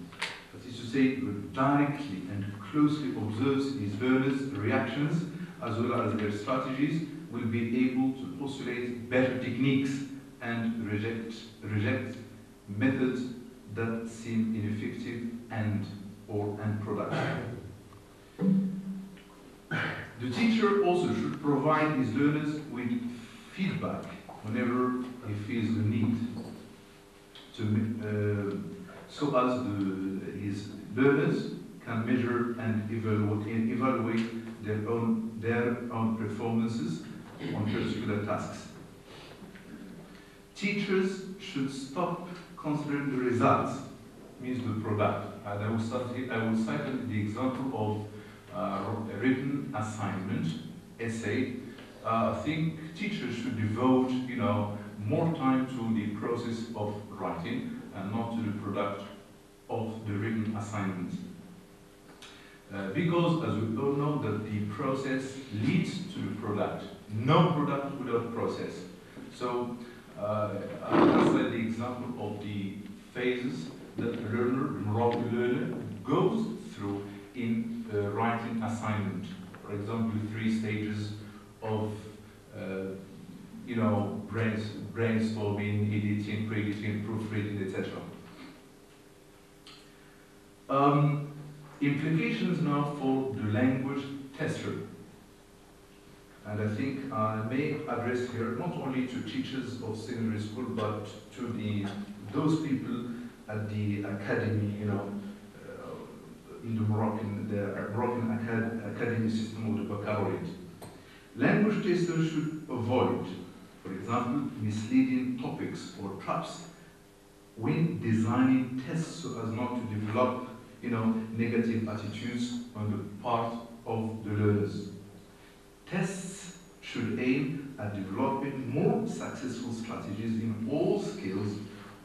that is to say, who directly and closely observes his learners' reactions as well as their strategies, will be able to postulate better techniques and reject methods that seem ineffective and unproductive. The teacher also should provide his learners with feedback whenever he feels the need, so as his learners can measure and evaluate their own performances on particular tasks. Teachers should stop considering the results, means the product. And I will cite the example of a written assignment, essay. I think teachers should devote, more time to the process of writing and not to the product of the written assignment. Because, as we all know, that the process leads to the product. No product without process. So, I can cite the example of the phases that the Moroccan learner goes through in writing assignment. For example, 3 stages of brainstorming, editing, pre-editing, proofreading, etc. Implications now for the language tester. And I think I may address here not only to teachers of secondary school, but to those people at the academy, in the Moroccan academy system of the baccalaureate. Language testers should avoid, for example, misleading topics or traps when designing tests so as not to develop, negative attitudes on the part of the learners. Tests should aim at developing more successful strategies in all skills.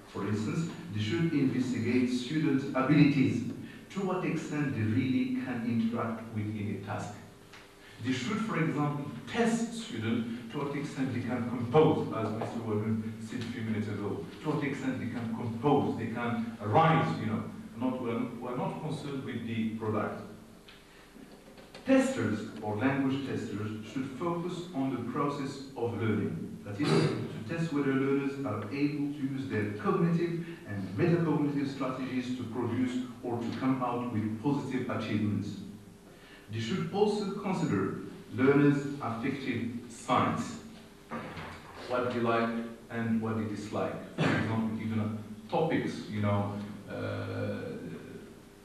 For instance, they should investigate students' abilities, to what extent they really can interact with any task. They should, for example, test students to what extent they can compose, as Mr. Warren said a few minutes ago, to what extent they can compose, they can write, we're not concerned with the product. Testers, or language testers, should focus on the process of learning. That is, to test whether learners are able to use their cognitive and metacognitive strategies to produce or to come out with positive achievements. They should also consider learners' affective signs, what they like and what they dislike. For example, even topics,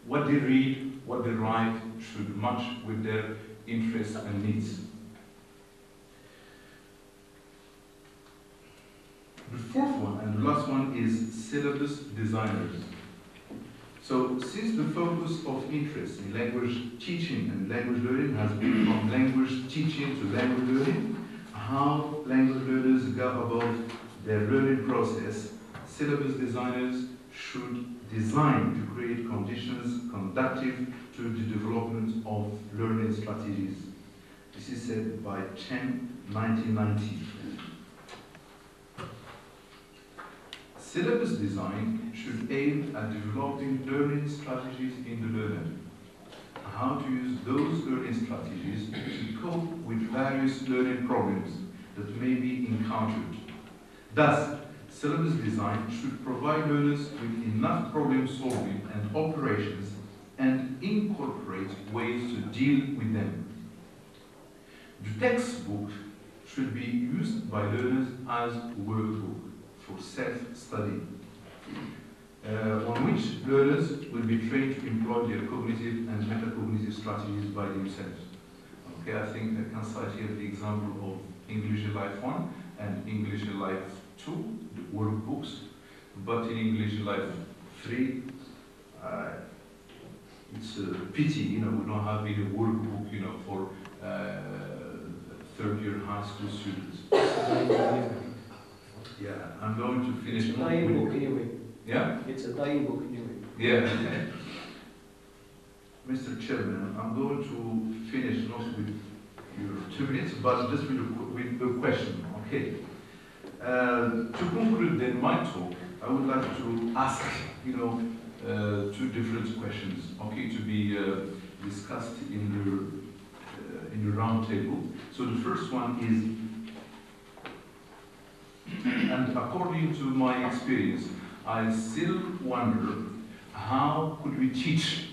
what they read, what they write should match with their interests and needs. The fourth one and the last one is syllabus designers. So, since the focus of interest in language teaching and language learning has been from language teaching to language learning, how language learners go about their learning process, syllabus designers should design to create conditions conducive to the development of learning strategies. This is said by Chen, 1990. Syllabus design should aim at developing learning strategies in the learner. How to use those learning strategies to cope with various learning problems that may be encountered. Thus, syllabus design should provide learners with enough problem solving and operations and incorporate ways to deal with them. The textbook should be used by learners as a workbook for self-study, on which learners will be trained to employ their cognitive and metacognitive strategies by themselves. Okay, I think I can cite here the example of English Life 1 and English Life 2, the workbooks, but in English Life 3, it's a pity, we don't have any workbook, for third-year high school students. Yeah, I'm going to finish. It's a dying book anyway. Yeah? It's a dying book anyway. Yeah. Mr. Chairman, I'm going to finish not with your 2 minutes, but just with a question, okay? To conclude then my talk, I would like to ask, 2 different questions, okay, to be discussed in the round table. So the first one is, and according to my experience, I still wonder how could we teach,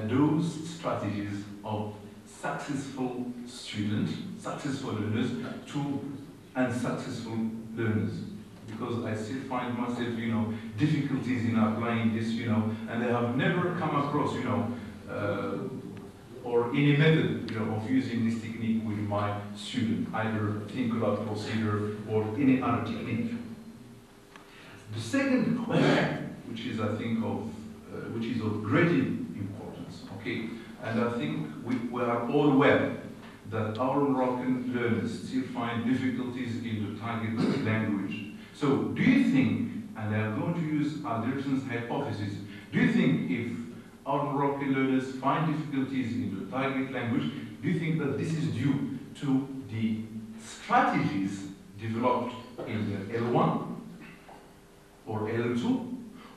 those strategies of successful students, successful learners to unsuccessful learners. because I still find myself, difficulties in applying this, and I have never come across, or any method, of using this technique with my student, either think aloud procedure or any other technique. The second question, which is, I think, which is of great importance, okay, and I think we are all aware that our Moroccan learners still find difficulties in the target language. So, do you think, and I'm going to use Alderson's hypothesis, do you think if our Moroccan learners find difficulties in the target language, do you think that this is due to the strategies developed in the L1 or L2,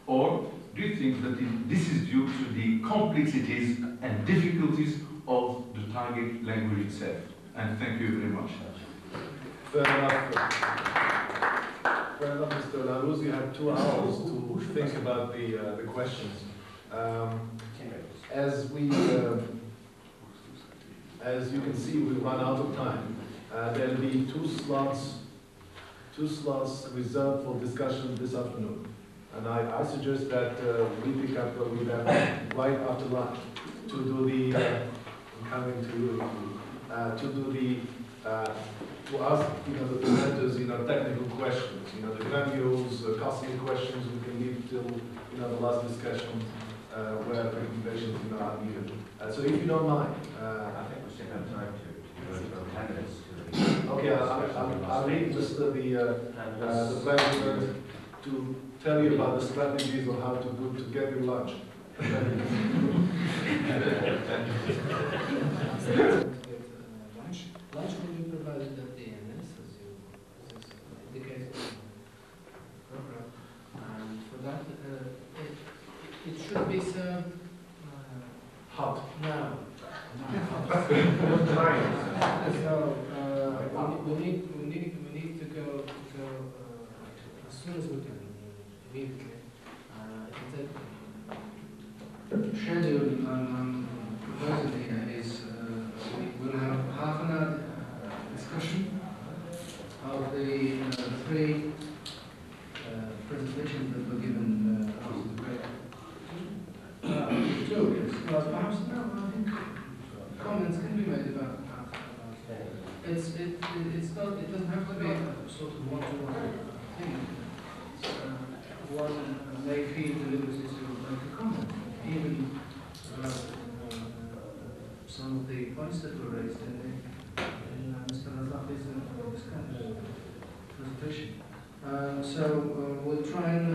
or do you think that this is due to the complexities and difficulties of the target language itself? And thank you very much. Fair enough. Fair enough, Mr. Larouz. You had 2 hours to think about the questions. As you can see, we've run out of time. There'll be two slots reserved for discussion this afternoon. And I suggest that we pick up where we left right after lunch to do the, I'm coming to you, to do the, to ask, the presenters, technical questions, the grandiose, costly questions we can leave till, the last discussion where presentations, are needed. So if you don't mind. I think we should have time to candidates. Okay, I'll leave the president to tell you about the strategies on how to get your lunch. Lunch will be provided at the MEKNES, as indicated in the program. And for that, it should be served hot. Now. So we need to go as soon as we can, immediately. The schedule I'm proposing here is we'll have half an hour discussion of the 3 presentations that were given after the break. 2, yes. Well, perhaps no. I think comments can be made about it's not. It doesn't have to be a sort of one-to-one thing. One may feel the liberty to make a comment, even some of the points that were raised in Mr. Razak's presentation. So we'll try and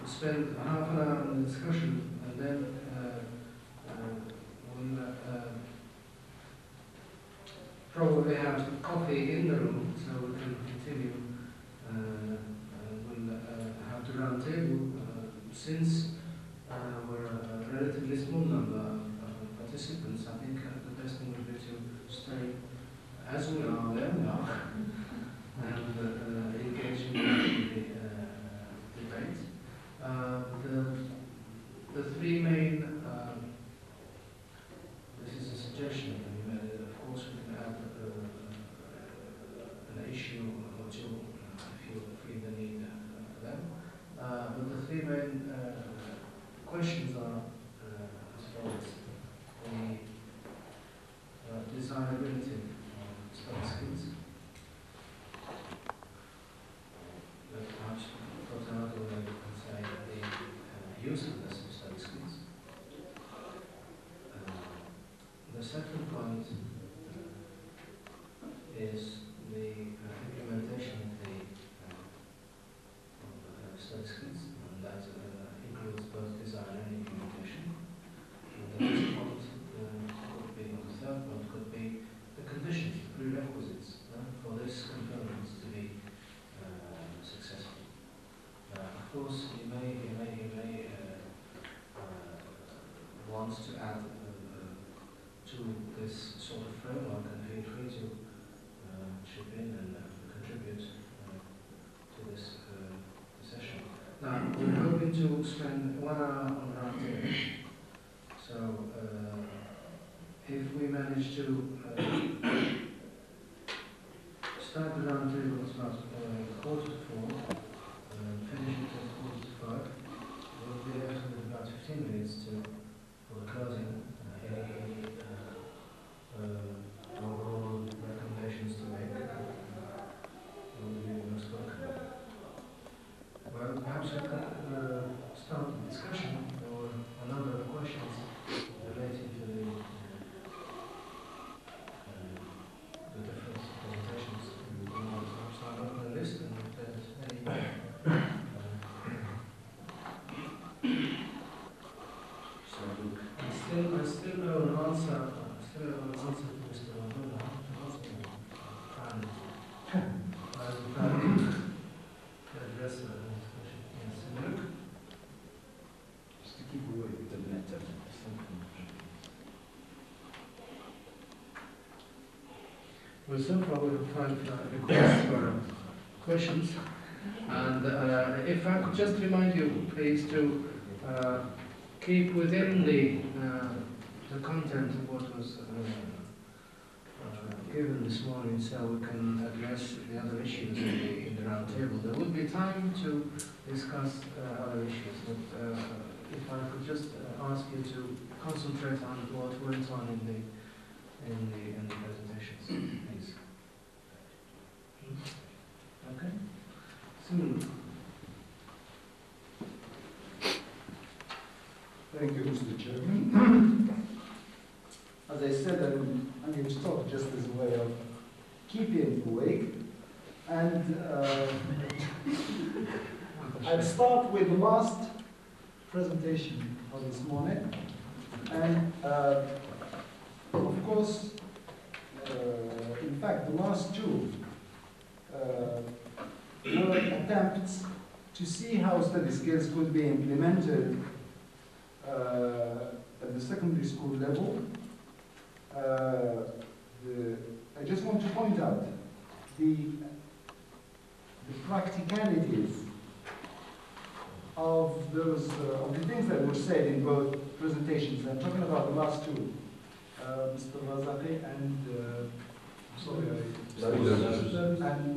spend half an hour on the discussion, and then we'll probably have coffee in the room so we can continue. We'll have the round table since we're a relatively small number of participants. I think the best thing would be to stay as we are there now and engage in the debate. The 3 main, this is a suggestion, of course we can add an issue or 2 if you feel the need for them. But the 3 main questions are as follows. The desirability of study skills. Perhaps for another way you can say the usefulness of study skills. The second point is the implementation of the study skills, and that includes both design and implementation. And the next point could be, or the third point could be the conditions, the prerequisites for this component to be successful. Of course, you may want to add to this sort of framework, and feel free to chip in and contribute to this session. Now, we're hoping to spend 1 hour on round table. So, if we manage to start the round table address the discussion. Yes, Luke? Just to keep away with the letter. Well, so far we have 5 requests for questions. And if I could just remind you, please, to keep within the content of what was given this morning, so we can address the other issues in the round table. There will be time to discuss other issues, but if I could just ask you to concentrate on what went on in the presentations, please. Okay. Soon. Thank you, Mr. Chairman. As I said, I'm going to talk just as a way of keeping awake. And I'll start with the last presentation of this morning. And of course, in fact, the last two were attempts to see how study skills could be implemented at the secondary school level. I just want to point out the practicalities of those of the things that were said in both presentations. I'm talking about the last two, Mr. Razaqi and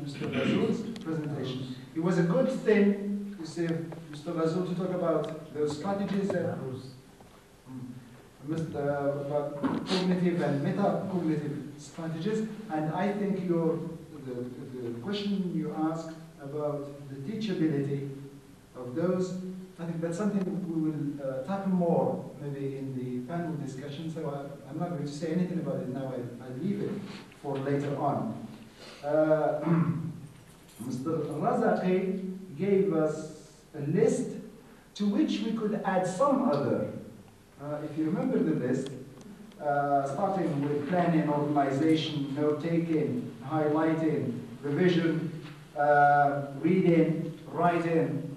Mr. Razul's presentation. It was a good thing to see Mr. Razul to talk about those strategies that about cognitive and meta-cognitive strategies, and I think the question you asked about the teachability of those, I think that's something we will tackle more maybe in the panel discussion, so I'm not going to say anything about it now. I leave it for later on. Mr. Razaqi gave us a list to which we could add some other. If you remember the list, starting with planning, organization, note-taking, highlighting, revision, reading, writing,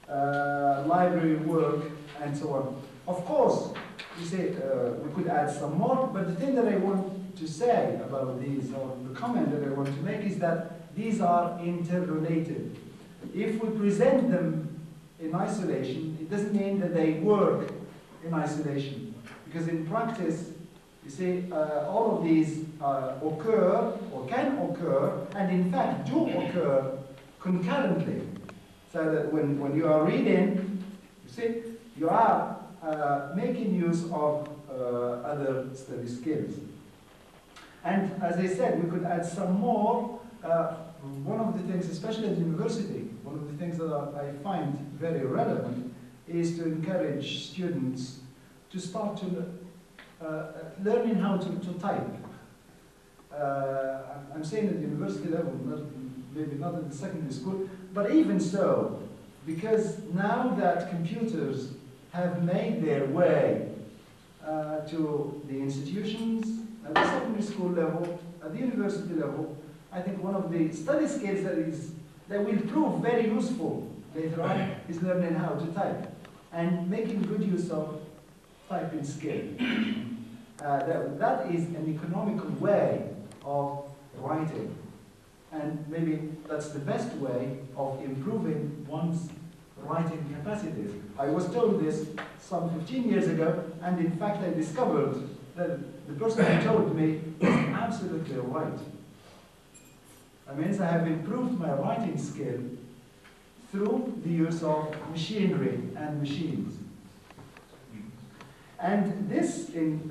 library work, and so on. Of course, you say we could add some more, but the thing that I want to say about these, or the comment that I want to make, is that these are interrelated. If we present them in isolation, it doesn't mean that they work in isolation, because in practice, you see, all of these occur or can occur, and in fact do occur concurrently. So that when you are reading, you see, you are making use of other study skills. And as I said, we could add some more. One of the things, especially at university, one of the things that I find very relevant is to encourage students to start to learning how to type. I'm saying at the university level, maybe not at the secondary school, but even so, because now that computers have made their way to the institutions, at the secondary school level, at the university level, I think one of the study skills that will prove very useful later on is learning how to type and making good use of typing skill. That is an economical way of writing, and maybe that's the best way of improving one's writing capacities. I was told this some 15 years ago, and in fact I discovered that the person who told me is absolutely right. That means I have improved my writing skill through the use of machinery and machines. And this, in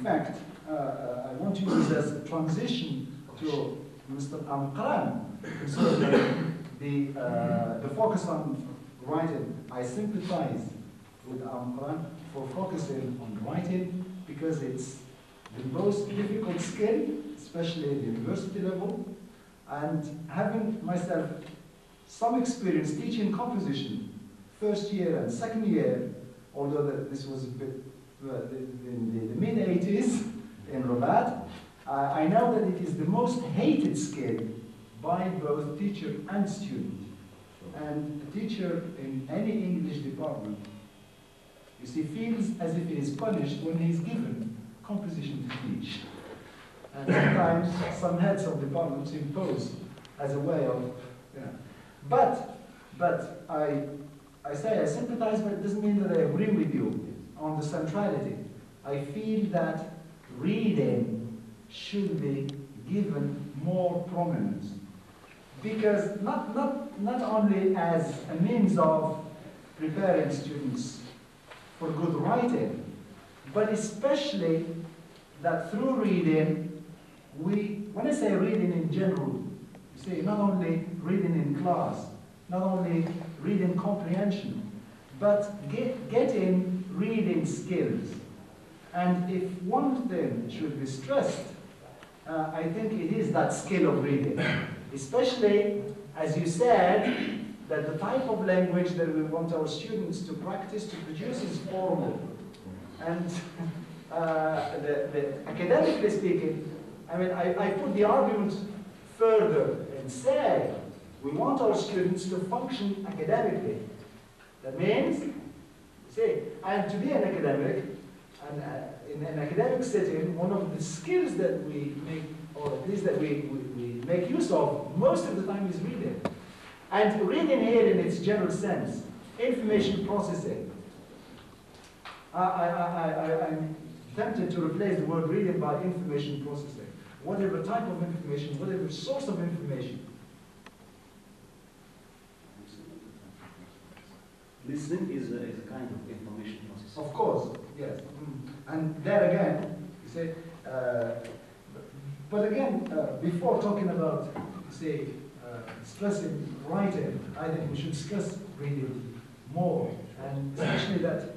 fact, I want to use as a transition to Mr. Amqran concerning the focus on writing. I sympathize with Amqran for focusing on writing because it's the most difficult skill, especially at the university level, and having myself some experience teaching composition, first year and second year, although this was a bit in the mid-80s in Rabat, I know that it is the most hated skill by both teacher and student. And a teacher in any English department, you see, feels as if he is punished when he is given composition to teach. And sometimes some heads of departments impose as a way of, you know. But I say I sympathize, but it doesn't mean that I agree with you on the centrality. I feel that reading should be given more prominence. Because not only as a means of preparing students for good writing, but especially that through reading, when I say reading in general, you see, not only reading in class, not only reading comprehension, but getting reading skills. And if one thing should be stressed, I think it is that skill of reading. Especially, as you said, that the type of language that we want our students to practice to produce is formal. And academically speaking, I mean, I put the argument further and say, we want our students to function academically. That means, see, and to be an academic, and in an academic setting, one of the skills that we make, or at least that we make use of most of the time, is reading. And reading here in its general sense, information processing. I'm tempted to replace the word reading by information processing. Whatever type of information, whatever source of information. Listening is a kind of information process. Of course, yes. And there again, you say, but again, before talking about, say, stressing writing, I think we should stress reading more, and especially that,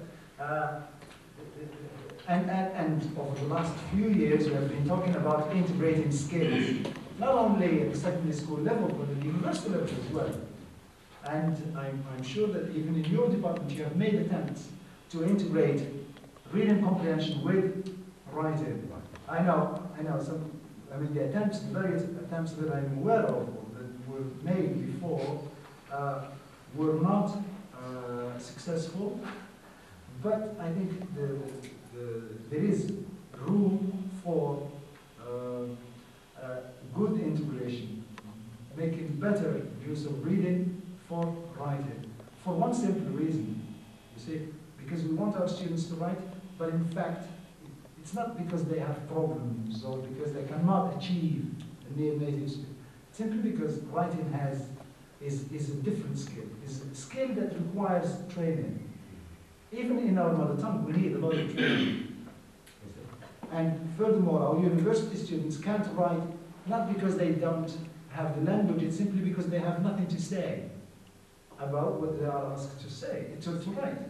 and over the last few years we have been talking about integrating skills, not only at the secondary school level, but at the university level as well. And I'm sure that even in your department you have made attempts to integrate reading comprehension with writing. I know some, I mean the attempts, the various attempts that I'm aware of, or that were made before, were not successful, but I think there is room for good integration, making better use of reading for writing. For one simple reason, you see, because we want our students to write, but in fact, it's not because they have problems or because they cannot achieve a near-native speed. Simply because writing is a different skill. It's a skill that requires training. Even in our mother tongue, we need a lot of training. And furthermore, our university students can't write not because they don't have the language, it's simply because they have nothing to say about what they are asked to say, to write.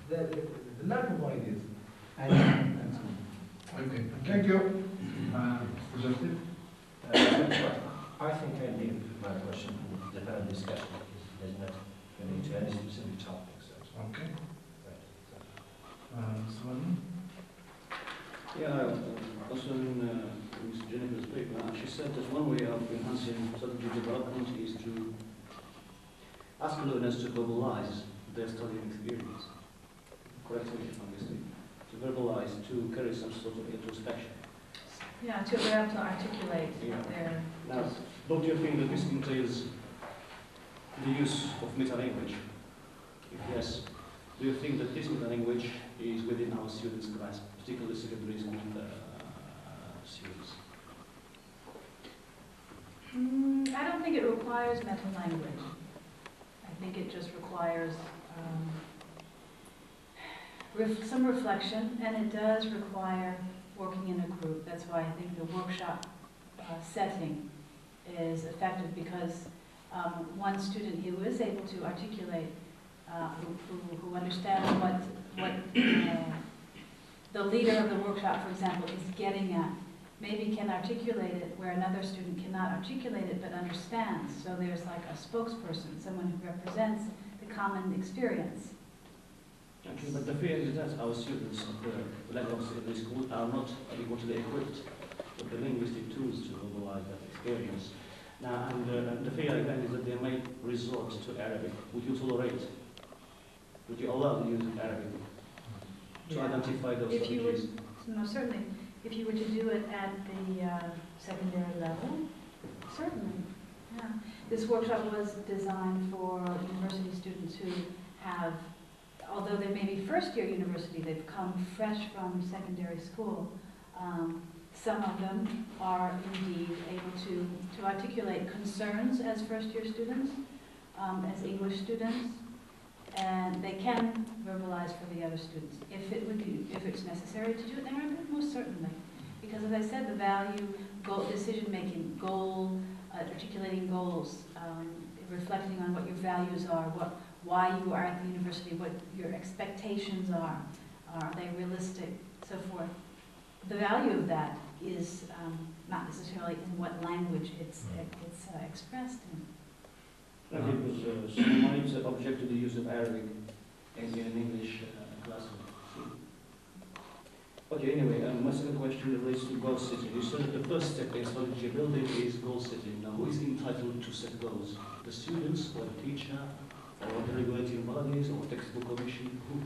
The lack of ideas. Okay, thank you. Representative? I think I leave my question to the panel discussion because there's not going to any specific topics. Okay. Yeah, also in Ms. Jennifer's paper, she said that one way of enhancing strategy development is to ask learners to verbalize their studying experience. Correct me if I'm mistaken. To verbalize, to carry some sort of introspection. Yeah, to be able to articulate their... Now, don't you think that this entails the use of meta-language? If yes, do you think that this meta-language is within our students' grasp, particularly secondary school students? I don't think it requires meta-language. I think it just requires some reflection, and it does require working in a group. That's why I think the workshop setting is effective, because one student who is able to articulate, who understands what the leader of the workshop, for example, is getting at, maybe can articulate it where another student cannot articulate it but understands. So there's like a spokesperson, someone who represents the common experience. Okay, but the fear is that our students at the level of secondary school are not equally equipped with the linguistic tools to verbalize that experience. Now, and the fear again is that they may resort to Arabic. Would you tolerate? Would you allow the use of Arabic to identify those If you strategies? would, no, certainly. If you were to do it at the secondary level, certainly. Yeah. This workshop was designed for university students who have, although they may be first-year university, they've come fresh from secondary school. Some of them are indeed able to articulate concerns as first-year students, as English students, and they can verbalize for the other students. If it's necessary to do it in Arabic, most certainly. Because as I said, the value, decision-making, articulating goals, reflecting on what your values are, why you are at the university, what your expectations are they realistic, so forth. The value of that is not necessarily in what language it's expressed in. Because some might object to the use of Arabic in an English classroom. Okay, anyway, my second question relates to goal setting. You said that the first step in strategy building is goal setting. Now, who is entitled to set goals? The students, or the teacher, or the regulating bodies, or textbook commission? Who?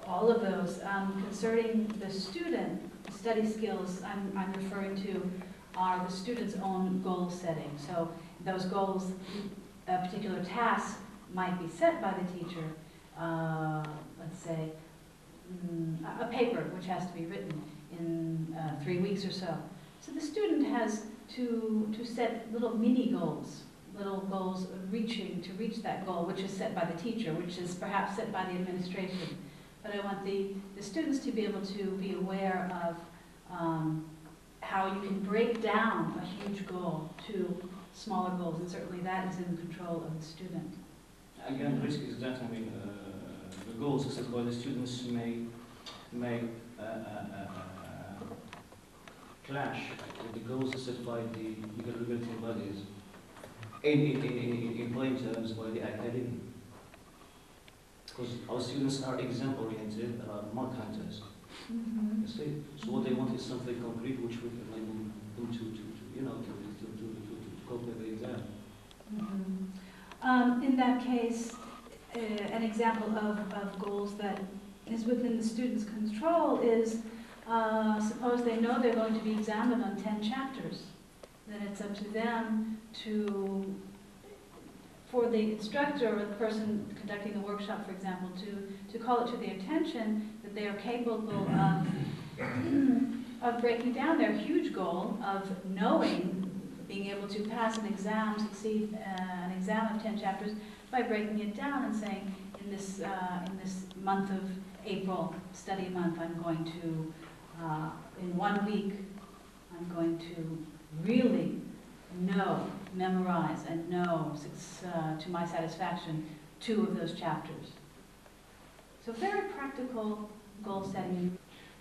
All of those. Concerning the student, study skills I'm referring to are the student's own goal setting. So those goals, a particular task might be set by the teacher, let's say, a paper which has to be written in 3 weeks or so. So the student has to set little mini goals, little goals of to reach that goal, which is set by the teacher, which is perhaps set by the administration. But I want the students to be able to be aware of how you can break down a huge goal to smaller goals, and certainly that is in control of the student. Again, the risk is that, I mean, the goals set by the students may clash with the goals set by the regulating bodies, in plain terms, by the academy. Because our students are exam-oriented, mark hunters. You see, so what they want is something concrete which will enable them to cope with the exam. In that case, an example of goals that is within the student's control is, suppose they know they're going to be examined on 10 chapters. Then it's up to them for the instructor or the person conducting the workshop, for example, to call it to their attention that they are capable of breaking down their huge goal of knowing, being able to pass an exam, succeed an exam of 10 chapters by breaking it down and saying, in this month of April, study month, I'm going to, in 1 week, I'm going to really memorize and know to my satisfaction 2 of those chapters. So very practical goal setting.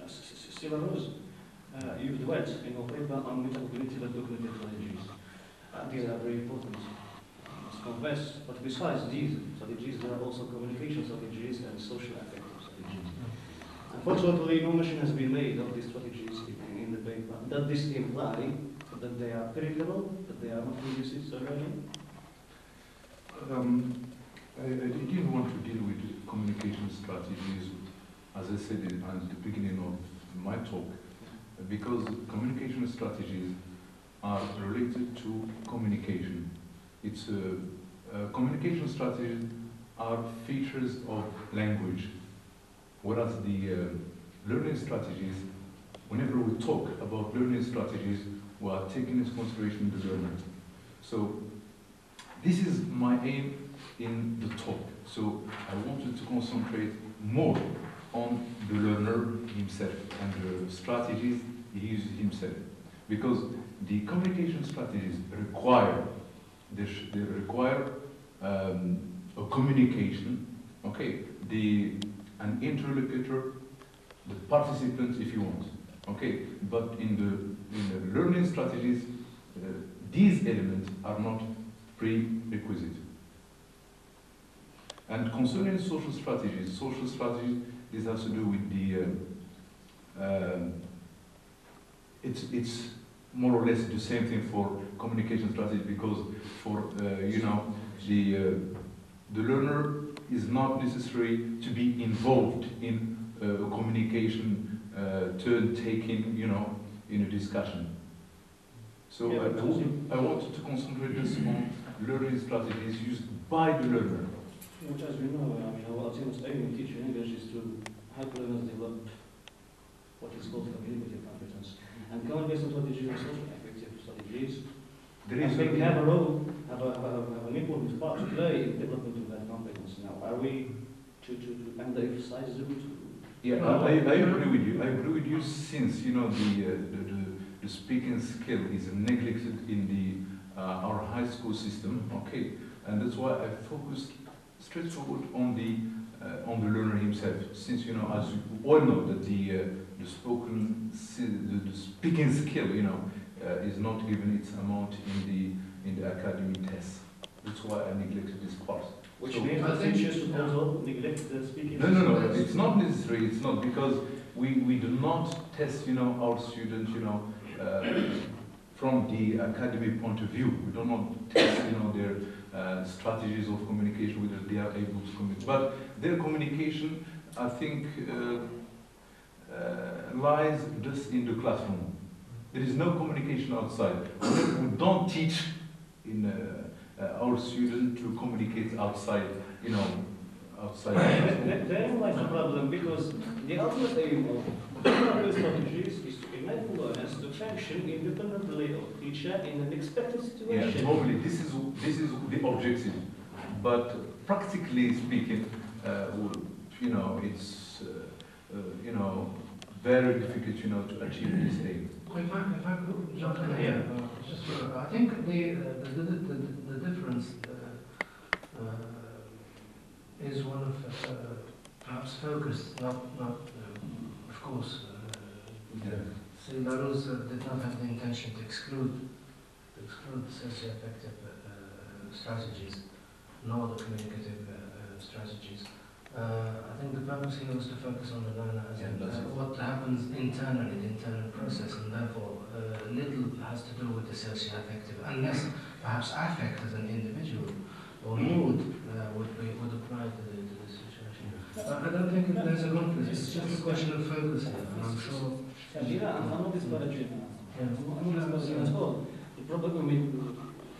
Stella Rose, you've dwelt in your paper on metacognitive and cognitive strategies. These are very important. I must confess, but besides these strategies, there are also communication strategies and social affective strategies. Unfortunately, no mention has been made of these strategies in the paper. Does this imply that they are peripheral, that they are not used separately? I didn't want to deal with communication strategies, as I said at the beginning of my talk, because communication strategies are related to communication. Communication strategies are features of language, whereas the learning strategies, whenever we talk about learning strategies, we are taking into consideration the learner. So this is my aim in the talk. So I wanted to concentrate more on the learner himself and the strategies he uses himself. Because the communication strategies require, they require a communication, okay? An interlocutor, the participant if you want, okay? But in the learning strategies, these elements are not prerequisite. And concerning social strategies, this has to do with the, it's more or less the same thing for communication strategy, because for the learner is not necessary to be involved in communication turn taking, in a discussion. So Yeah, I wanted to concentrate this on learning strategies used by the learner. Which, as we know, our team's aim in teaching English is to help learners develop what is called communicative competence. And communication strategies are social effective strategies. I think they have a role, have an important part to play in development of that competence. Now, are we to under-emphasize them? Yeah, I agree with you. I agree with you, since the speaking skill is neglected in the our high school system. Okay, and that's why I focused straightforward on the learner himself. Since as you all know, that the speaking skill, is not given its amount in the academic tests. That's why I neglected this part. Which means the teachers should also neglect the speaking. No. It's not necessary. It's not, because we do not test, our students, from the academic point of view. We do not test, their strategies of communication, whether they are able to communicate. But their communication, I think, lies just in the classroom. There is no communication outside. We don't teach our students to communicate outside, outside. Therein lies the problem, because the ultimate aim of learning strategies is to enable learners to function independently of teacher in an expected situation. Yeah, normally this is the objective, but practically speaking, it's very difficult, to achieve this aim. If I could jump in here, I think the difference is one of perhaps focus, not of course. Larousse did not have the intention to exclude socio-affective strategies, nor the communicative strategies. I think the purpose here was to focus on the learner and what happens internally, the internal process, and therefore little has to do with the socio-affective, unless perhaps affect as an individual or mood would apply to the situation. I don't think there's a conflict, it's just a question of focus here, and I'm sure... I'm not disparaging. I'm not disparaging at all. The problem,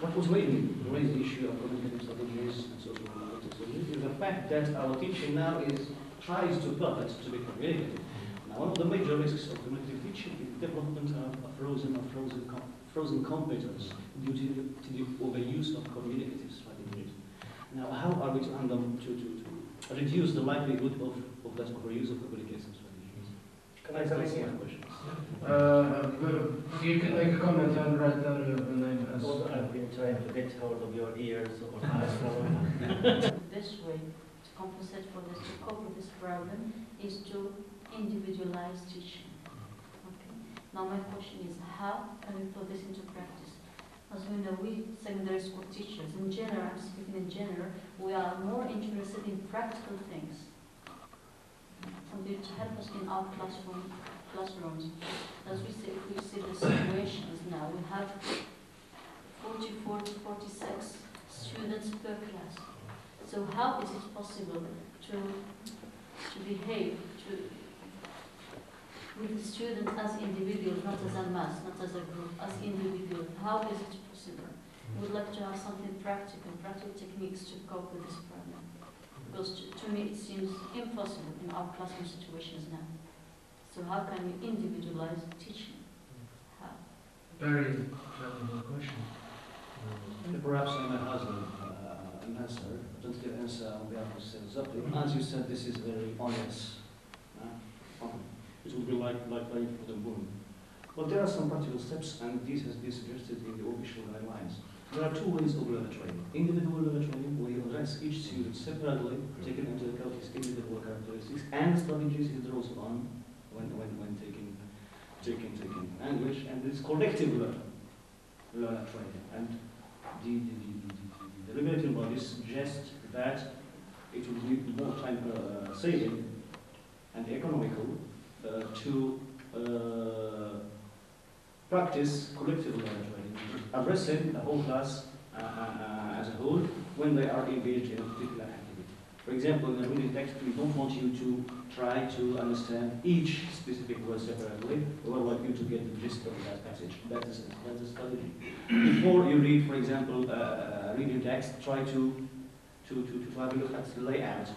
what was made to raise the issue of communicative strategies and social strategies is the fact that our teaching now tries to pivot to be communicative. Now, one of the major risks of communicative teaching is the development of frozen competence due to the overuse of communicative strategies. Now, how are we to reduce the likelihood of that overuse of communication strategies? Can I come in here? You can make a comment and write down your name as... Well, I've been trying to get hold of your ears or eyes. This way, to compensate for this, to cope with this problem, is to individualize teaching. Okay. Now my question is, how can we put this into practice? As we know, we secondary school teachers, in general, I'm speaking in general, we are more interested in practical things. Something to help us in our classrooms. As we see the situations now, we have 44 to 46 students per class. So how is it possible to behave with the students as individuals, not as a mass, not as a group, as individuals? How is it possible? We would like to have something practical techniques to cope with this problem. Because to me it seems impossible in our classroom situations now. So how can we individualize teaching? How? Very valuable question. Perhaps Emma has an answer, a tentative answer on behalf of Sales. As you said, this is very honest. It will be like playing for the moon. But there are some practical steps, and this has been suggested in the official guidelines. There are two ways of learner training. Individual learner training, where you address each student separately, taking into account his individual characteristics and strategies he draws on when taking language, and this collective learner training. And the regulating bodies suggest that it will be more time saving and economical to practice collective learning, addressing the whole class as a whole when they are engaged in a particular activity. For example, in a reading text, we don't want you to try to understand each specific word separately. We would like you to get the gist of that passage. That is a strategy. Before you read, for example, reading text, try to have a look at the layout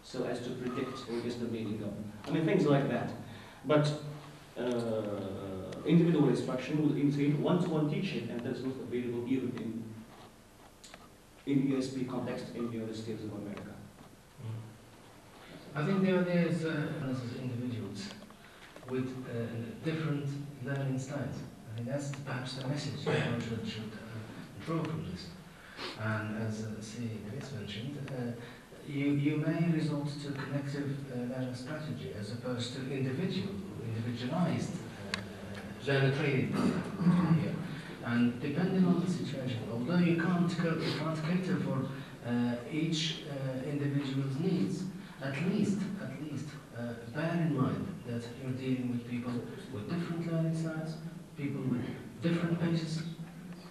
so as to predict or guess the meaning of. I mean, things like that. But individual instruction will entail one-to-one teaching, and that's not available even in ESP context in the United States of America. I think the idea is as individuals with different learning styles. I think that's perhaps the message that one should draw from this. And as Chris mentioned, you may resort to collective learning strategy as opposed to individualized learner training here. And depending on the situation, although you can't cater for each individual's needs, at least bear in mind that you're dealing with people with different learning styles, people with different paces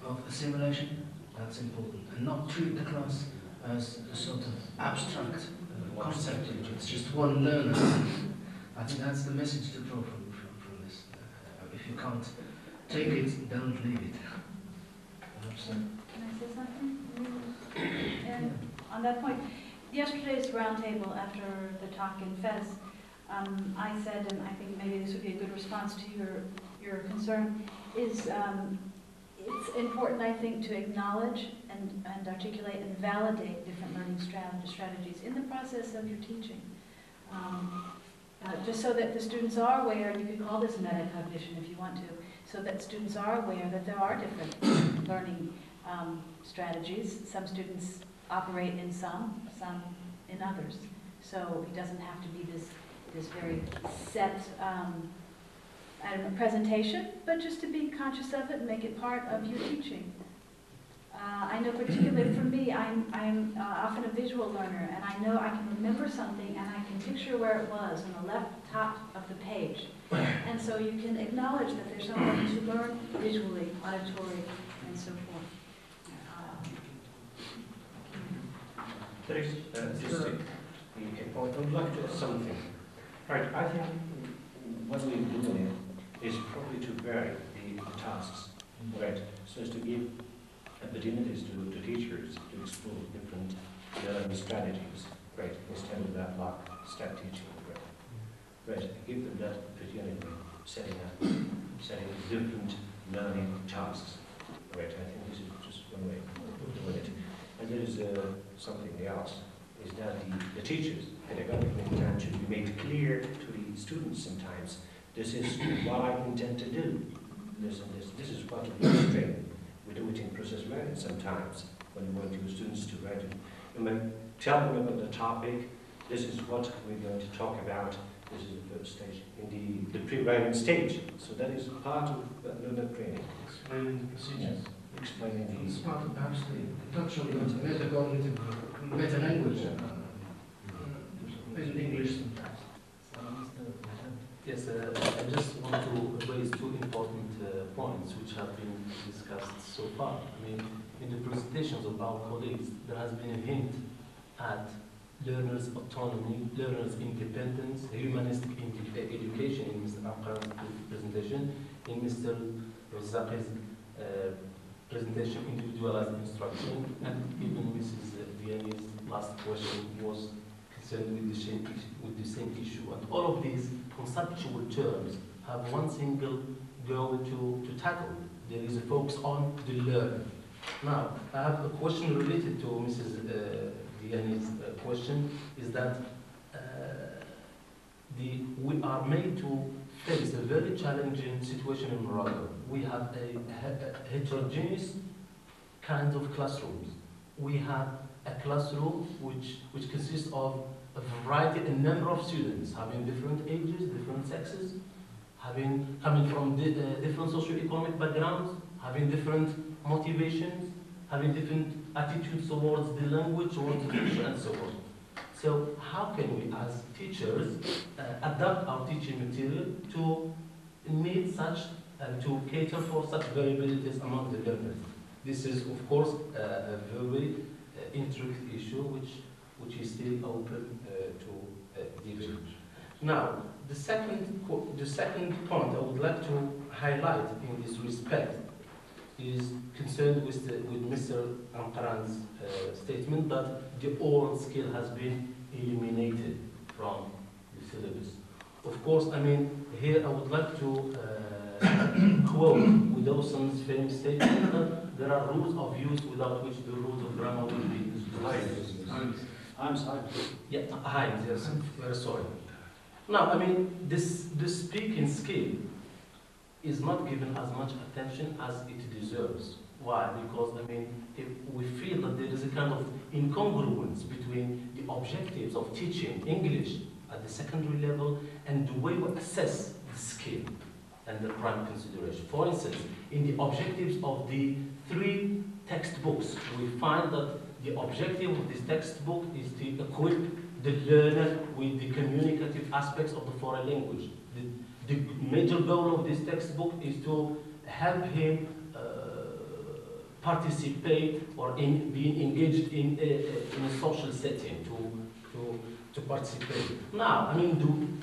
of assimilation. That's important, and not treat the class as a sort of abstract concept. It's just one learner. I think that's the message to draw from this. If you can't take it, don't leave it. Can I say something? And on that point, yesterday's roundtable after the talk in Fez, I said, and I think maybe this would be a good response to your concern, is it's important, I think, to acknowledge and articulate and validate different learning strategies in the process of your teaching. Just so that the students are aware, and you could call this metacognition if you want to, so that students are aware that there are different learning strategies. Some students operate in some in others. So it doesn't have to be this very set I don't know, presentation, but just to be conscious of it and make it part of your teaching. I know particularly for me, I'm often a visual learner, and I know I can remember something and I can picture where it was on the left top of the page. And so you can acknowledge that there's something to learn visually, auditory, and so forth. There is just I would like to add something. Right, I think what we're doing is probably to vary the tasks, right, so as to give opportunities to teachers to explore different learning strategies, right, instead of that like step teaching, right, give them that opportunity, setting different learning tasks, right. I think this is just one way of doing it. And there is something else, is that the teachers, pedagogically intend should be made clear to the students sometimes. This is what I intend to do. This is what we train. We do it in process learning sometimes, when we want your students to write it. You may tell them about the topic. This is what we're going to talk about. This is the first stage, in the pre-writing stage. So that is part of learner training. Explaining the procedures. Explaining these. It's part of perhaps the touch on the metacognitive, meta-language in English sometimes. Yes, I just want to raise two important points which have been discussed so far. I mean, in the presentations of our colleagues, there has been a hint at learners' autonomy, learners' independence, humanistic education in Mr. Akram's presentation, in Mr. Razzaqi's presentation, individualized instruction, and even Mrs. Vianney's last question was concerned with the same issue. And all of these conceptual terms have one single goal to tackle. There is a focus on the learner. Now, I have a question related to Mrs. Vianney's question, is that we are made to face a very challenging situation in Morocco. We have a heterogeneous kind of classrooms. We have a classroom which consists of a variety, a number of students having different ages, different sexes, coming from different socio-economic backgrounds, having different motivations, having different attitudes towards the language, towards the teacher, and so on. So how can we, as teachers, adapt our teaching material to meet such and to cater for such variabilities among the learners. This is, of course, a very intricate issue which is still open to debate. Now, the second point I would like to highlight in this respect is concerned with Mr. Ankaran's statement that the oral skill has been eliminated from the syllabus. Of course, I mean, here I would like to quote Dawson's famous statement that there are rules of use without which the rules of grammar will be destroyed. Himes. Yeah, Himes, yes, very sorry. Now, I mean, this speaking skill is not given as much attention as it deserves. Why? Because, I mean, if we feel that there is a kind of incongruence between the objectives of teaching English at the secondary level and the way we assess the skill and the prime consideration. For instance, in the objectives of the 3 textbooks, we find that the objective of this textbook is to equip the learner with the communicative aspects of the foreign language. The major goal of this textbook is to help him participate or being engaged in a social setting, to participate. Now, I mean,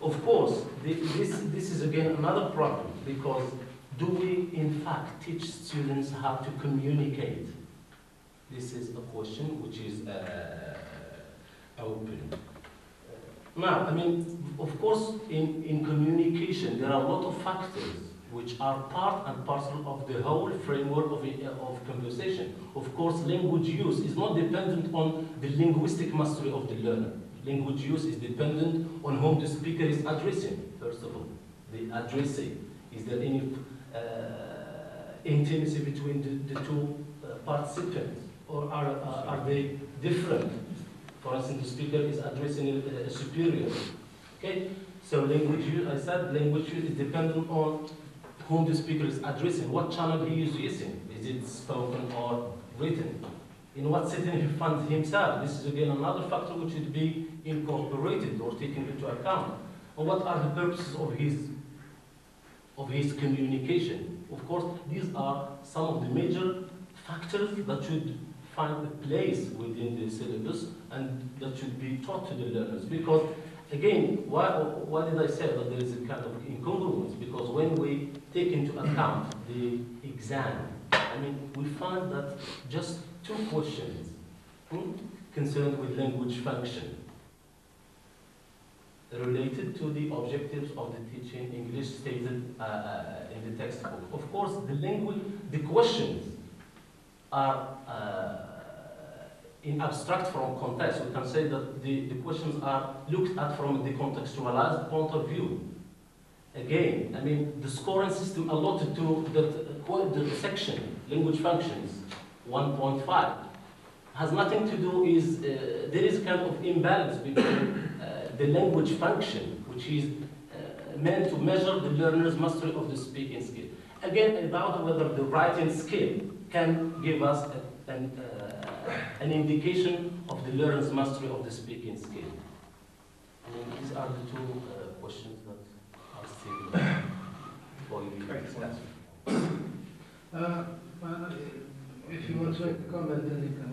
of course, this is again another problem, because do we in fact teach students how to communicate? This is a question which is open. Now, I mean, of course, in communication, there are a lot of factors which are part and parcel of the whole framework of conversation. Of course, language use is not dependent on the linguistic mastery of the learner. Language use is dependent on whom the speaker is addressing, first of all. The addressing. Is there any intimacy between the 2 participants? Or are they different? For instance, the speaker is addressing a superior. Okay? So language use, I said, language use is dependent on whom the speaker is addressing, what channel he is using. Is it spoken or written? In what setting he finds himself? This is again another factor which should be incorporated or taken into account. And what are the purposes of his communication? Of course, these are some of the major factors that should find a place within the syllabus and that should be taught to the learners. Because, again, why did I say that there is a kind of incongruence? Because when we take into account the exam, I mean, we find that just 2 questions concerned with language function related to the objectives of the teaching English stated in the textbook. Of course, the questions are in abstract from context. We can say that the questions are looked at from the contextualized point of view. Again, I mean, the scoring system allotted to the section, language functions, 1.5, has nothing to do is, there is a kind of imbalance between the language function, which is meant to measure the learner's mastery of the speaking skill. Again, about whether the writing skill can give us an indication of the learner's mastery of the speaking skill. I mean, these are the 2 questions that are still for you to discuss. If you want to make a comment, then you can.